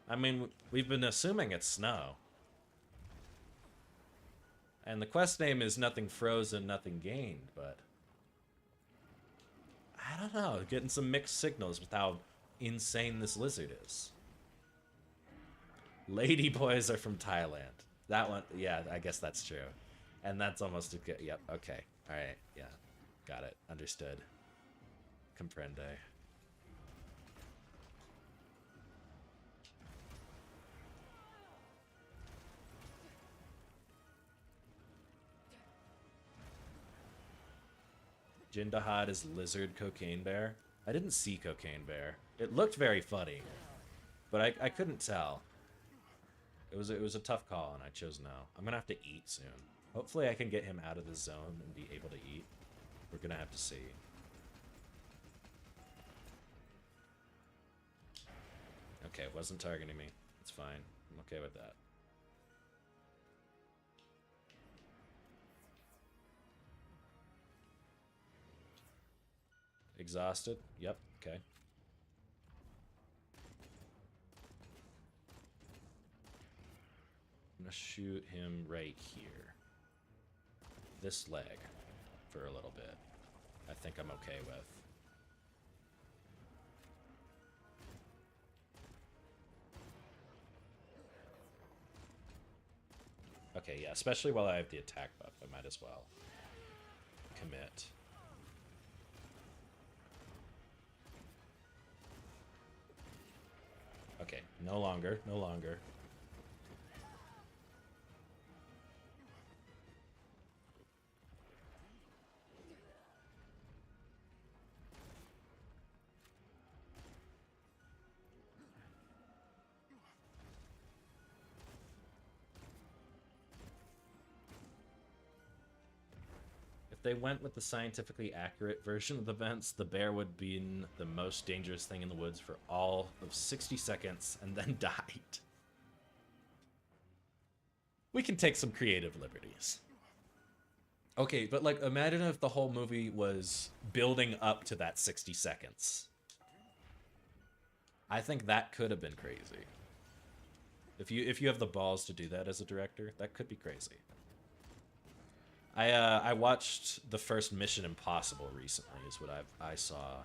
I mean, we've been assuming it's snow. And the quest name is Nothing Frozen, Nothing Gained, but I don't know. Getting some mixed signals with how insane this lizard is. Lady boys are from Thailand. That one, yeah, I guess that's true. And that's almost a good, yep, okay. All right, yeah. Got it. Understood. Comprende. Jindahad is Lizard Cocaine Bear. I didn't see Cocaine Bear. It looked very funny, but I couldn't tell. It was a tough call, and I chose no. I'm gonna have to eat soon. Hopefully, I can get him out of the zone and be able to eat. We're gonna have to see. Okay, it wasn't targeting me. It's fine. I'm okay with that. Exhausted? Yep, okay. I'm gonna shoot him right here. This leg for a little bit. I think I'm okay with. Okay, yeah, especially while I have the attack buff, I might as well commit. Okay, no longer, no longer. If they went with the scientifically accurate version of the events, the bear would be the most dangerous thing in the woods for all of 60 seconds and then died. We can take some creative liberties. Okay, but like imagine if the whole movie was building up to that 60 seconds. I think that could have been crazy. If you have the balls to do that as a director, that could be crazy. I watched the first Mission Impossible recently, is what I saw.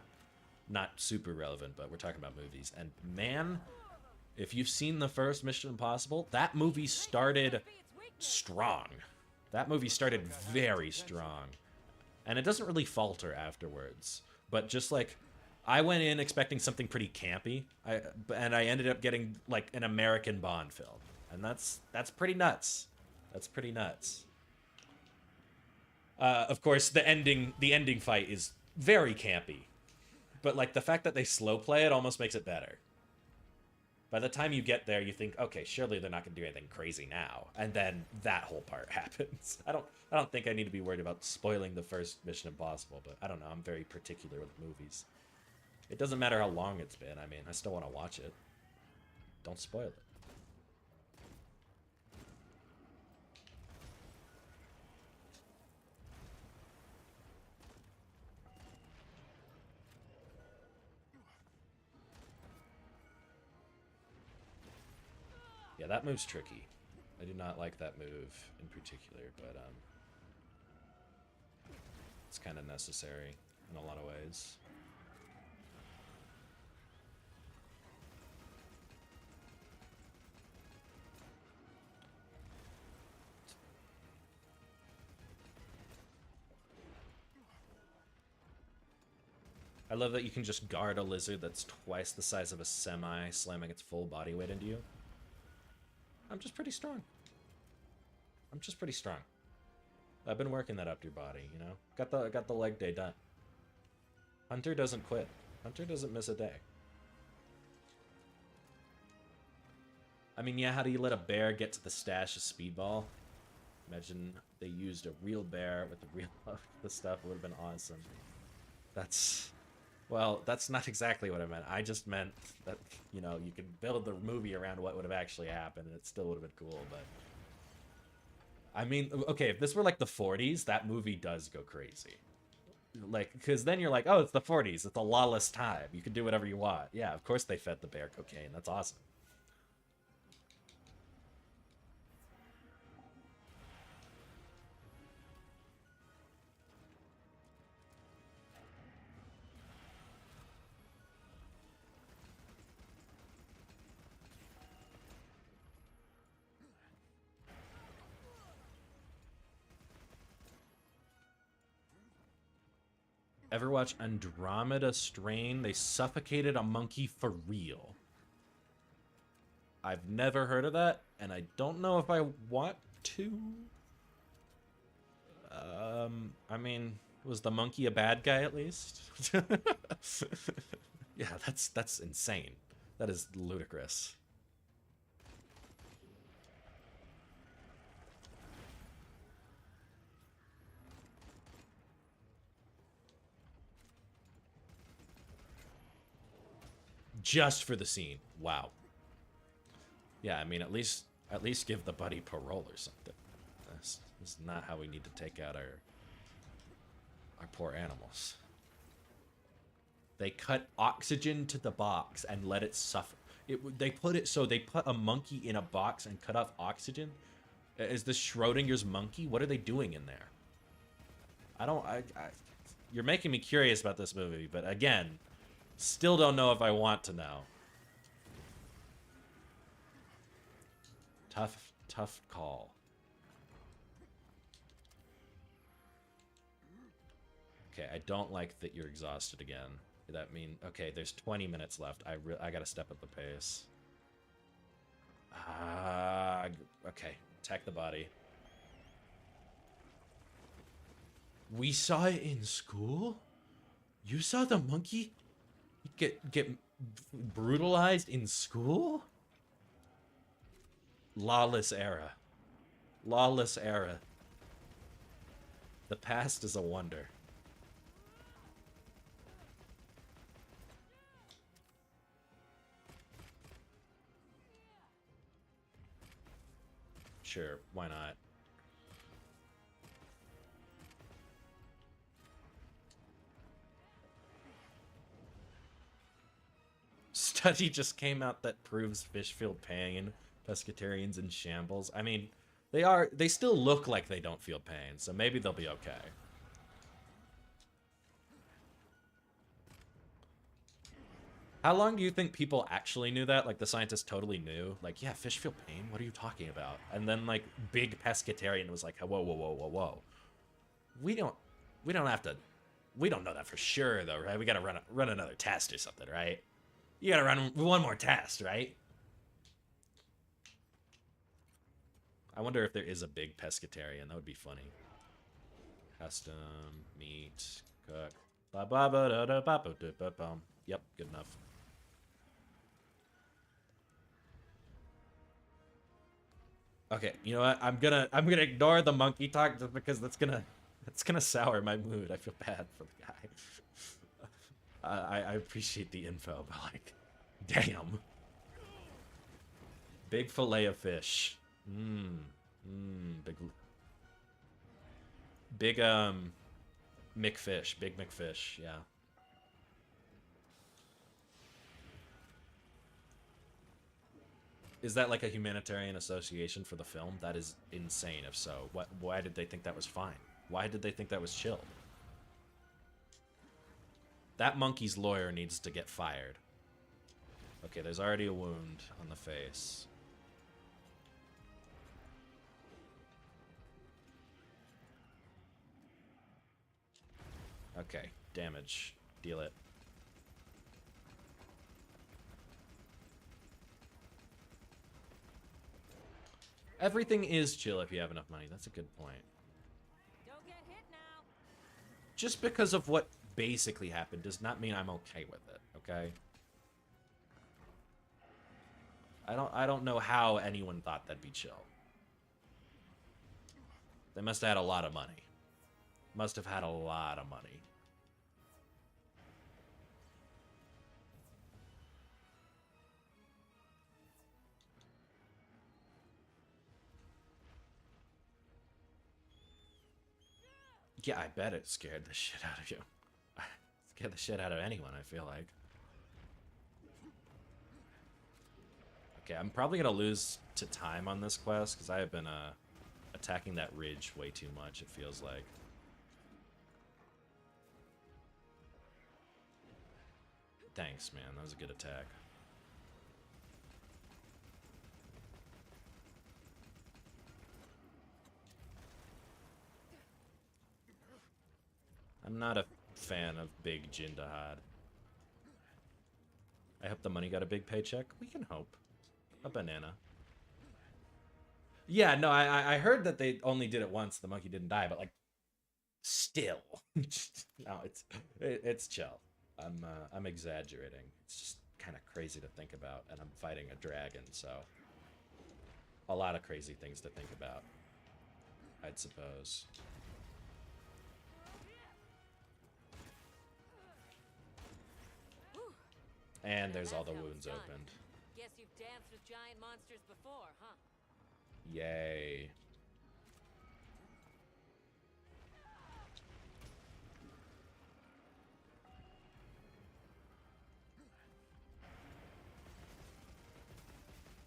Not super relevant, but we're talking about movies. And man, if you've seen the first Mission Impossible, that movie started strong. That movie started very strong. And it doesn't really falter afterwards. But just like, I went in expecting something pretty campy, and I ended up getting like an American Bond film. And that's pretty nuts. That's pretty nuts. Of course, the ending fight is very campy, but like the fact that they slow play it almost makes it better. By the time you get there, you think, okay, surely they're not gonna do anything crazy now, and then that whole part happens. I don't think I need to be worried about spoiling the first Mission Impossible, but I don't know. I'm very particular with movies. It doesn't matter how long it's been. I mean, I still want to watch it. Don't spoil it. Yeah, that move's tricky. I do not like that move in particular, but It's kind of necessary in a lot of ways. I love that you can just guard a lizard that's twice the size of a semi, slamming its full body weight into you. I'm just pretty strong. I'm just pretty strong. I've been working that up to your body, you know? Got the leg day done. Hunter doesn't quit. Hunter doesn't miss a day. I mean, yeah, how do you let a bear get to the stash of speedball? Imagine they used a real bear with the real the stuff. It would have been awesome. That's... Well, that's not exactly what I meant. I just meant that, you know, you could build the movie around what would have actually happened, and it still would have been cool, but... I mean, okay, if this were like the 40s, that movie does go crazy. Like, because then you're like, oh, it's the 40s. It's a lawless time. You can do whatever you want. Yeah, of course they fed the bear cocaine. That's awesome. Ever watch Andromeda Strain? They suffocated a monkey for real. I've never heard of that, and I don't know if I want to. I mean, was the monkey a bad guy at least? Yeah, that's insane. That is ludicrous. Just for the scene. Wow. Yeah, I mean, at least give the buddy parole or something. This is not how we need to take out our poor animals. They cut oxygen to the box and let it suffer. They put a monkey in a box and cut off oxygen. Is this Schrodinger's monkey? What are they doing in there? You're making me curious about this movie, but again, still don't know if I want to know. Tough call. Okay, I don't like that you're exhausted again. That mean, okay, there's 20 minutes left. I gotta step up the pace. Okay, attack the body. We saw it in school? You saw the monkey get brutalized in school? Lawless era. Lawless era. The past is a wonder. Sure, why not? Study just came out that proves fish feel pain. Pescatarians in shambles. I mean, they still look like they don't feel pain, so maybe they'll be okay. How long do you think people actually knew that? Like, the scientists totally knew? Like, yeah, fish feel pain? What are you talking about? And then, like, big pescatarian was like, whoa, whoa, whoa, whoa, whoa. We don't know that for sure, though, right? We gotta run another test or something, right? You gotta run one more test, right? I wonder if there is a big pescatarian. That would be funny. Custom, meat, cook. Yep, good enough. Okay, you know what? I'm gonna ignore the monkey talk just because that's gonna sour my mood. I feel bad for the guy. I appreciate the info, but like, damn. Big fillet of fish. Big McFish, big McFish, yeah. Is that like a humanitarian association for the film? That is insane if so. Why did they think that was fine? Why did they think that was chill? That monkey's lawyer needs to get fired. Okay, there's already a wound on the face. Okay, damage. Deal it. Everything is chill if you have enough money. That's a good point. Don't get hit now. Just because of what basically happened does not mean I'm okay with it, okay? I don't know how anyone thought that'd be chill. They must have had a lot of money. Must have had a lot of money. Yeah, I bet it scared the shit out of you. Scared the shit out of anyone, I feel like. Okay, I'm probably gonna lose to time on this quest, because I have been attacking that ridge way too much, it feels like. Thanks, man. That was a good attack. I'm not a fan of big Jindahad. I hope the money got a big paycheck. We can hope. A banana. Yeah, no, I heard that they only did it once. The monkey didn't die, but like, still, no, it's chill. I'm exaggerating. It's just kind of crazy to think about, and I'm fighting a dragon, so a lot of crazy things to think about, I'd suppose. And there's all the wounds opened. Guess you've danced with giant monsters before, huh? Yay.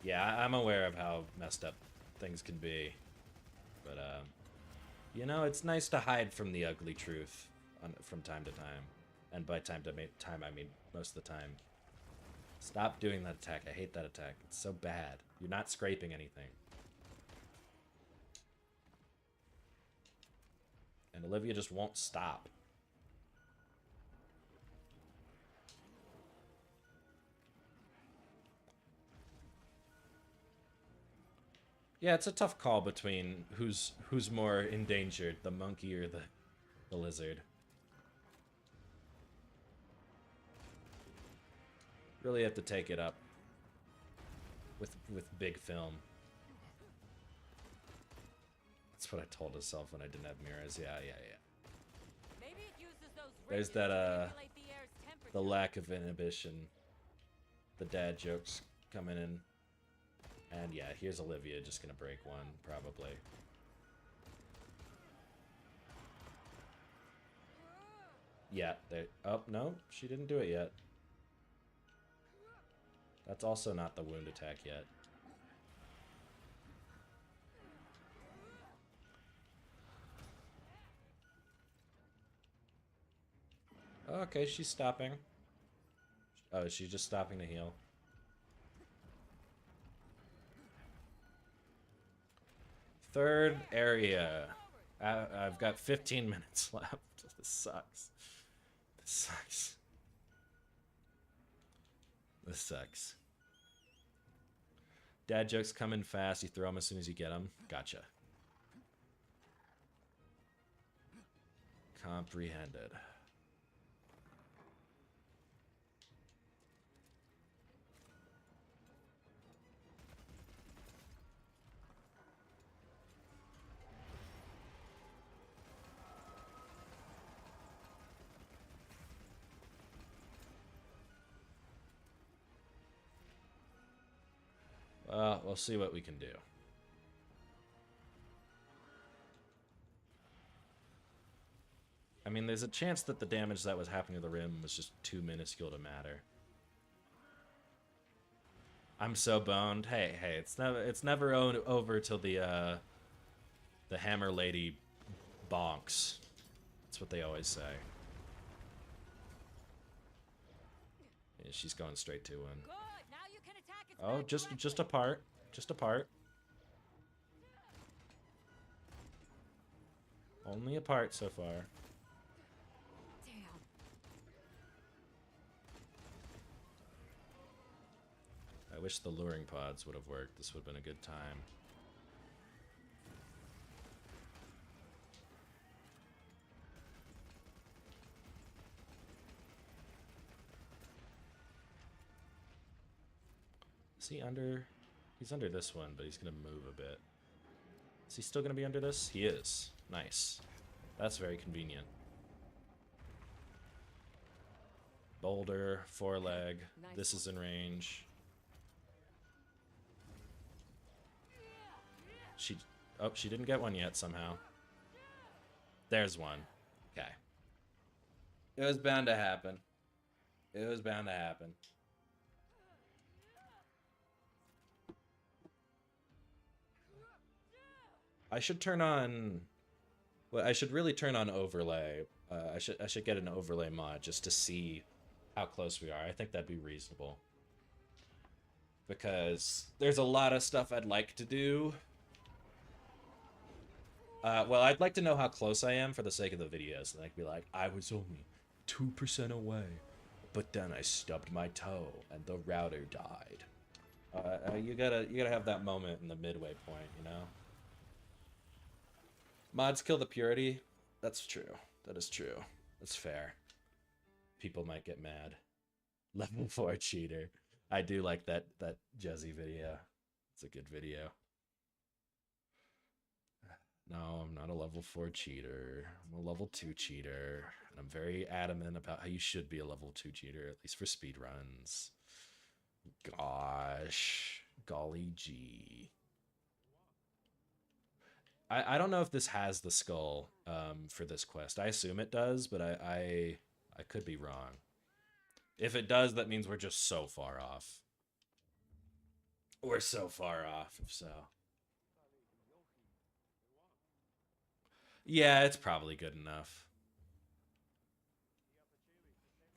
Yeah, I'm aware of how messed up things can be. But, you know, it's nice to hide from the ugly truth from time to time. And by time, I mean most of the time. Stop doing that attack. I hate that attack. It's so bad. You're not scraping anything. And Olivia just won't stop. Yeah, it's a tough call between who's more endangered, the monkey or the lizard. Really have to take it up with big film. That's what I told myself when I didn't have mirrors. Yeah. Maybe it uses those There's rings that to manipulate the air's temperature. the lack of inhibition. The dad jokes coming in. And yeah, here's Olivia just gonna break one, probably. Yeah, they. Oh, no, she didn't do it yet. That's also not the wound attack yet. Okay, she's stopping. Oh, she's just stopping to heal. Third area. I've got 15 minutes left. This sucks. This sucks. This sucks. Dad jokes come in fast. You throw them as soon as you get them. Gotcha. Comprehended. We'll see what we can do. I mean, there's a chance that the damage that was happening to the rim was just too minuscule to matter. I'm so boned. Hey, it's never over till the hammer lady bonks. That's what they always say. Yeah, she's going straight to one. Good. Now you can attack its Oh, back just a directly. part. Just a part. Only a part so far. Damn. I wish the luring pods would have worked. This would have been a good time. Is he under? He's under this one, but he's going to move a bit. Is he still going to be under this? He is. Nice. That's very convenient. Boulder, foreleg. Nice This one. is in range. She didn't get one yet somehow. There's one. Okay. It was bound to happen. It was bound to happen. I should turn on. Well, I should really turn on overlay. I should get an overlay mod just to see how close we are. I think that'd be reasonable. Because there's a lot of stuff I'd like to do. Well, I'd like to know how close I am for the sake of the videos. And I could be like, I was only 2% away, but then I stubbed my toe and the router died. You gotta have that moment in the midway point, you know? Mods kill the purity. That's true. That is true. That's fair. People might get mad. Level 4 cheater. I do like that Jezzy video. It's a good video. No, I'm not a level 4 cheater. I'm a level 2 cheater. And I'm very adamant about how you should be a level 2 cheater, at least for speedruns. Gosh. Golly gee. I don't know if this has the skull for this quest. I assume it does, but I could be wrong. If it does, that means we're just so far off. We're so far off, if so. Yeah, it's probably good enough.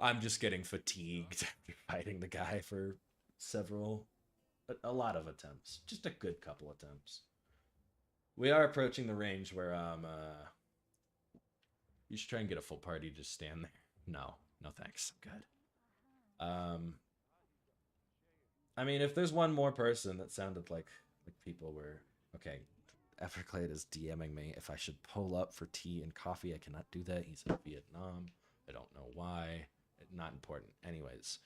I'm just getting fatigued after fighting the guy for a lot of attempts. Just a good couple attempts. We are approaching the range where you should try and get a full party to stand there. No thanks. I'm good. I mean, if there's one more person that sounded like people were okay. Everclade is DMing me if I should pull up for tea and coffee. I cannot do that. He's in Vietnam. I don't know why. Not important. Anyways,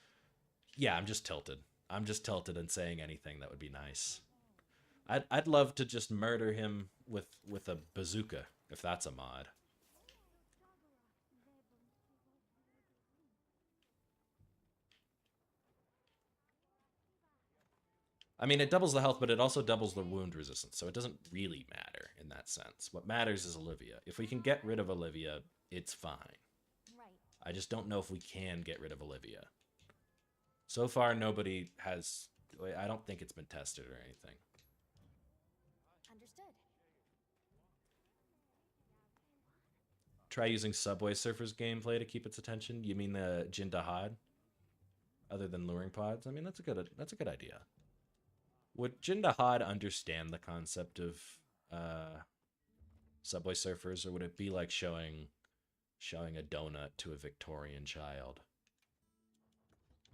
yeah, I'm just tilted. I'm just tilted and saying anything that would be nice. I'd love to just murder him with a bazooka if that's a mod. I mean, it doubles the health, but it also doubles the wound resistance, so it doesn't really matter in that sense. What matters is Olivia. If we can get rid of Olivia, it's fine. Right. I just don't know if we can get rid of Olivia. So far, nobody has... I don't think it's been tested or anything. Understood. Try using Subway Surfers gameplay to keep its attention. You mean the Jindahad? Other than luring pods? I mean, that's a good idea. Would Jindahad understand the concept of Subway Surfers, or would it be like showing a donut to a Victorian child?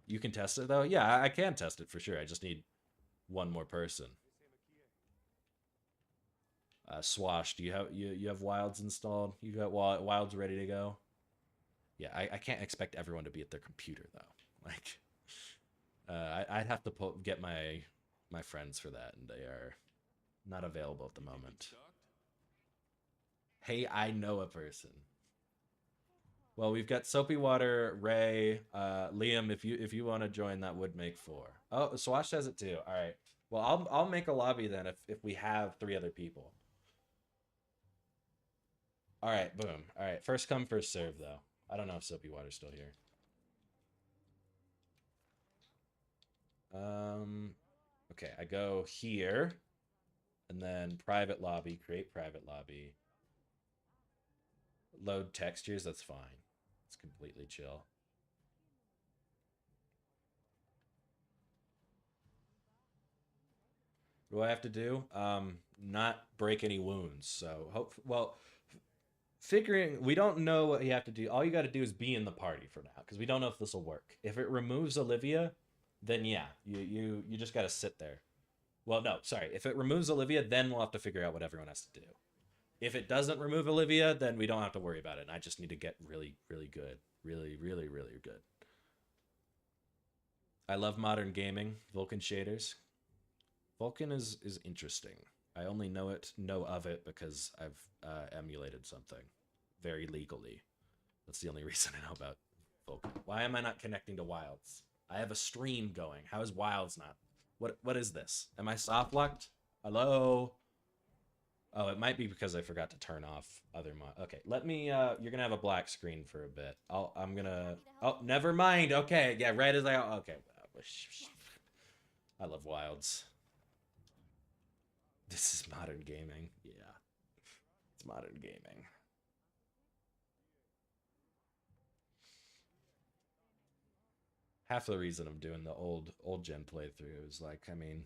You can test it though? Yeah, I can test it for sure. I just need one more person. Swash, do you have wilds installed? You got wilds ready to go? Yeah, I can't expect everyone to be at their computer though. Like, I'd have to get my friends for that, and they are not available at the moment. Hey, I know a person. Well, we've got Soapy Water, Ray, Liam. If you want to join, that would make 4. Oh, Swash has it too. All right. Well, I'll make a lobby then if we have 3 other people. All right, boom. All right, first come, first serve though. I don't know if Soapy Water's still here. Okay, I go here, and then private lobby, create private lobby. Load textures, that's fine. It's completely chill. do I have to do? Not break any wounds. So figuring we don't know what you have to do. All you got to do is be in the party for now because we don't know if this will work. If it removes Olivia, then yeah, you just got to sit there. Well, no, sorry. If it removes Olivia, then we'll have to figure out what everyone has to do. If it doesn't remove Olivia, then we don't have to worry about it. And I just need to get really, really good. Really, really, really good. I love modern gaming. Vulkan shaders. Vulkan is interesting. I only know of it because I've emulated something very legally. That's the only reason I know about Vulkan. Why am I not connecting to Wilds? I have a stream going. How is Wilds not? What is this? Am I soft locked? Hello? Oh, it might be because I forgot to turn off other Okay, let me you're gonna have a black screen for a bit. I'm gonna oh never mind. Okay, yeah, right as I okay. I love Wilds. This is modern gaming. Yeah. It's modern gaming. Half the reason I'm doing the old gen playthrough is like, I mean,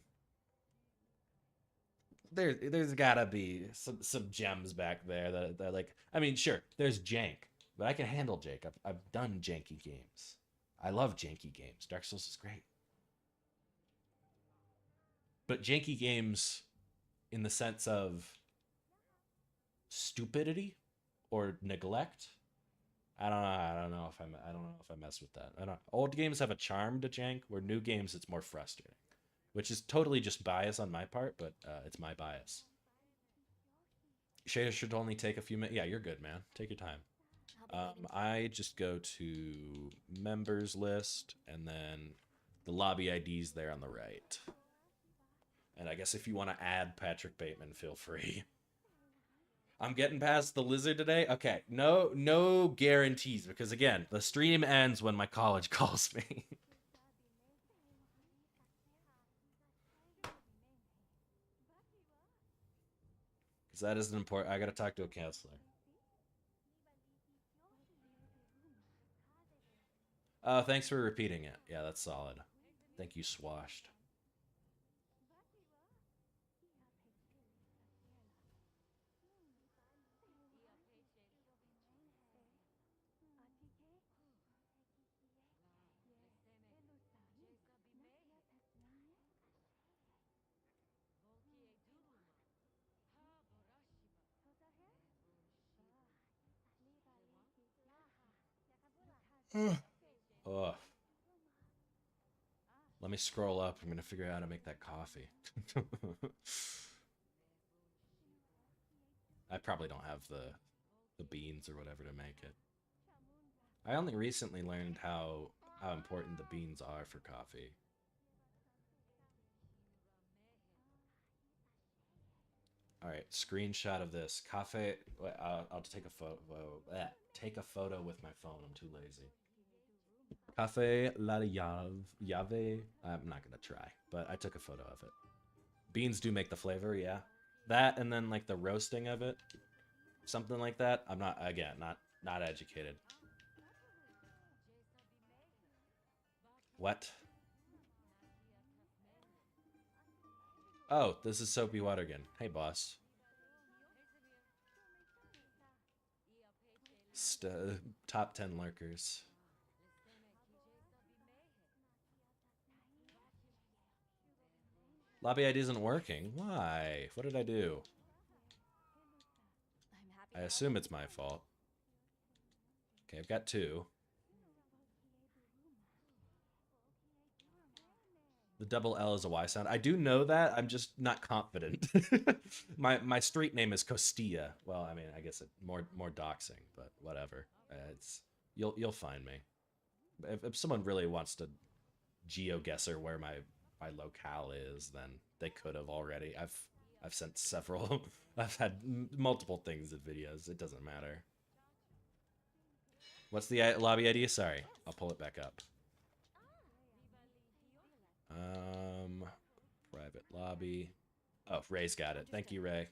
there's gotta be some gems back there that like I mean, sure, there's jank, but I can handle jank. I've done janky games. I love janky games. Dark Souls is great. But janky games in the sense of stupidity or neglect. I don't know if I mess with that. I don't. Old games have a charm to jank, where new games it's more frustrating, which is totally just bias on my part, but it's my bias. Shader should only take a few minutes. Yeah, you're good, man. Take your time. I just go to members list and then the lobby IDs there on the right. And I guess if you want to add Patrick Bateman, feel free. I'm getting past the lizard today. Okay, no guarantees because again, the stream ends when my college calls me. Because that is an important. I gotta talk to a counselor. Oh, thanks for repeating it. Yeah, that's solid. Thank you, Swashed. Ugh. Let me scroll up. I'm gonna figure out how to make that coffee. I probably don't have the beans or whatever to make it. I only recently learned how important the beans are for coffee. All right, screenshot of this cafe. I'll take a photo. Take a photo with my phone. I'm too lazy. Cafe La Llave. I'm not gonna try, but I took a photo of it. Beans do make the flavor, yeah. That and then like the roasting of it, something like that. I'm not not educated. What? Oh, this is Soapy Water again. Hey, boss. Top 10 lurkers. Lobby ID isn't working. Why? What did I do? I assume it's my fault. Okay, I've got 2. The double L is a Y sound. I do know that. I'm just not confident. my street name is Costilla. Well, I mean, I guess it more doxing, but whatever. It's you'll find me. If someone really wants to geoguesser where my locale is, then they could have already. I've sent several. I've had multiple things in videos. It doesn't matter. What's the lobby ID? Sorry, I'll pull it back up. Private lobby. Oh, Ray's got it. Thank you, Ray.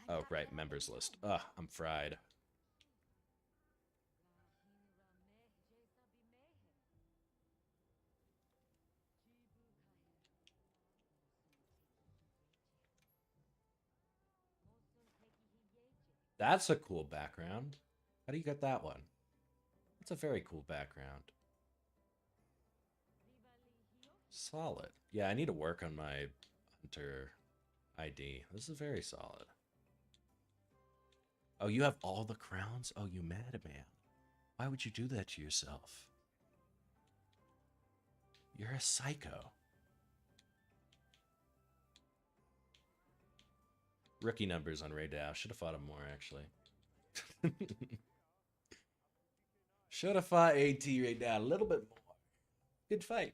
Oh, right, members list. Ugh, I'm fried. That's a cool background. How do you get that one? That's a very cool background. Solid. Yeah, I need to work on my hunter ID. This is very solid. Oh, you have all the crowns? Oh, you madman. Why would you do that to yourself? You're a psycho. Rookie numbers on Ray Dow. Should have fought him more, actually. Should have fought AT Ray Dow a little bit more. Good fight.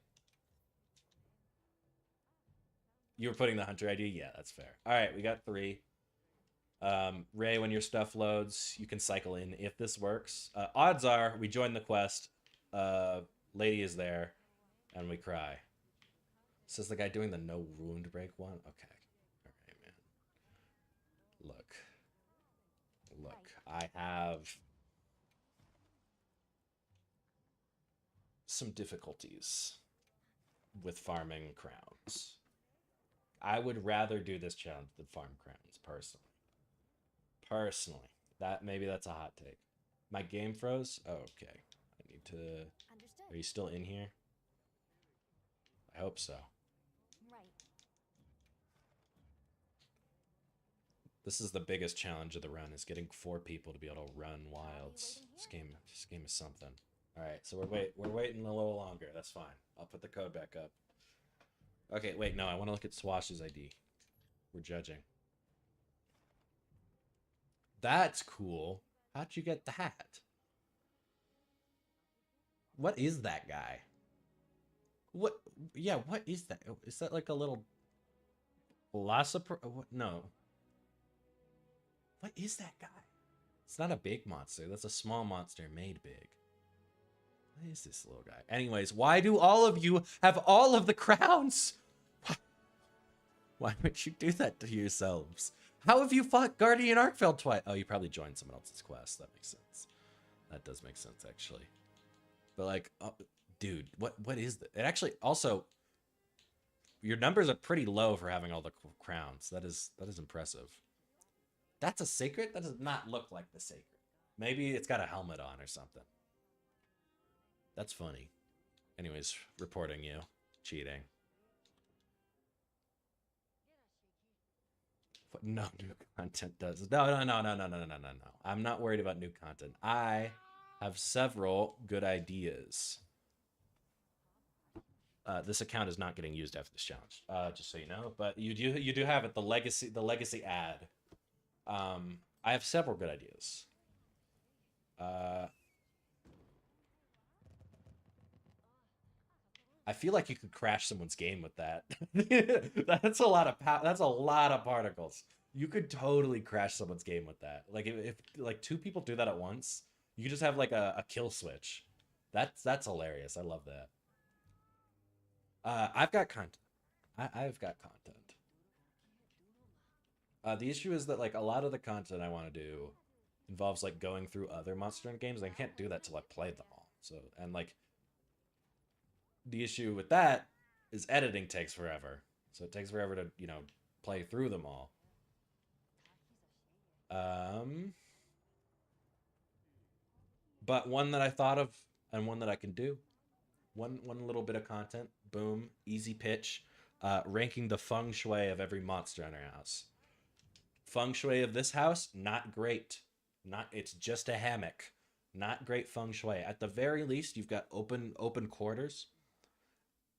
You were putting the hunter ID? Yeah, that's fair. All right, we got 3. Ray, when your stuff loads, you can cycle in if this works. Odds are we join the quest. Lady is there, and we cry. Says the guy doing the no wound break one. Okay, all right, man. Look. I have some difficulties with farming crowns. I would rather do this challenge than farm crowns, personally. Maybe that's a hot take. My game froze? Oh, okay. I need to... Understood. Are you still in here? I hope so. Right. This is the biggest challenge of the run, is getting 4 people to be able to run wilds. This game is something. Alright, so we're waiting a little longer. That's fine. I'll put the code back up. Okay, wait, no, I want to look at Swash's ID. We're judging. That's cool. How'd you get that? What is that guy? What? Yeah, what is that? Is that like a little... No. What is that guy? It's not a big monster. That's a small monster made big. What is this little guy? Anyways, why do all of you have all of the crowns? Why would you do that to yourselves? How have you fought Guardian Arkfeld twice? Oh, you probably joined someone else's quest. That makes sense. That does make sense, actually. But like, dude, what is that? It actually also, your numbers are pretty low for having all the crowns. That is impressive. That's a secret? That does not look like the secret. Maybe it's got a helmet on or something. That's funny. Anyways, reporting you. Cheating. What no new content does. No. I'm not worried about new content. I have several good ideas. This account is not getting used after this challenge, just so you know. But you do have it, the legacy ad. I have several good ideas. I feel like you could crash someone's game with that. That's a lot of particles. You could totally crash someone's game with that. Like if like 2 people do that at once, you could just have like a kill switch. That's hilarious. I love that. I've got content. I've got content. The issue is that like a lot of the content I want to do involves like going through other Monster Hunter games. I can't do that till I play them all. So, and like the issue with that is editing takes forever. So it takes forever to, you know, play through them all. But one that I thought of and one that I can do. One little bit of content. Boom. Easy pitch. Ranking the feng shui of every Monster Hunter house. Feng shui of this house, not great. It's just a hammock. Not great feng shui. At the very least, you've got open quarters.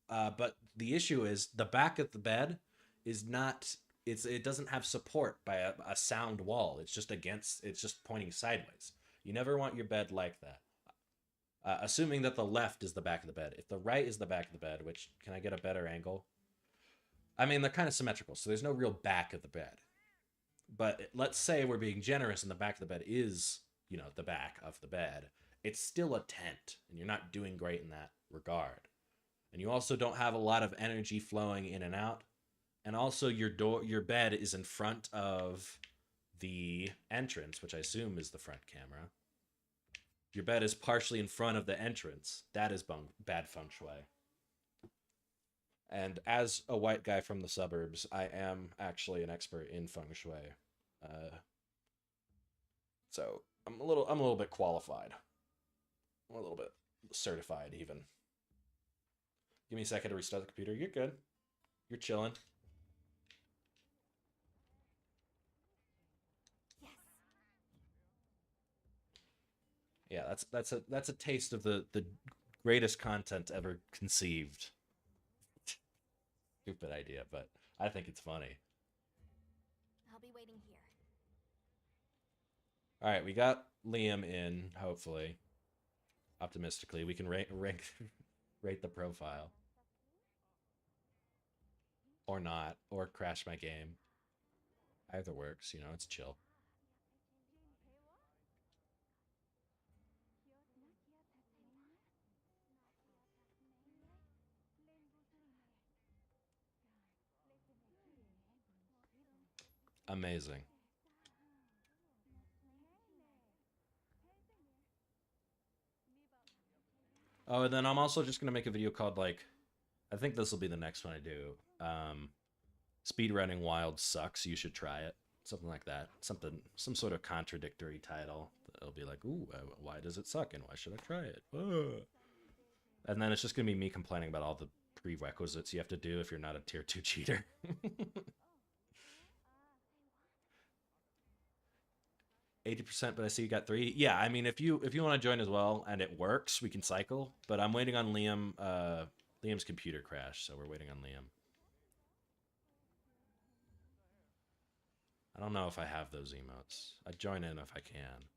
But the issue is the back of the bed is not. It doesn't have support by a sound wall. It's just pointing sideways. You never want your bed like that. Assuming that the left is the back of the bed. If the right is the back of the bed, which, can I get a better angle? I mean, they're kind of symmetrical, so there's no real back of the bed. But let's say we're being generous and the back of the bed is, you know, the back of the bed. It's still a tent, and you're not doing great in that regard. And you also don't have a lot of energy flowing in and out. And also your bed is in front of the entrance, which I assume is the front camera. Your bed is partially in front of the entrance. That is bad feng shui. And as a white guy from the suburbs, I am actually an expert in feng shui. So I'm a little bit qualified. I'm a little bit certified even. Give me a second to restart the computer. You're good. You're chilling. Yes. Yeah, that's a taste of the greatest content ever conceived. Stupid idea, but I think it's funny. I'll be waiting here. All right, we got Liam in. Hopefully, optimistically, we can rank rate the profile, or not, or crash my game. Either works. You know, it's chill. Amazing. Oh, and then I'm also just gonna make a video called like, I think this will be the next one I do. Speedrunning Wild sucks. You should try it. Something like that. Some sort of contradictory title. It'll be like, ooh, why does it suck and why should I try it? And then it's just gonna be me complaining about all the prerequisites you have to do if you're not a tier 2 cheater. 80%, but I see you got 3. Yeah, I mean, if you want to join as well and it works, we can cycle. But I'm waiting on Liam. Liam's computer crashed, so we're waiting on Liam. I don't know if I have those emotes. I'd join in if I can.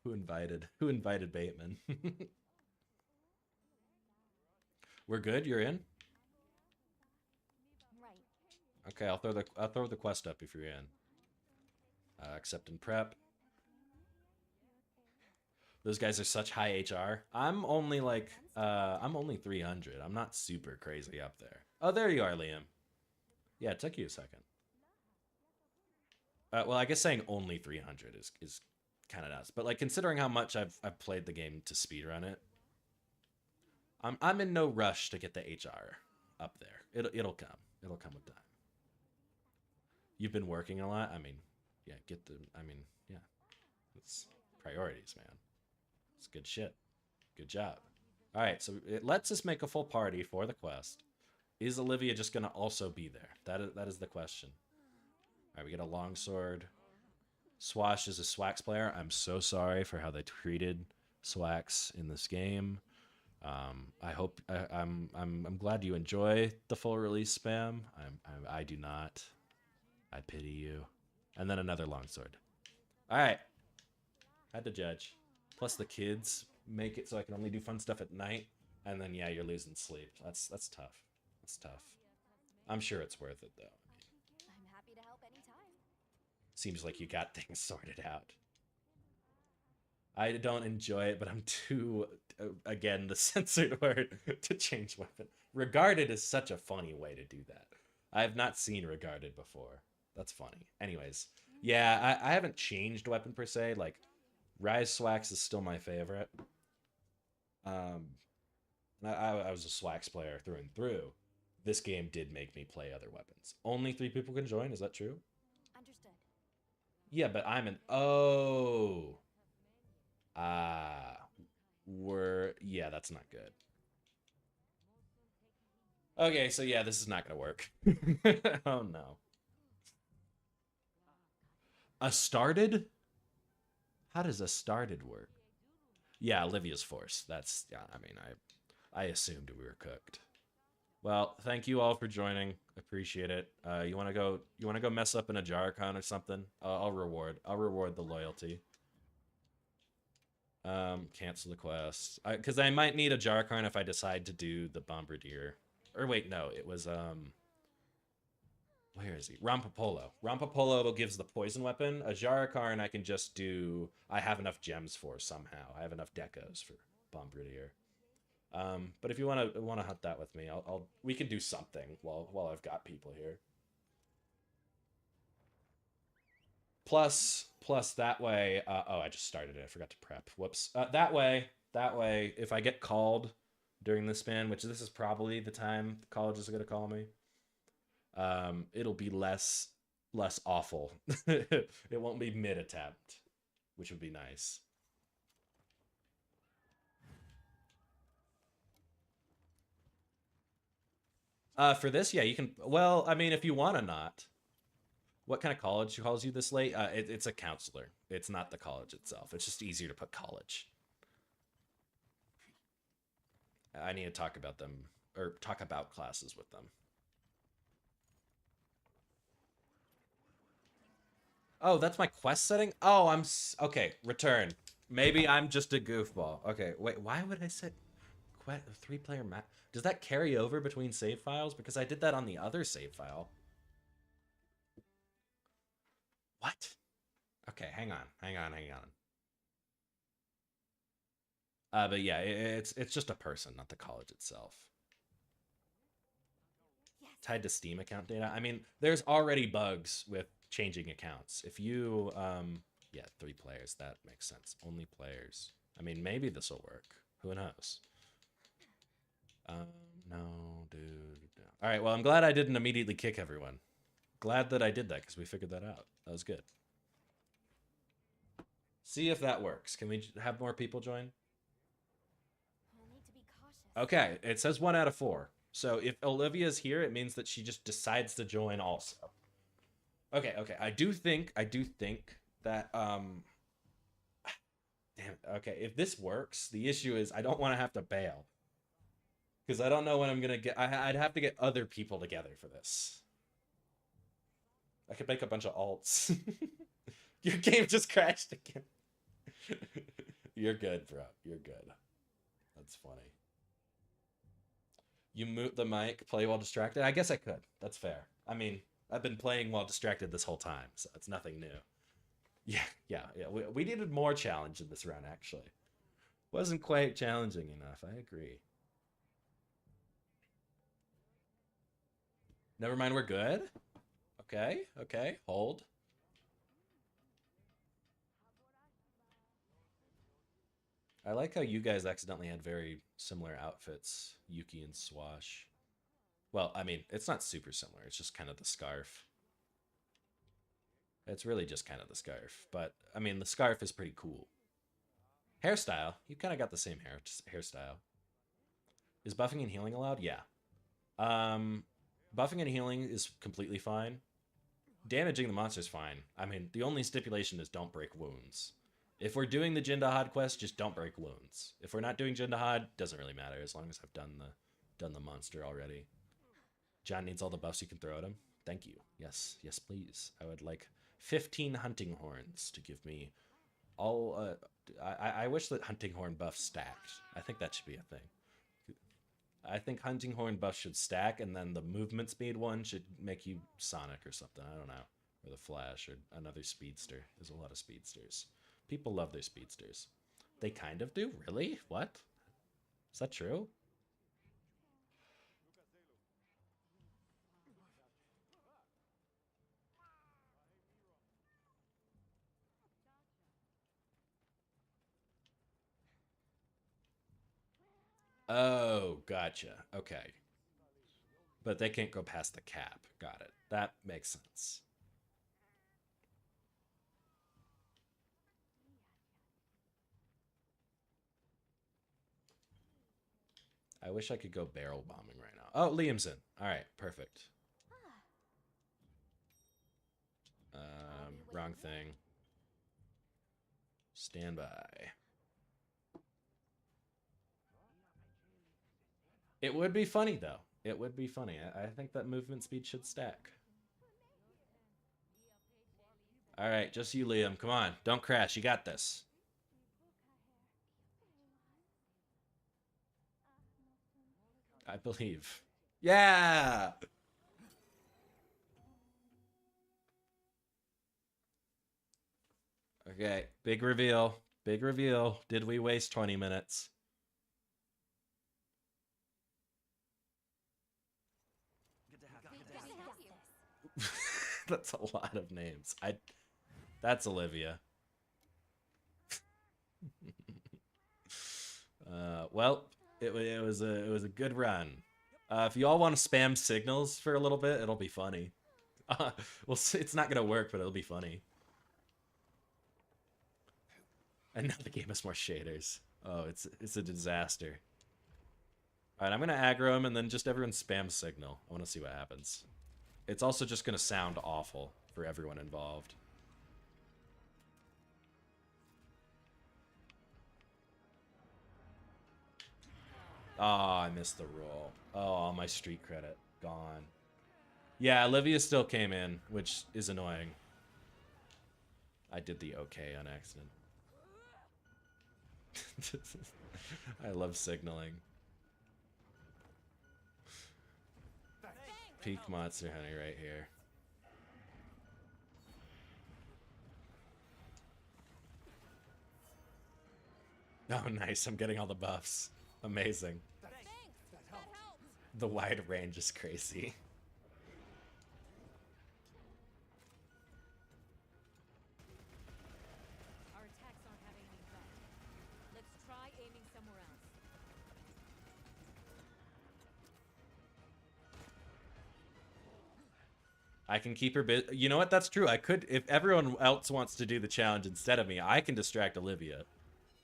Who invited? Who invited Bateman? We're good. You're in. Right. Okay, I'll throw the quest up if you're in. Accept and prep. Those guys are such high HR. I'm only like I'm only 300. I'm not super crazy up there. Oh, there you are, Liam. Yeah, it took you a second. Well, I guess saying only 300 is kind of nuts. But like considering how much I've played the game to speedrun it, I'm in no rush to get the HR up there. It'll come. It'll come with time. You've been working a lot. I mean, yeah, yeah. It's priorities, man. It's good shit. Good job. All right, so it lets us make a full party for the quest. Is Olivia just going to also be there? That is the question. All right, we get a longsword. Swash is a Swax player. I'm so sorry for how they treated Swax in this game. I hope I'm glad you enjoy the full release spam. I do not. I pity you. And then another longsword. All right. Had to judge. Plus the kids make it so I can only do fun stuff at night. And then yeah, you're losing sleep. That's tough. That's tough. I'm sure it's worth it though. I'm happy to help anytime. Seems like you got things sorted out. I don't enjoy it, but I'm too, again, the censored word to change weapon. Regarded is such a funny way to do that. I have not seen regarded before. That's funny. Anyways, yeah, I haven't changed weapon per se. Like, Rise Swax is still my favorite. I was a Swax player through and through. This game did make me play other weapons. Only 3 people can join, is that true? Understood. Yeah, but I'm an... Oh... yeah, that's not good. Okay, so yeah, this is not gonna work. Oh no. A started? How does a started work? Yeah, Olivia's force. That's, yeah, I mean, I assumed we were cooked. Well, thank you all for joining. Appreciate it. You wanna go mess up in a Jarcon or something? I'll reward the loyalty. Cancel the quest. Because I might need a Jarkarn if I decide to do the Bombardier. Or wait, no, it was, where is he? Rampapolo. Rampapolo gives the poison weapon. A Jarkarn I can just do, I have enough gems for somehow. I have enough decos for Bombardier. But if you want to hunt that with me, we can do something while I've got people here. Plus that way, oh, I just started it. I forgot to prep. Whoops. That way, if I get called during this span, which this is probably the time colleges are going to call me, it'll be less awful. It won't be mid attempt, which would be nice. For this, yeah, you can. Well, I mean, if you want to not. What kind of college calls you this late? It's a counselor. It's not the college itself. It's just easier to put college. I need to talk about them, or talk about classes with them. Oh, that's my quest setting? Oh, okay, return. Maybe I'm just a goofball. Okay, wait, why would I say quest 3-player map? Does that carry over between save files? Because I did that on the other save file. What? Okay, hang on. But yeah, it's just a person, not the college itself. Yes. Tied to Steam account data. I mean, there's already bugs with changing accounts. If you, yeah, 3 players, that makes sense. Only players. I mean, maybe this will work. Who knows? No, dude. No. All right, well, I'm glad I didn't immediately kick everyone. Glad that I did that because we figured that out. That was good. See if that works. Can we have more people join? I'll need to be cautious. Okay, it says 1 out of 4. So if Olivia's here, it means that she just decides to join also. Okay. I do think that damn it. Okay, if this works, the issue is I don't want to have to bail. Because I don't know when I'm gonna get I'd have to get other people together for this. I could make a bunch of alts. Your game just crashed again. You're good, bro. You're good. That's funny. You mute the mic, play while distracted? I guess I could. That's fair. I mean, I've been playing while distracted this whole time, so it's nothing new. Yeah. We needed more challenge in this round, actually. Wasn't quite challenging enough. I agree. Never mind, we're good? Okay. Hold. I like how you guys accidentally had very similar outfits, Yuki and Swash. Well, I mean, it's not super similar. It's just kind of the scarf. It's really just kind of the scarf. But, I mean, the scarf is pretty cool. Hairstyle. You kind of got the same hairstyle. Is buffing and healing allowed? Yeah. Buffing and healing is completely fine. Damaging the monster is fine. I mean, the only stipulation is don't break wounds. If we're doing the Jindahad quest, just don't break wounds. If we're not doing Jindahad, doesn't really matter as long as I've done the monster already. John needs all the buffs you can throw at him. Thank you. Yes, please. I would like 15 hunting horns to give me all. I wish that hunting horn buffs stacked. I think that should be a thing. I think hunting horn buffs should stack, and then the movement speed one should make you Sonic or something. I don't know, or the Flash or another speedster. There's a lot of speedsters. People love their speedsters. They kind of do? Really? What? Is that true? Oh, gotcha. Okay. But they can't go past the cap. Got it. That makes sense. I wish I could go barrel bombing right now. Oh, Liam's in. All right, perfect. Wrong thing. Stand by. It would be funny, though. It would be funny. I think that movement speed should stack. All right, just you, Liam. Come on. Don't crash. You got this. I believe. Yeah! Okay, big reveal. Big reveal. Did we waste 20 minutes? That's a lot of names. That's Olivia. Well, It was a good run. If you all want to spam signals for a little bit, it'll be funny. Well, it's not gonna work, but it'll be funny. And now the game has more shaders. Oh, it's a disaster. All right, I'm gonna aggro him, and then just everyone spam signal. I want to see what happens. It's also just gonna sound awful for everyone involved. Oh, I missed the roll. Oh, all my street credit gone. Yeah, Olivia still came in, which is annoying. I did the okay on accident. I love signaling. Peak Monster Honey right here. Oh, nice. I'm getting all the buffs. Amazing. The wide range is crazy. Our attacks aren't having any effect. Let's try aiming somewhere else. I can keep her busy. You know what? That's true. I could, if everyone else wants to do the challenge instead of me, I can distract Olivia.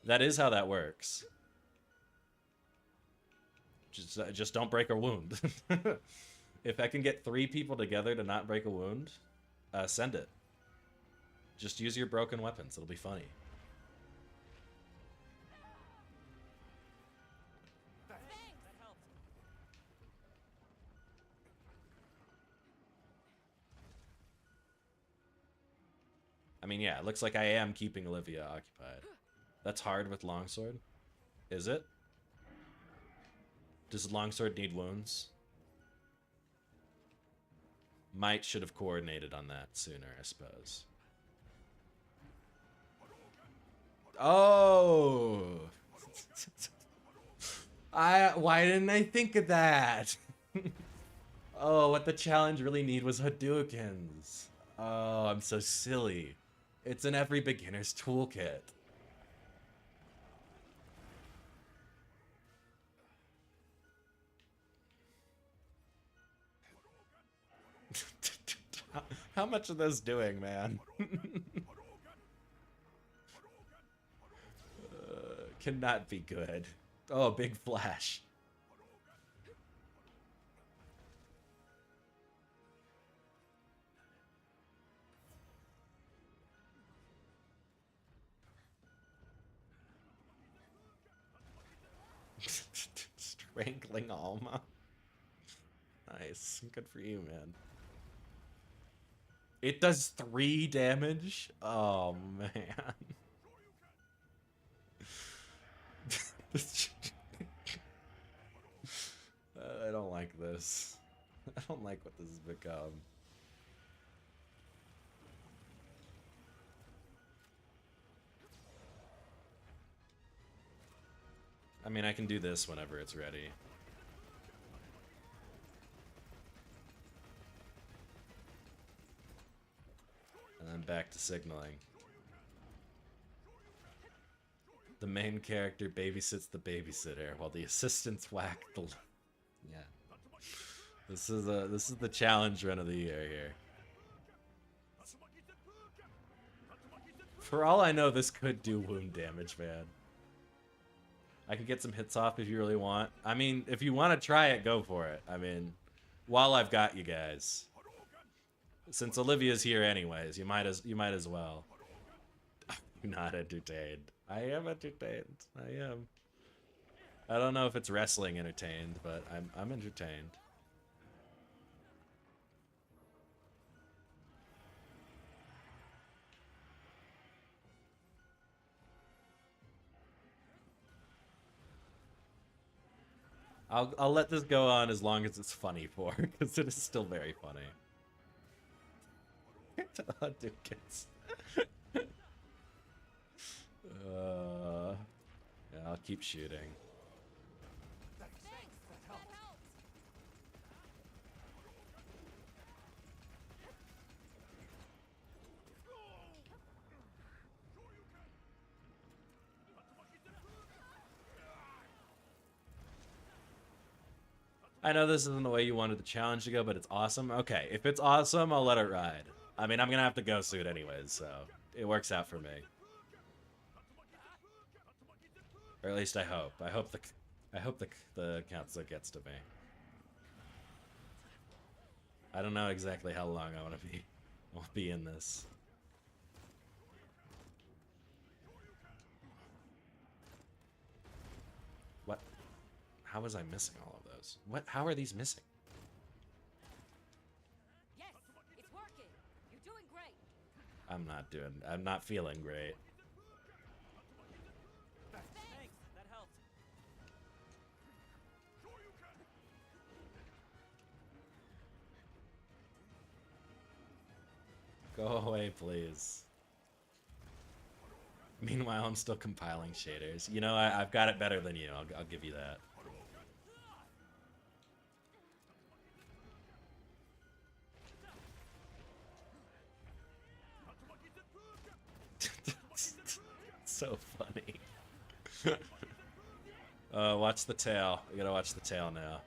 That is how that works. Just don't break a wound. If I can get 3 people together to not break a wound, send it. Just use your broken weapons. It'll be funny. I mean, yeah, it looks like I am keeping Olivia occupied. That's hard with longsword. Is it? Does longsword need wounds? Might should have coordinated on that sooner, I suppose. Oh! Why didn't I think of that? Oh, what the challenge really need was Hadoukens. Oh, I'm so silly. It's in every beginner's toolkit. How much are those doing, man? Cannot be good. Oh, big flash. Strangling Alma. Nice. Good for you, man. It does 3 damage? Oh, man. I don't like this. I don't like what this has become. I mean, I can do this whenever it's ready. And then back to signaling. The main character babysits the babysitter while the assistants whack the... Yeah. This is the challenge run of the year here. For all I know, this could do wound damage, man. I could get some hits off if you really want. I mean, if you want to try it, go for it. I mean, while I've got you guys. Since Olivia's here anyways, you might as well. I'm not entertained. I am entertained. I am. I don't know if it's wrestling entertained, but I'm entertained. I'll let this go on as long as it's funny for, because it is still very funny. Hadouken. Yeah, I'll keep shooting. I know this isn't the way you wanted the challenge to go, but it's awesome. Okay, if it's awesome, I'll let it ride. I mean, I'm gonna have to go soon anyways, so it works out for me. Or at least I hope. I hope the counselor gets to me. I don't know exactly how long I want to be in this. What? How was I missing all of those? What? How are these missing? Yes, it's working. You're doing great. I'm not feeling great. Thanks, that helped. Go away, please. Meanwhile, I'm still compiling shaders. You know, I've got it better than you. I'll give you that. So funny. Watch the tail. We gotta watch the tail now.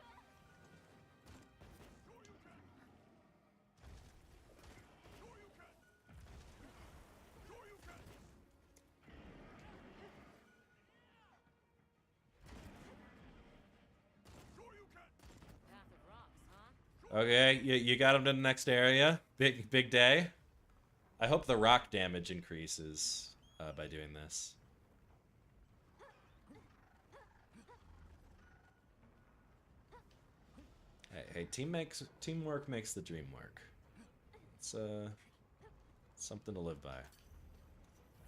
Path of rocks, huh? Okay, you got him to the next area. Big day. I hope the rock damage increases by doing this. Hey, teamwork makes the dream work. It's something to live by.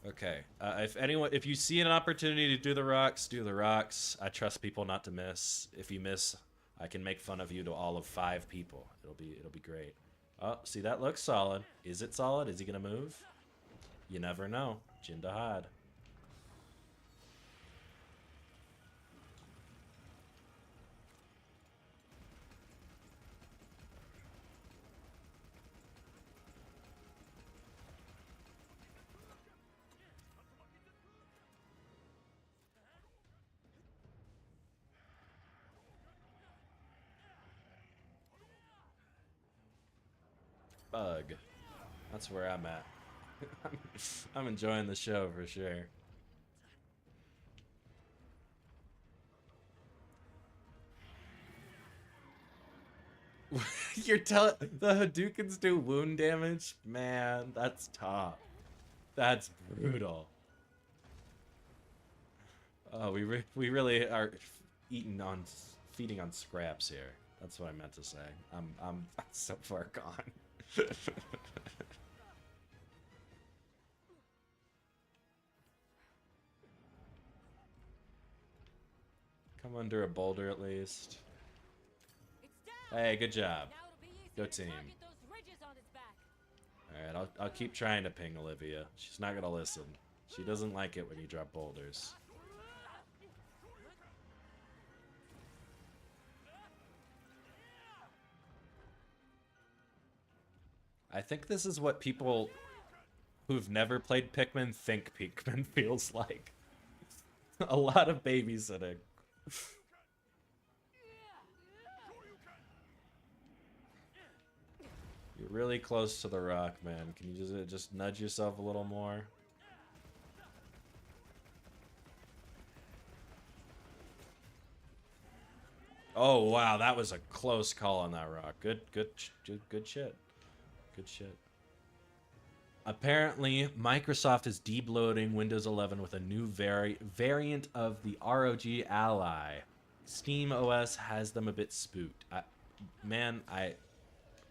Okay, if you see an opportunity to do the rocks, do the rocks. I trust people not to miss. If you miss, I can make fun of you to all of 5 people. It'll be great. Oh, see, that looks solid. Is it solid? Is he gonna move? You never know. Jindahad. Bug. That's where I'm at. I'm enjoying the show for sure. You're telling the Hadoukens do wound damage? Man, that's tough. That's brutal. Oh, we really are feeding on scraps here. That's what I meant to say. I'm so far gone. Come under a boulder at least. It's down. Hey, good job. Now it'll be easier Go to team. target those ridges on its back. Alright, I'll keep trying to ping Olivia. She's not gonna listen. She doesn't like it when you drop boulders. I think this is what people who've never played Pikmin think Pikmin feels like. A lot of babysitting. You're really close to the rock, man. Can you just nudge yourself a little more? Oh wow, that was a close call on that rock. Good shit. Good shit. Apparently, Microsoft is debloating Windows 11 with a new variant of the ROG Ally. Steam OS has them a bit spooked. Man, I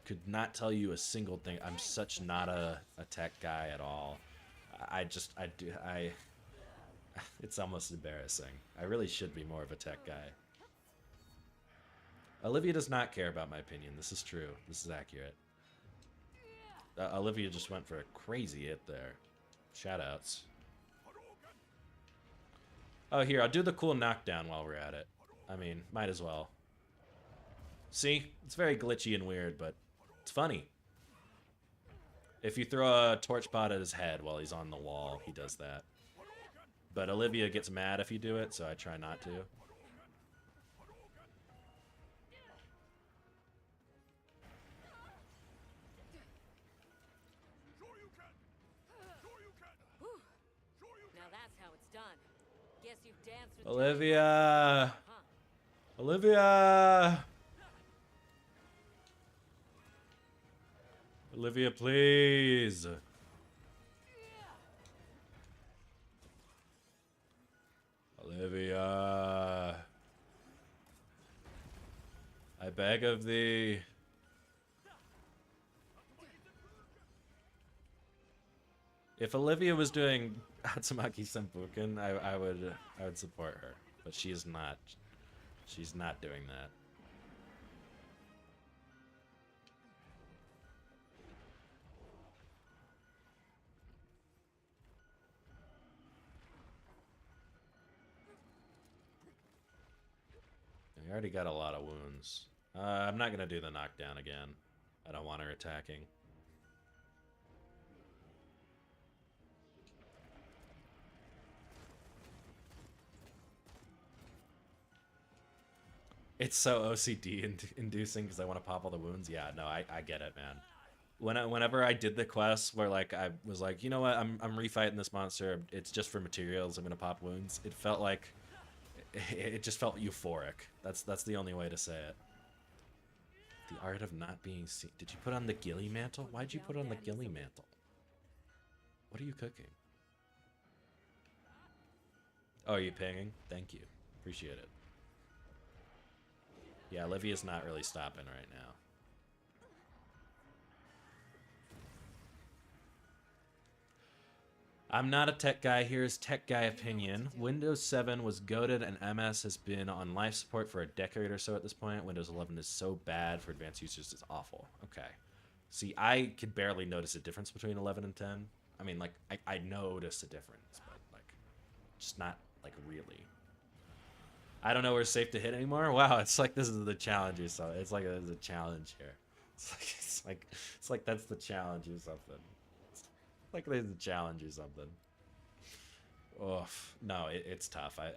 could not tell you a single thing. I'm such not a tech guy at all. It's almost embarrassing. I really should be more of a tech guy. Olivia does not care about my opinion. This is true. This is accurate. Olivia just went for a crazy hit there. Shoutouts. Oh, here, I'll do the cool knockdown while we're at it. I mean, might as well. See? It's very glitchy and weird, but it's funny. If you throw a torch pot at his head while he's on the wall, he does that. But Olivia gets mad if you do it, so I try not to. Dance with Olivia! huh? Olivia! Olivia, please. Olivia. I beg of thee. If Olivia was doing Hatsumaki Senpuken, I would support her, but she is not. She's not doing that. I already got a lot of wounds. I'm not gonna do the knockdown again. I don't want her attacking. It's so OCD inducing because I want to pop all the wounds. Yeah, no, I get it, man. Whenever I did the quest where like I was like, you know what, I'm refighting this monster. It's just for materials. I'm gonna pop wounds. It felt like it just felt euphoric. That's the only way to say it. The art of not being seen. Did you put on the ghillie mantle? Why'd you put on the ghillie mantle? What are you cooking? Oh, are you pinging? Thank you. Appreciate it. Yeah, Olivia's not really stopping right now. I'm not a tech guy. Here's tech guy opinion. Windows 7 was goated and MS has been on life support for a decade or so at this point. Windows 11 is so bad for advanced users, it's awful. Okay. See, I could barely notice a difference between 11 and 10. I mean, like, I notice a difference, but, like, just not, like, really. I don't know where it's safe to hit anymore. Wow, it's like this is the challenge or something. It's like there's a challenge here. It's like that's the challenge or something. Like there's a challenge or something. Oh no, it's tough. I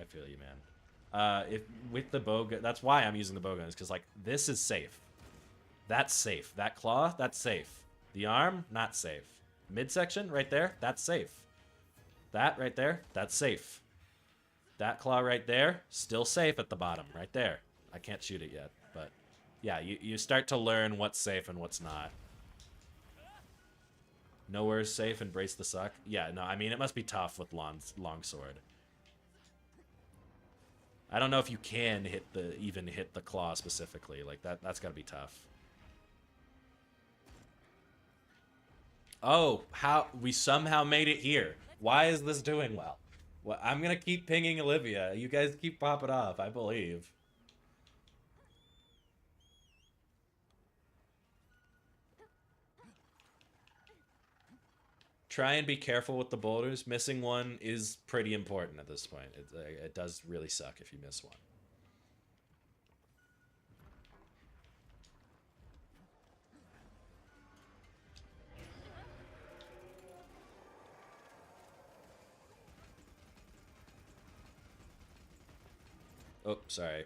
feel you, man. If with the bowgun, that's why I'm using the bowguns because like this is safe. That's safe. That claw, that's safe. The arm, not safe. Midsection, right there, that's safe. That right there, that's safe. That claw right there, still safe at the bottom, right there. I can't shoot it yet, but yeah, you start to learn what's safe and what's not. Nowhere's safe, embrace the suck. Yeah, no, I mean, it must be tough with longsword. I don't know if you can even hit the claw specifically. Like, that's gotta be tough. Oh, how we somehow made it here. Why is this doing well? Well, I'm gonna keep pinging Olivia. You guys keep popping off, I believe. Try and be careful with the boulders. Missing one is pretty important at this point. It does really suck if you miss one. Oh, sorry.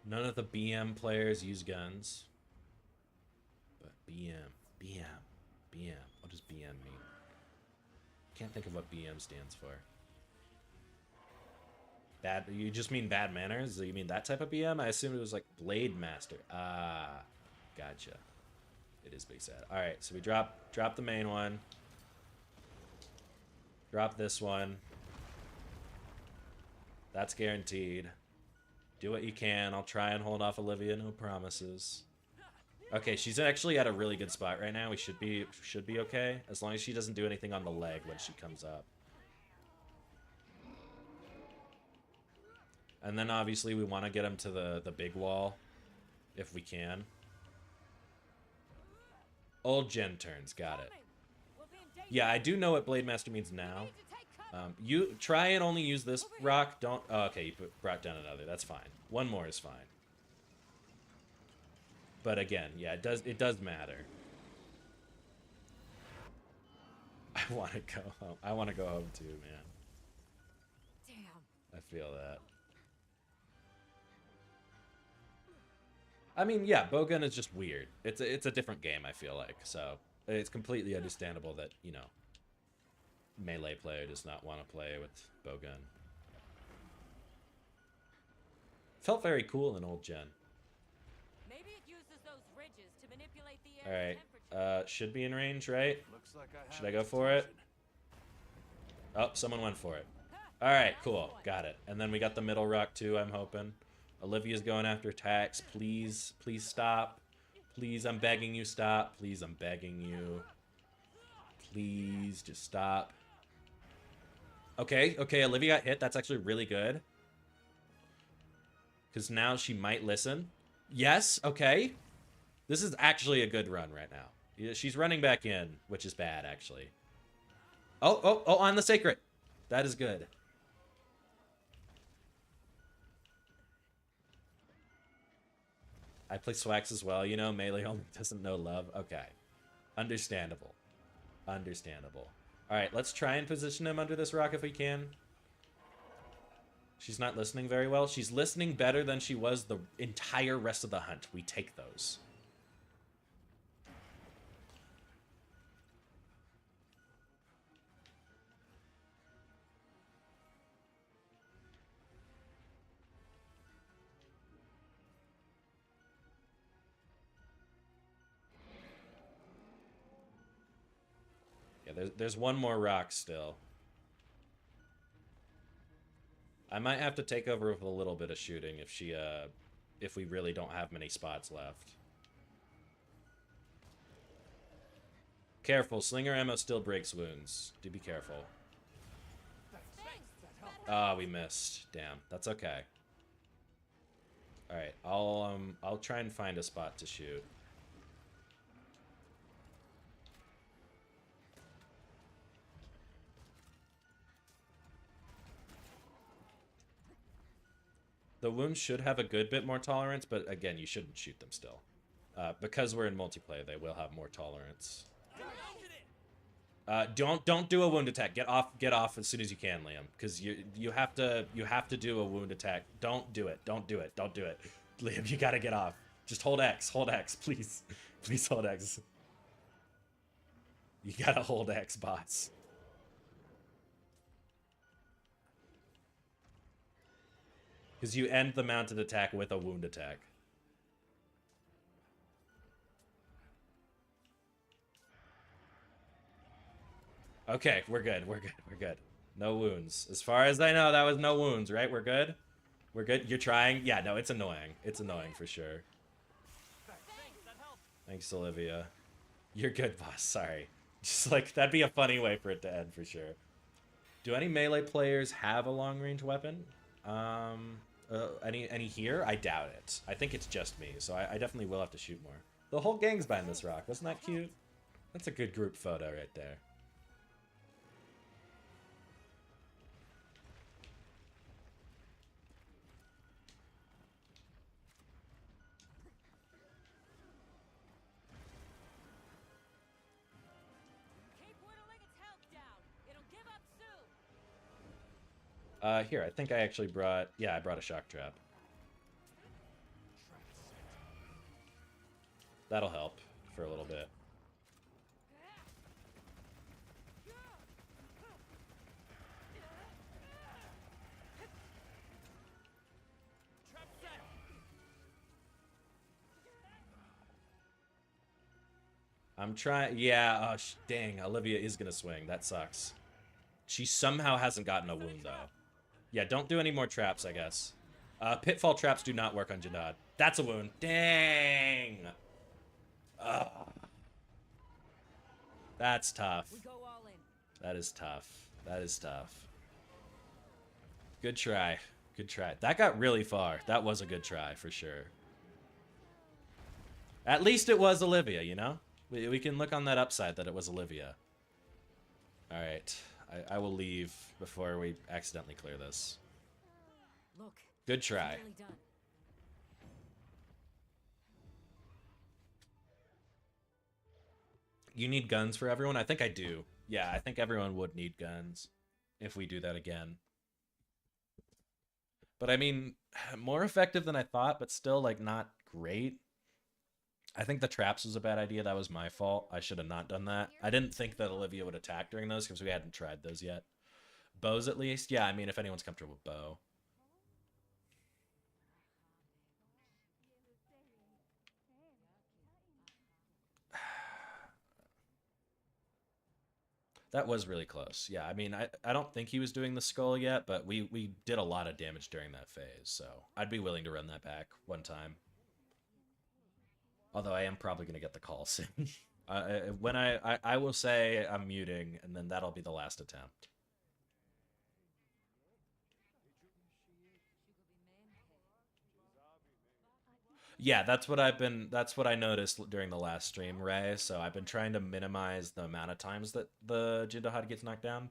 None of the BM players use guns. But BM. What does BM mean? Can't think of what BM stands for. Bad, you just mean bad manners? You mean that type of BM? I assumed it was like Blade Master. Ah, gotcha. It is big sad. Alright, so we drop the main one. Drop this one. That's guaranteed. Do what you can. I'll try and hold off Olivia. No promises. Okay, she's actually at a really good spot right now. We should be okay. As long as she doesn't do anything on the leg when she comes up. And then obviously we want to get him to the big wall. If we can. Old gen turns. Got it. Yeah, I do know what Blade Master means now. You try and only use this rock. Don't. Oh, okay, you brought down another. That's fine. One more is fine. But again, yeah, it does matter. I want to go home. I want to go home too, man. Damn. I feel that. I mean, yeah, bowgun is just weird. It's a different game. I feel like so it's completely understandable that you know. melee player does not want to play with bowgun. Felt very cool in old gen. Maybe it uses those ridges to manipulate the air Alright, temperature. should be in range, right? Looks like I Should I go for it? Oh, someone went for it. Alright, cool. Got it. And then we got the middle rock too, I'm hoping. Olivia's going after attacks. Please, please stop. Please, I'm begging you, stop. Please, I'm begging you. Please, just stop. Okay, okay, Olivia got hit. That's actually really good. Because now she might listen. Yes, okay. This is actually a good run right now. Yeah, she's running back in, which is bad, actually. Oh, oh, oh, on the sacred. That is good. I play Swax as well, you know, melee only doesn't know love. Okay. Understandable. Understandable. Alright, let's try and position him under this rock if we can. She's not listening very well. She's listening better than she was the entire rest of the hunt. We take those. Yeah, there's one more rock still. I might have to take over with a little bit of shooting if we really don't have many spots left. Careful, slinger ammo still breaks wounds. Do be careful. Ah, we missed. Damn, that's okay. All right, I'll try and find a spot to shoot. The wounds should have a good bit more tolerance, but again, you shouldn't shoot them still. Because we're in multiplayer, they will have more tolerance. Don't do a wound attack. Get off as soon as you can, Liam, because you have to do a wound attack. Don't do it. Don't do it. Don't do it. Liam, you gotta get off. Just hold X. Hold X, please. Please hold X. You gotta hold X, bots. Because you end the mounted attack with a wound attack. Okay, we're good. We're good. We're good. No wounds. As far as I know, that was no wounds, right? We're good? We're good? You're trying? Yeah, no, it's annoying. It's annoying for sure. Thanks, Olivia. You're good, boss. Sorry. Just like, that'd be a funny way for it to end for sure. Do any melee players have a long-range weapon? Any here? I doubt it. I think it's just me, so I definitely will have to shoot more. The whole gang's behind this rock. Wasn't that cute? That's a good group photo right there. Keep whittling its health down. It'll give up soon. Here, I think I actually brought... Yeah, I brought a shock trap. That'll help for a little bit. I'm trying... Yeah, oh, dang. Olivia is going to swing. That sucks. She somehow hasn't gotten a wound, though. Yeah, don't do any more traps, I guess. Pitfall traps do not work on Jadad. That's a wound. Dang! Ugh. That's tough. We go all in. That is tough. That is tough. Good try. Good try. That got really far. That was a good try, for sure. At least it was Olivia, you know? We can look on that upside that it was Olivia. Alright. I will leave before we accidentally clear this. Look. Good try. Nearly done. You need guns for everyone? I think I do. Yeah, I think everyone would need guns if we do that again. But I mean, more effective than I thought, but still, like, not great. I think the traps was a bad idea. That was my fault. I should have not done that. I didn't think that Olivia would attack during those because we hadn't tried those yet. Bows at least? Yeah, I mean, if anyone's comfortable with bow. That was really close. Yeah, I mean, I don't think he was doing the skull yet, but we did a lot of damage during that phase, so I'd be willing to run that back one time. Although I am probably going to get the call soon. When I will say I'm muting, and then that'll be the last attempt. Yeah, that's what I noticed during the last stream, Ray. So I've been trying to minimize the amount of times that the Jindahad gets knocked down.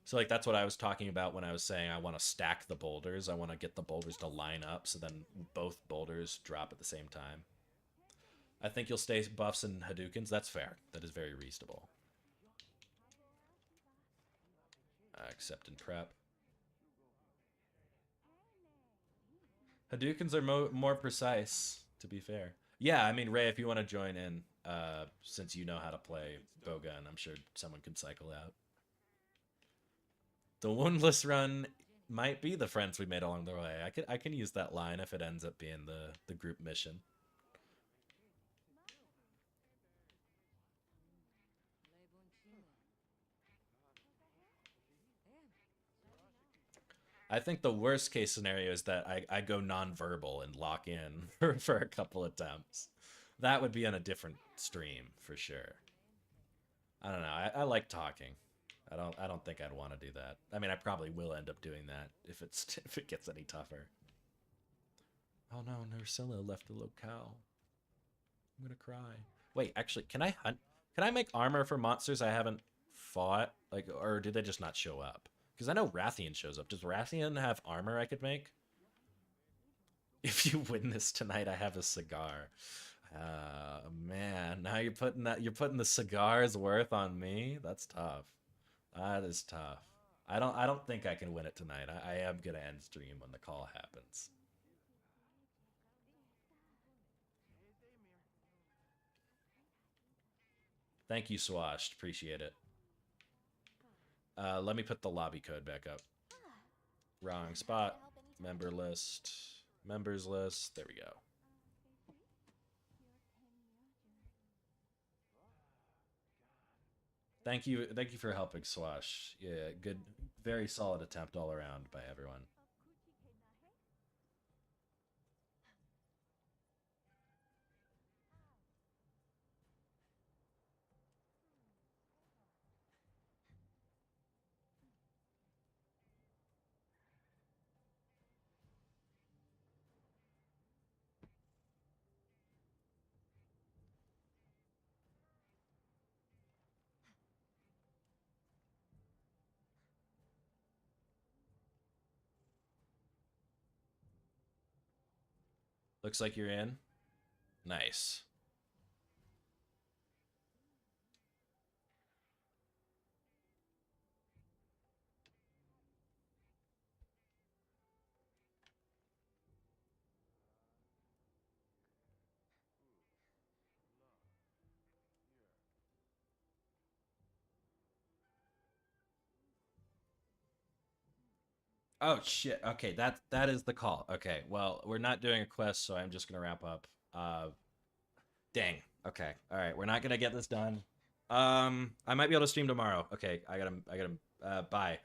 So like that's what I was talking about when I was saying I want to stack the boulders. I want to get the boulders to line up so then both boulders drop at the same time. I think you'll stay buffs and Hadoukens. That's fair. That is very reasonable. Except in prep. Hadoukens are more precise, to be fair. Yeah, I mean, Ray, if you want to join in, since you know how to play bowgun, I'm sure someone can cycle out. The woundless run might be the friends we made along the way. I can use that line if it ends up being the group mission. I think the worst case scenario is that I go non-verbal and lock in for a couple attempts. That would be on a different stream for sure. I don't know. I like talking. I don't think I'd want to do that. I mean, I probably will end up doing that if it gets any tougher. Oh no, Nursilla left the locale. I'm gonna cry. Wait, actually, can I hunt? Can I make armor for monsters I haven't fought? Like, or did they just not show up? Because I know Rathian shows up. Does Rathian have armor I could make? If you win this tonight, I have a cigar. Man, now you're putting the cigar's worth on me. That's tough. That is tough. I don't think I can win it tonight. I am gonna end stream when the call happens. Thank you, Swashed. Appreciate it. Let me put the lobby code back up. Wrong spot. Member list. Members list. There we go. Thank you for helping, Swash. Yeah, good, very solid attempt all around by everyone. Looks like you're in. Nice. Oh shit. Okay, that is the call. Okay, well, we're not doing a quest, so I'm just gonna wrap up. Dang. Okay. All right, we're not gonna get this done. I might be able to stream tomorrow. Okay, I gotta. Bye.